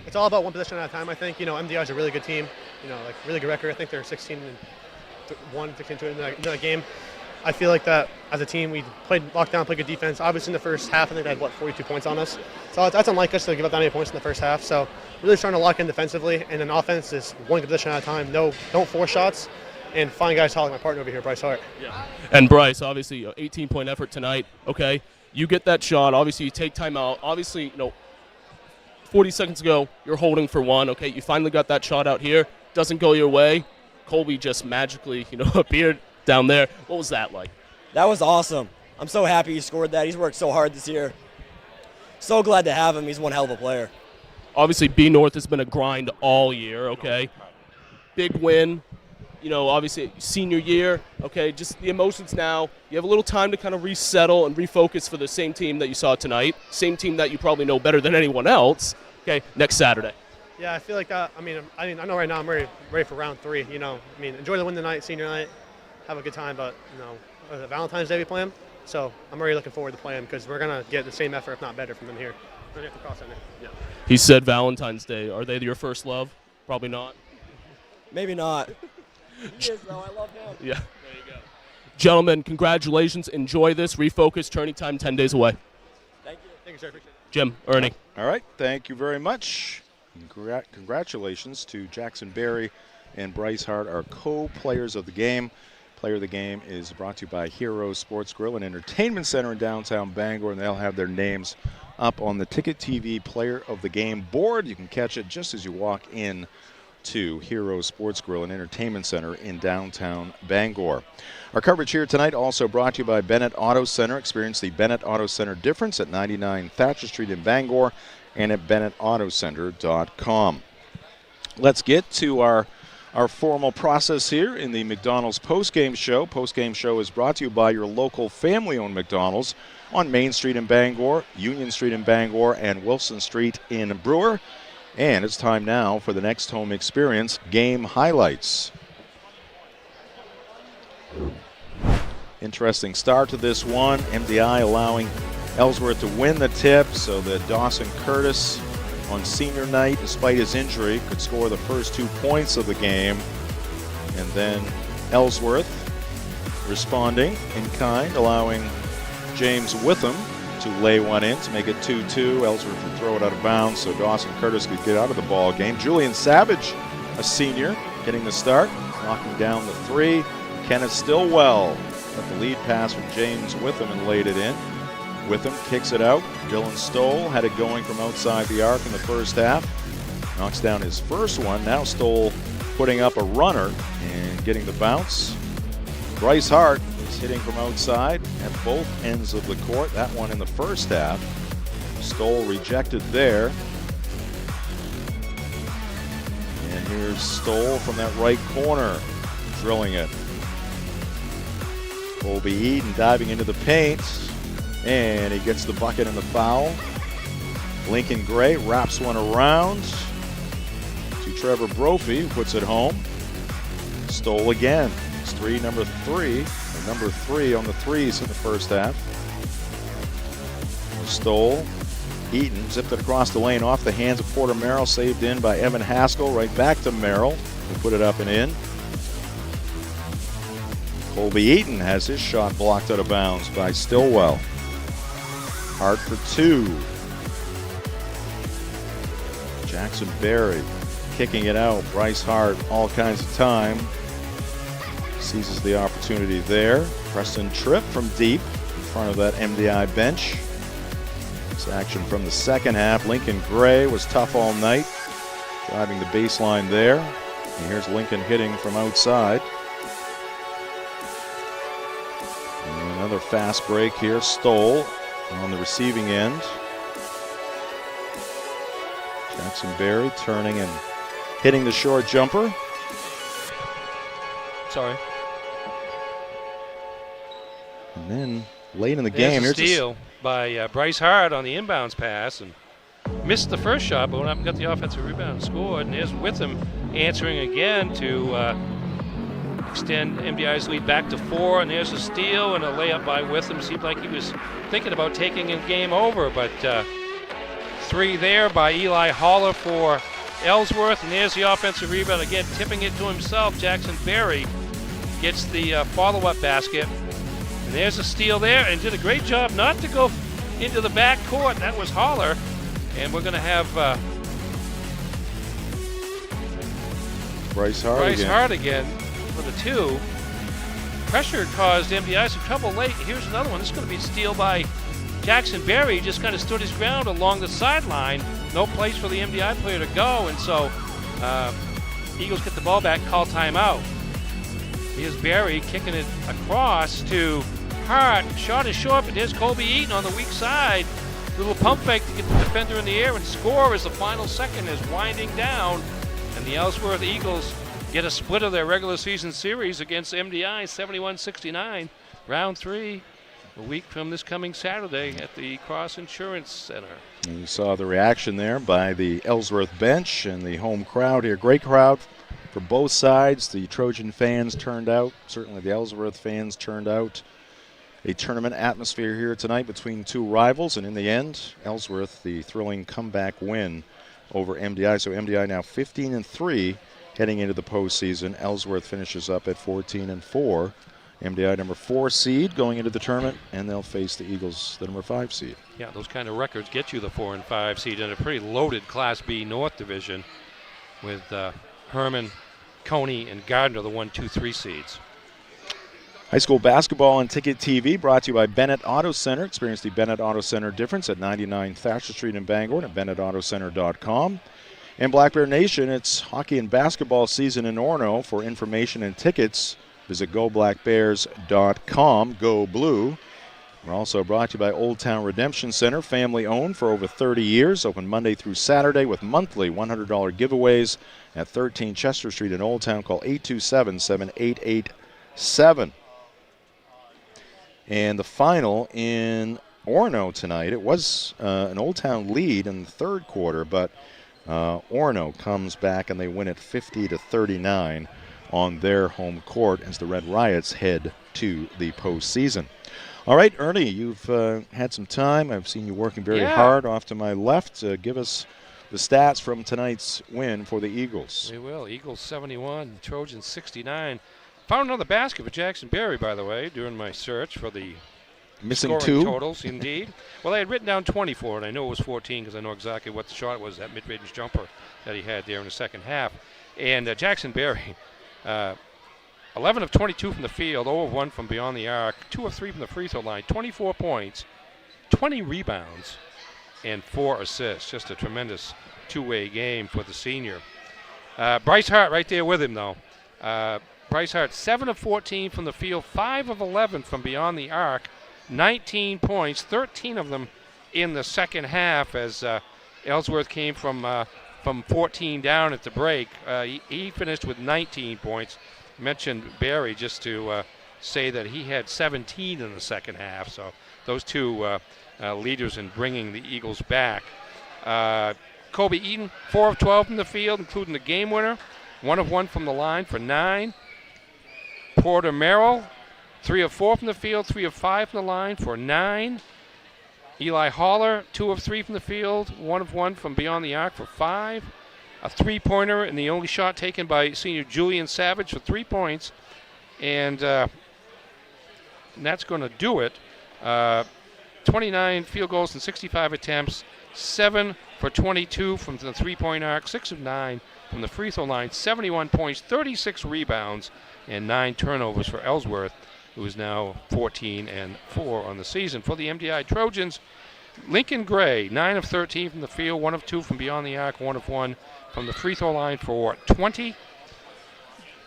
It's all about one possession at a time, I think. MDI is a really good team, really good record. I think they're 16-1, 16-2 in that game. I feel like that as a team, we played lockdown, played good defense. Obviously, in the first half, I think they had, 42 points on us. So that's unlike us to give up that many points in the first half. So really starting to lock in defensively, and then offense is one possession at a time. Don't force shots, and find guys like my partner over here, Bryce Hart. Yeah. And Bryce, obviously, 18-point effort tonight. Okay, you get that shot. Obviously, you take time out. Obviously, 40 seconds ago, you're holding for one. Okay, you finally got that shot out here. Doesn't go your way. Colby just magically, appeared down there. What was that like? That was awesome. I'm so happy he scored that. He's worked so hard this year. So glad to have him. He's one hell of a player. Obviously, B North has been a grind all year, okay? Big win, obviously senior year, okay? Just the emotions now. You have a little time to kind of resettle and refocus for the same team that you saw tonight, same team that you probably know better than anyone else, okay, next Saturday. Yeah, I feel like that. I know right now I'm ready for round 3, enjoy the win tonight, senior night, have a good time, but, Valentine's Day we play them, so I'm already looking forward to playing because we're going to get the same effort, if not better, from them here. Yeah. He said Valentine's Day. Are they your first love? Probably not. Maybe not. He is, though. I love him. Yeah. There you go. Gentlemen, congratulations. Enjoy this. Refocus. Tourney time 10 days away. Thank you. Thank you, sir. Appreciate it. Jim, Ernie. All right. Thank you very much. Congratulations to Jackson Berry and Bryce Hart, our co-players of the game. Player of the game is brought to you by Hero Sports Grill and Entertainment Center in downtown Bangor, and they'll have their names up on the Ticket TV Player of the Game board. You can catch it just as you walk in to Hero Sports Grill and Entertainment Center in downtown Bangor. Our coverage here tonight also brought to you by Bennett Auto Center. Experience the Bennett Auto Center difference at 99 Thatcher Street in Bangor and at BennettAutoCenter.com. Let's get to our formal process here in the McDonald's Postgame Show. Postgame Show is brought to you by your local family-owned McDonald's on Main Street in Bangor, Union Street in Bangor, and Wilson Street in Brewer. And it's time now for the next home experience, game highlights. Interesting start to this one. MDI allowing Ellsworth to win the tip so that Dawson Curtis on senior night, despite his injury, could score the first 2 points of the game. And then Ellsworth responding in kind, allowing James Witham to lay one in to make it 2-2. Ellsworth would throw it out of bounds so Dawson Curtis could get out of the ball game. Julian Savage, a senior, getting the start, knocking down the three. Kenneth Stillwell got the lead pass from James Witham and laid it in. Witham kicks it out. Dylan Stoll had it going from outside the arc in the first half. Knocks down his first one. Now Stoll putting up a runner and getting the bounce. Bryce Hart is hitting from outside at both ends of the court. That one in the first half. Stoll rejected there. And here's Stoll from that right corner, drilling it. Colby Eden diving into the paint. And he gets the bucket and the foul. Lincoln Gray wraps one around to Trevor Brophy, who puts it home. Stoll again. It's number three Number 3 on the threes in the first half. Stole. Eaton zipped it across the lane off the hands of Porter Merrill, saved in by Evan Haskell, right back to Merrill, who put it up and in. Colby Eaton has his shot blocked out of bounds by Stillwell. Hart for 2. Jackson Berry kicking it out. Bryce Hart, all kinds of time. Seizes the opportunity there. Preston Tripp from deep in front of that MDI bench. This action from the second half. Lincoln Gray was tough all night, driving the baseline there. And here's Lincoln hitting from outside. And another fast break here. Stoll on the receiving end. Jackson Berry turning and hitting the short jumper. Sorry. And then late in the game, here's a steal by Bryce Hart on the inbounds pass, and missed the first shot, but went up and got the offensive rebound and scored. And there's Witham answering again to extend MDI's lead back to 4. And there's a steal and a layup by Witham. Seemed like he was thinking about taking a game over, but 3 there by Eli Haller for Ellsworth. And there's the offensive rebound again, tipping it to himself. Jackson Berry gets the follow-up basket. And there's a steal there, and did a great job not to go into the back court. That was Haller. And we're going to have Bryce Hart again for the 2. Pressure caused MDI some trouble late. Here's another one. This is going to be a steal by Jackson Berry. He just kind of stood his ground along the sideline. No place for the MDI player to go, and so Eagles get the ball back, call timeout. Here's Berry kicking it across to Hart. Shot is short, but there's Colby Eaton on the weak side. Little pump fake to get the defender in the air and score as the final second is winding down. And the Ellsworth Eagles get a split of their regular season series against MDI, 71-69. Round 3, a week from this coming Saturday at the Cross Insurance Center. And you saw the reaction there by the Ellsworth bench and the home crowd here. Great crowd for both sides. The Trojan fans turned out. Certainly the Ellsworth fans turned out. A tournament atmosphere here tonight between 2 rivals, and in the end, Ellsworth, the thrilling comeback win over MDI. So MDI now 15-3 heading into the postseason. Ellsworth finishes up at 14-4. MDI number 4 seed going into the tournament, and they'll face the Eagles, the number 5 seed. Yeah, those kind of records get you the 4 and 5 seed in a pretty loaded Class B North division with Herman, Coney, and Gardner, the 1, 2, 3 seeds. High school basketball on Ticket TV brought to you by Bennett Auto Center. Experience the Bennett Auto Center difference at 99 Thatcher Street in Bangor and at BennettAutoCenter.com. And Black Bear Nation, it's hockey and basketball season in Orono. For information and tickets, visit GoBlackBears.com. Go Blue. We're also brought to you by Old Town Redemption Center, family owned for over 30 years, open Monday through Saturday with monthly $100 giveaways at 13 Chester Street in Old Town. Call 827-7887. And the final in Orono tonight, it was an Old Town lead in the third quarter, but Orono comes back and they win it 50-39 on their home court as the Red Riots head to the postseason. All right, Ernie, you've had some time. I've seen you working very hard off to my left. Give us the stats from tonight's win for the Eagles. We will. Eagles 71, Trojans 69. Found another basket for Jackson Berry, by the way, during my search for the missing scoring 2 totals, indeed. Well, I had written down 24, and I knew it was 14 because I know exactly what the shot was, that mid-range jumper that he had there in the second half. And Jackson Berry, 11 of 22 from the field, 0 of 1 from beyond the arc, 2 of 3 from the free throw line, 24 points, 20 rebounds, and 4 assists. Just a tremendous two-way game for the senior. Bryce Hart right there with him, though. Bryce Hart, 7 of 14 from the field, 5 of 11 from beyond the arc, 19 points, 13 of them in the second half as Ellsworth came from 14 down at the break. He finished with 19 points. Mentioned Berry just to say that he had 17 in the second half. So those two leaders in bringing the Eagles back. Colby Eaton, 4 of 12 from the field, including the game winner. 1 of 1 from the line for 9. Porter Merrill, 3 of 4 from the field, 3 of 5 from the line for 9. Eli Haller, 2 of 3 from the field, 1 of 1 from beyond the arc for 5. A three-pointer, and the only shot taken by senior Julian Savage for 3 points. And that's going to do it. 29 field goals and 65 attempts, 7 for 22 from the three-point arc, 6 of 9 from the free throw line, 71 points, 36 rebounds, and 9 turnovers for Ellsworth, who is now 14-4 on the season. For the MDI Trojans, Lincoln Gray, 9 of 13 from the field, 1 of 2 from beyond the arc, 1 of 1 from the free throw line for 20.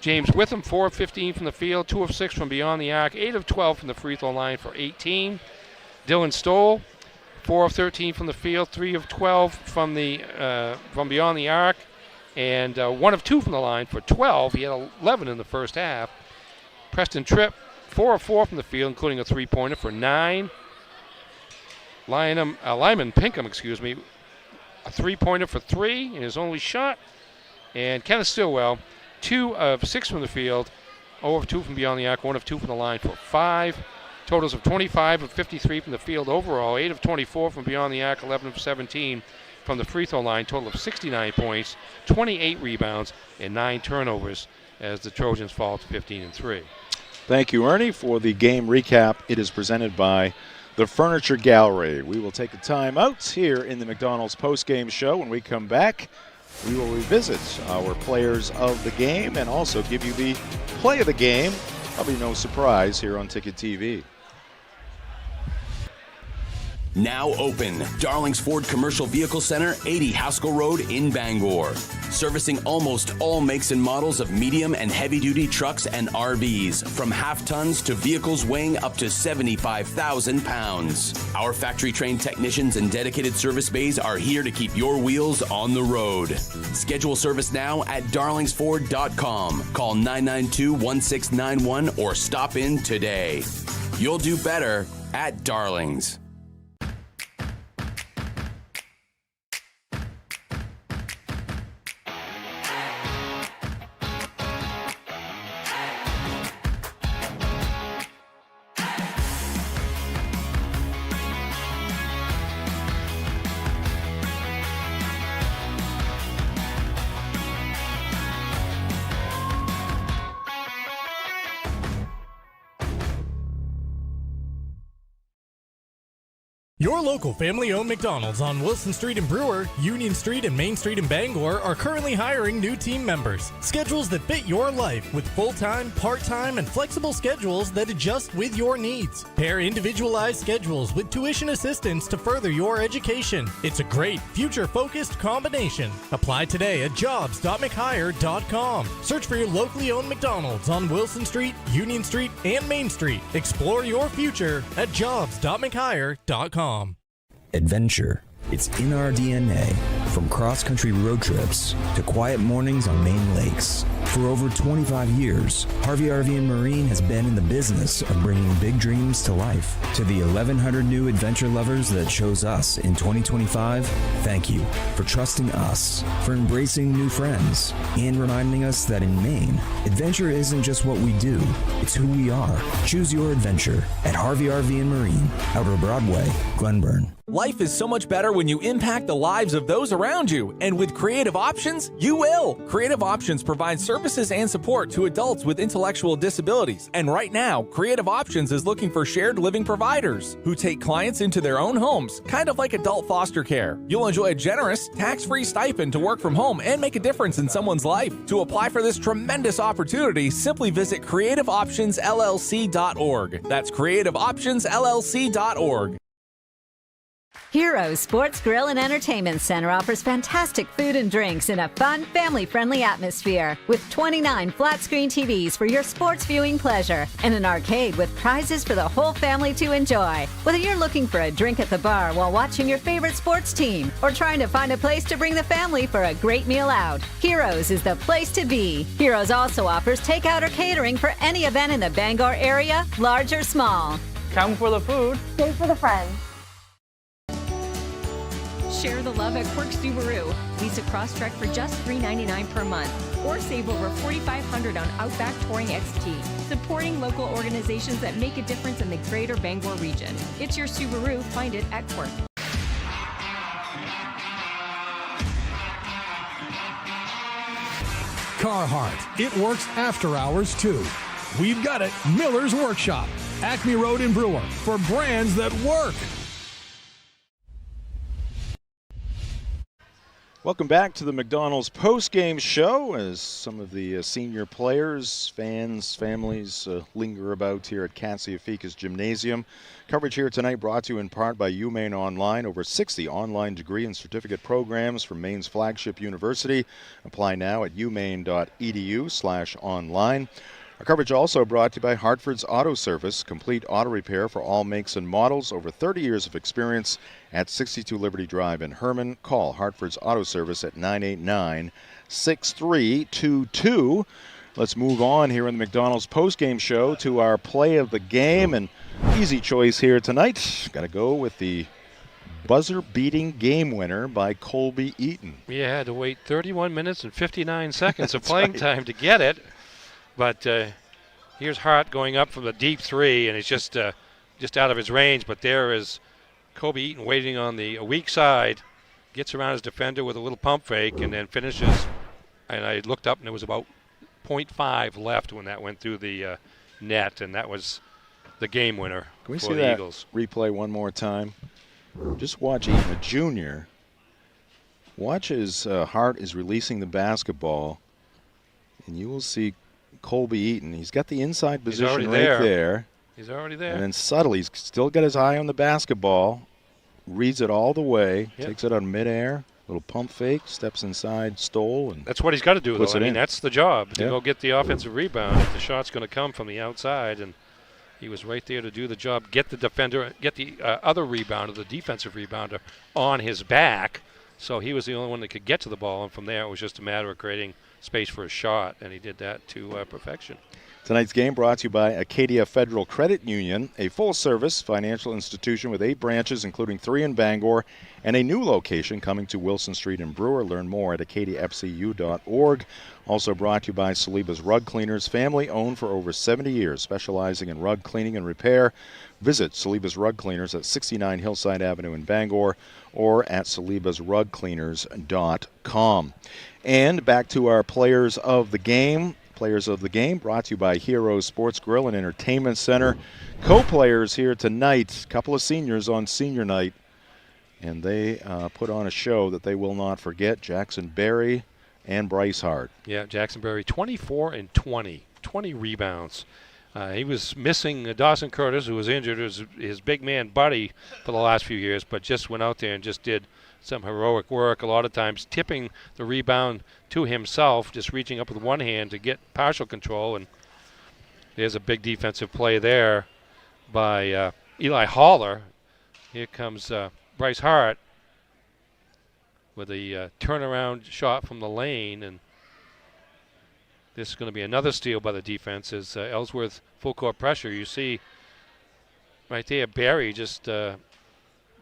James Witham, 4 of 15 from the field, 2 of 6 from beyond the arc, 8 of 12 from the free throw line for 18. Dylan Stoll, 4 of 13 from the field, 3 of 12 from beyond the arc, and 1 of 2 from the line for 12. He had 11 in the first half. Preston Tripp, 4 of 4 from the field, including a three-pointer for 9. Lyman Pinkham, a three-pointer for 3 in his only shot. And Kenneth Stillwell, 2 of 6 from the field, 0 of 2 from beyond the arc, 1 of 2 from the line for 5. Totals of 25 of 53 from the field overall, 8 of 24 from beyond the arc, 11 of 17 from the free throw line, total of 69 points, 28 rebounds, and 9 turnovers as the Trojans fall to 15-3. Thank you, Ernie. For the game recap, it is presented by the Furniture Gallery. We will take a time out here in the McDonald's postgame show. When we come back, we will revisit our players of the game and also give you the play of the game. Probably no surprise here on Ticket TV. Now open, Darling's Ford Commercial Vehicle Center, 80 Haskell Road in Bangor. Servicing almost all makes and models of medium and heavy-duty trucks and RVs, from half-tons to vehicles weighing up to 75,000 pounds. Our factory-trained technicians and dedicated service bays are here to keep your wheels on the road. Schedule service now at darlingsford.com. Call 992-1691 or stop in today. You'll do better at Darlings. Your local family-owned McDonald's on Wilson Street in Brewer, Union Street and Main Street in Bangor are currently hiring new team members. Schedules that fit your life with full-time, part-time, and flexible schedules that adjust with your needs. Pair individualized schedules with tuition assistance to further your education. It's a great, future-focused combination. Apply today at jobs.mchire.com. Search for your locally owned McDonald's on Wilson Street, Union Street, and Main Street. Explore your future at jobs.mchire.com. Adventure. It's in our DNA. From cross-country road trips to quiet mornings on Maine lakes. For over 25 years, Harvey RV and Marine has been in the business of bringing big dreams to life. To the 1,100 new adventure lovers that chose us in 2025, thank you for trusting us, for embracing new friends, and reminding us that in Maine, adventure isn't just what we do, it's who we are. Choose your adventure at Harvey RV and Marine, Outer Broadway, Glenburn. Life is so much better when you impact the lives of those around you, and with Creative Options, you will. Creative Options provides services and support to adults with intellectual disabilities, and right now, Creative Options is looking for shared living providers who take clients into their own homes, kind of like adult foster care. You'll enjoy a generous, tax-free stipend to work from home and make a difference in someone's life. To apply for this tremendous opportunity, simply visit creativeoptionsllc.org. That's creativeoptionsllc.org. Heroes Sports Grill and Entertainment Center offers fantastic food and drinks in a fun, family-friendly atmosphere with 29 flat-screen TVs for your sports viewing pleasure and an arcade with prizes for the whole family to enjoy. Whether you're looking for a drink at the bar while watching your favorite sports team or trying to find a place to bring the family for a great meal out, Heroes is the place to be. Heroes also offers takeout or catering for any event in the Bangor area, large or small. Come for the food. Stay for the friends. Share the love at Quirk Subaru. Lease a Crosstrek for just $399 per month, or save over $4,500 on Outback Touring XT. Supporting local organizations that make a difference in the greater Bangor region. It's your Subaru. Find it at Quirk. Carhartt. It works after hours, too. We've got it. Miller's Workshop. Acme Road in Brewer. For brands that work. Welcome back to the McDonald's postgame show as some of the senior players, fans, families linger about here at Katsiafikas Gymnasium. Coverage here tonight brought to you in part by UMaine Online. Over 60 online degree and certificate programs from Maine's flagship university. Apply now at umaine.edu/online. Our coverage also brought to you by Hartford's Auto Service, complete auto repair for all makes and models. Over 30 years of experience at 62 Liberty Drive in Herman. Call Hartford's Auto Service at 989-6322. Let's move on here in the McDonald's postgame show to our play of the game. And easy choice here tonight. Got to go with the buzzer-beating game winner by Colby Eaton. We had to wait 31 minutes and 59 seconds of playing time to get it. But here's Hart going up from the deep three, and it's just out of his range. But there is Colby Eaton waiting on the weak side, gets around his defender with a little pump fake, and then finishes. And I looked up, and it was about 0.5 left when that went through the net, and that was the game winner Can we for see the that Eagles. replay one more time? Just watch Eaton, a junior. Watch as Hart is releasing the basketball, and you will see Colby Eaton. He's got the inside position right there. He's already there. And then subtly, he's still got his eye on the basketball, reads it all the way, takes it on midair, little pump fake, steps inside, stole, and that's what he's got to do, though. I mean, in. that's the job, to go get the offensive rebound. If the shot's going to come from the outside, and he was right there to do the job, get the defender, get the other rebounder, the defensive rebounder, on his back. So he was the only one that could get to the ball, and from there it was just a matter of creating space for a shot, and he did that to perfection. Tonight's game brought to you by Acadia Federal Credit Union, a full-service financial institution with 8 branches, including 3 in Bangor, and a new location coming to Wilson Street in Brewer. Learn more at acadiafcu.org. Also brought to you by Saliba's Rug Cleaners, family-owned for over 70 years, specializing in rug cleaning and repair. Visit Saliba's Rug Cleaners at 69 Hillside Avenue in Bangor or at salibasrugcleaners.com. And back to our players of the game. Players of the game brought to you by Heroes Sports Grill and Entertainment Center. Co-players here tonight, a couple of seniors on senior night, and they put on a show that they will not forget. Jackson Berry and Bryce Hart. Yeah, Jackson Berry, 24 and 20 rebounds. He was missing Dawson Curtis, who was injured, his big man buddy for the last few years, but just went out there and just did some heroic work, a lot of times tipping the rebound to himself, just reaching up with one hand to get partial control. And there's a big defensive play there by Eli Haller. Here comes Bryce Hart with a turnaround shot from the lane, and this is going to be another steal by the defense as Ellsworth full court pressure. You see right there Barry just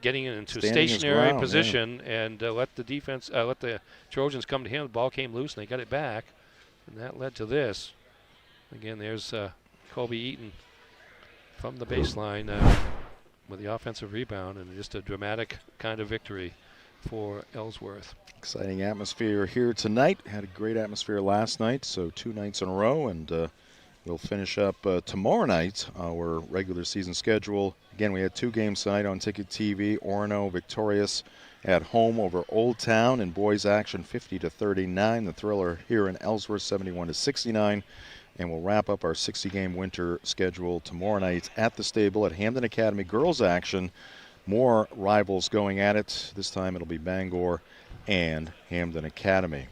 getting into stationary position and let the defense, let the Trojans come to him. The ball came loose and they got it back, and that led to this. Again, there's Colby Eaton from the baseline with the offensive rebound, and just a dramatic kind of victory for Ellsworth. Exciting atmosphere here tonight. Had a great atmosphere last night, so 2 nights in a row, and we'll finish up tomorrow night our regular season schedule. Again, we had 2 games tonight on Ticket TV. Orono victorious at home over Old Town in boys action 50-39. The Thriller here in Ellsworth 71-69. And we'll wrap up our 60-game winter schedule tomorrow night at the Stable at Hamden Academy girls action. More rivals going at it. This time it'll be Bangor and Hamden Academy.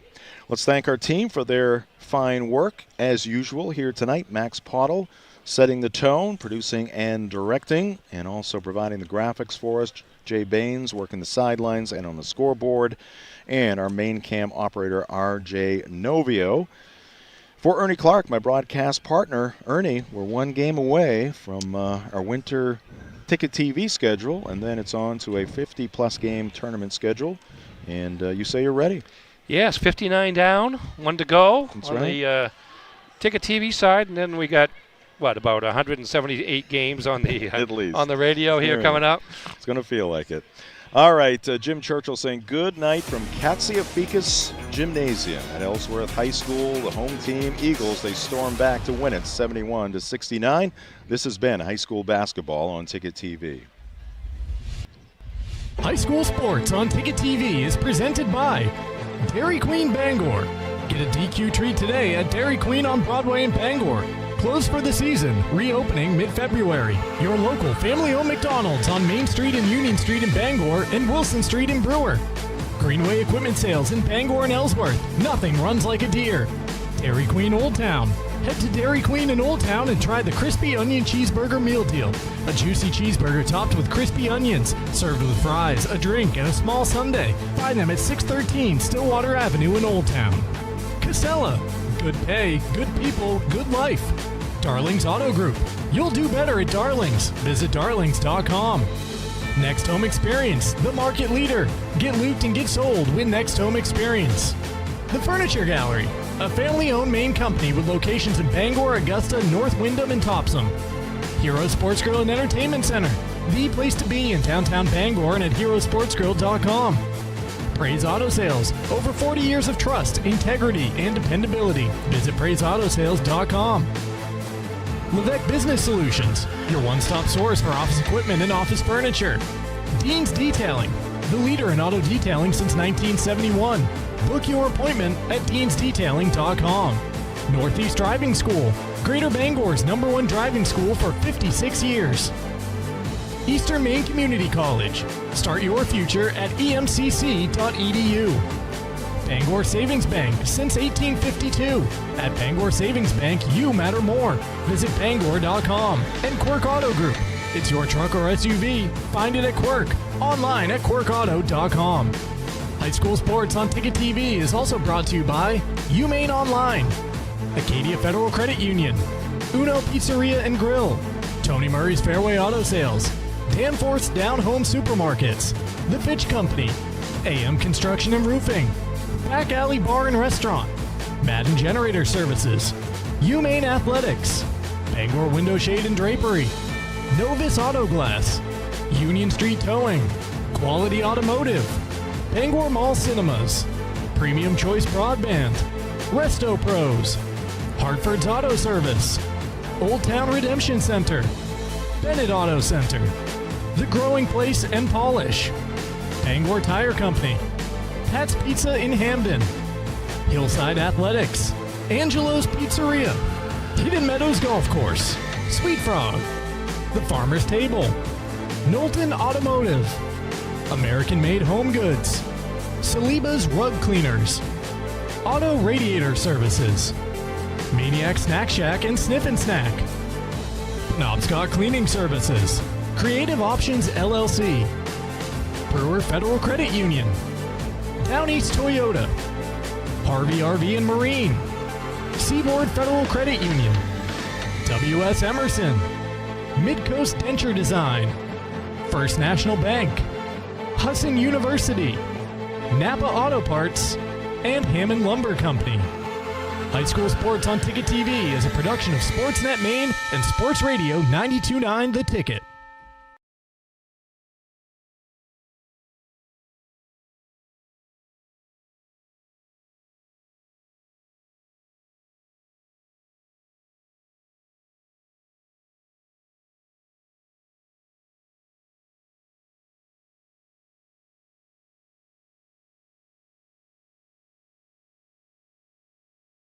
Let's thank our team for their fine work as usual here tonight. Max Pottle setting the tone, producing and directing, and also providing the graphics for us. Jay Baines working the sidelines and on the scoreboard, and our main cam operator R.J. Novio. For Ernie Clark, my broadcast partner, Ernie, we're 1 game away from our winter Ticket TV schedule, and then it's on to a 50-plus game tournament schedule. And you say you're ready. Yes, 59 down, 1 to go. That's on right. the Ticket TV side, and then we got about 178 games on the At least. on the radio here coming up. It's going to feel like it. All right, Jim Churchill saying good night from Katsia Ficus Gymnasium at Ellsworth High School. The home team, Eagles, they storm back to win it 71-69. This has been high school basketball on Ticket TV. High school sports on Ticket TV is presented by Dairy Queen Bangor. Get a DQ treat today at Dairy Queen on Broadway in Bangor. Closed for the season, reopening mid-February. Your local family-owned McDonald's on Main Street and Union Street in Bangor and Wilson Street in Brewer. Greenway Equipment Sales in Bangor and Ellsworth. Nothing runs like a deer. Dairy Queen Old Town. Head to Dairy Queen in Old Town and try the Crispy Onion Cheeseburger Meal Deal. A juicy cheeseburger topped with crispy onions, served with fries, a drink, and a small sundae. Find them at 613 Stillwater Avenue in Old Town. Casella. Good pay, good people, good life. Darlings Auto Group. You'll do better at Darlings. Visit darlings.com. Next Home Experience, the market leader. Get looped and get sold with Next Home Experience. The Furniture Gallery, a family-owned Maine company with locations in Bangor, Augusta, North Windham, and Topsom. Hero Sports Grill and Entertainment Center, the place to be in downtown Bangor and at herosportsgrill.com. Praise Auto Sales, over 40 years of trust, integrity, and dependability. Visit praiseautosales.com. Levesque Business Solutions, your one-stop source for office equipment and office furniture. Dean's Detailing, the leader in auto detailing since 1971. Book your appointment at deansdetailing.com. Northeast Driving School, Greater Bangor's #1 driving school for 56 years. Eastern Maine Community College. Start your future at emcc.edu. Bangor Savings Bank since 1852. At Bangor Savings Bank, you matter more. Visit bangor.com. And Quirk Auto Group. It's your truck or SUV. Find it at Quirk. Online at quirkauto.com. High school sports on Ticket TV is also brought to you by UMaine Online, Acadia Federal Credit Union, Uno Pizzeria and Grill, Tony Murray's Fairway Auto Sales, Danforth's Down Home Supermarkets, The Fitch Company, AM Construction and Roofing, Back Alley Bar and Restaurant, Madden Generator Services, UMaine Athletics, Bangor Window Shade and Drapery, Novus Auto Glass, Union Street Towing, Quality Automotive, Bangor Mall Cinemas, Premium Choice Broadband, Resto Pros, Hartford's Auto Service, Old Town Redemption Center, Bennett Auto Center, The Growing Place and Polish, Bangor Tire Company, Pat's Pizza in Hamden, Hillside Athletics, Angelo's Pizzeria, Hidden Meadows Golf Course, Sweet Frog, The Farmer's Table, Knowlton Automotive, American Made Home Goods, Saliba's Rug Cleaners, Auto Radiator Services, Maniac Snack Shack and Sniff and Snack, Penobscot Cleaning Services, Creative Options LLC, Brewer Federal Credit Union, Down East Toyota, Harvey RV and Marine, Seaboard Federal Credit Union, W.S. Emerson, Midcoast Denture Design, First National Bank, Husson University, Napa Auto Parts, and Hammond Lumber Company. High school sports on Ticket TV is a production of Sportsnet Maine and Sports Radio 92.9 The Ticket.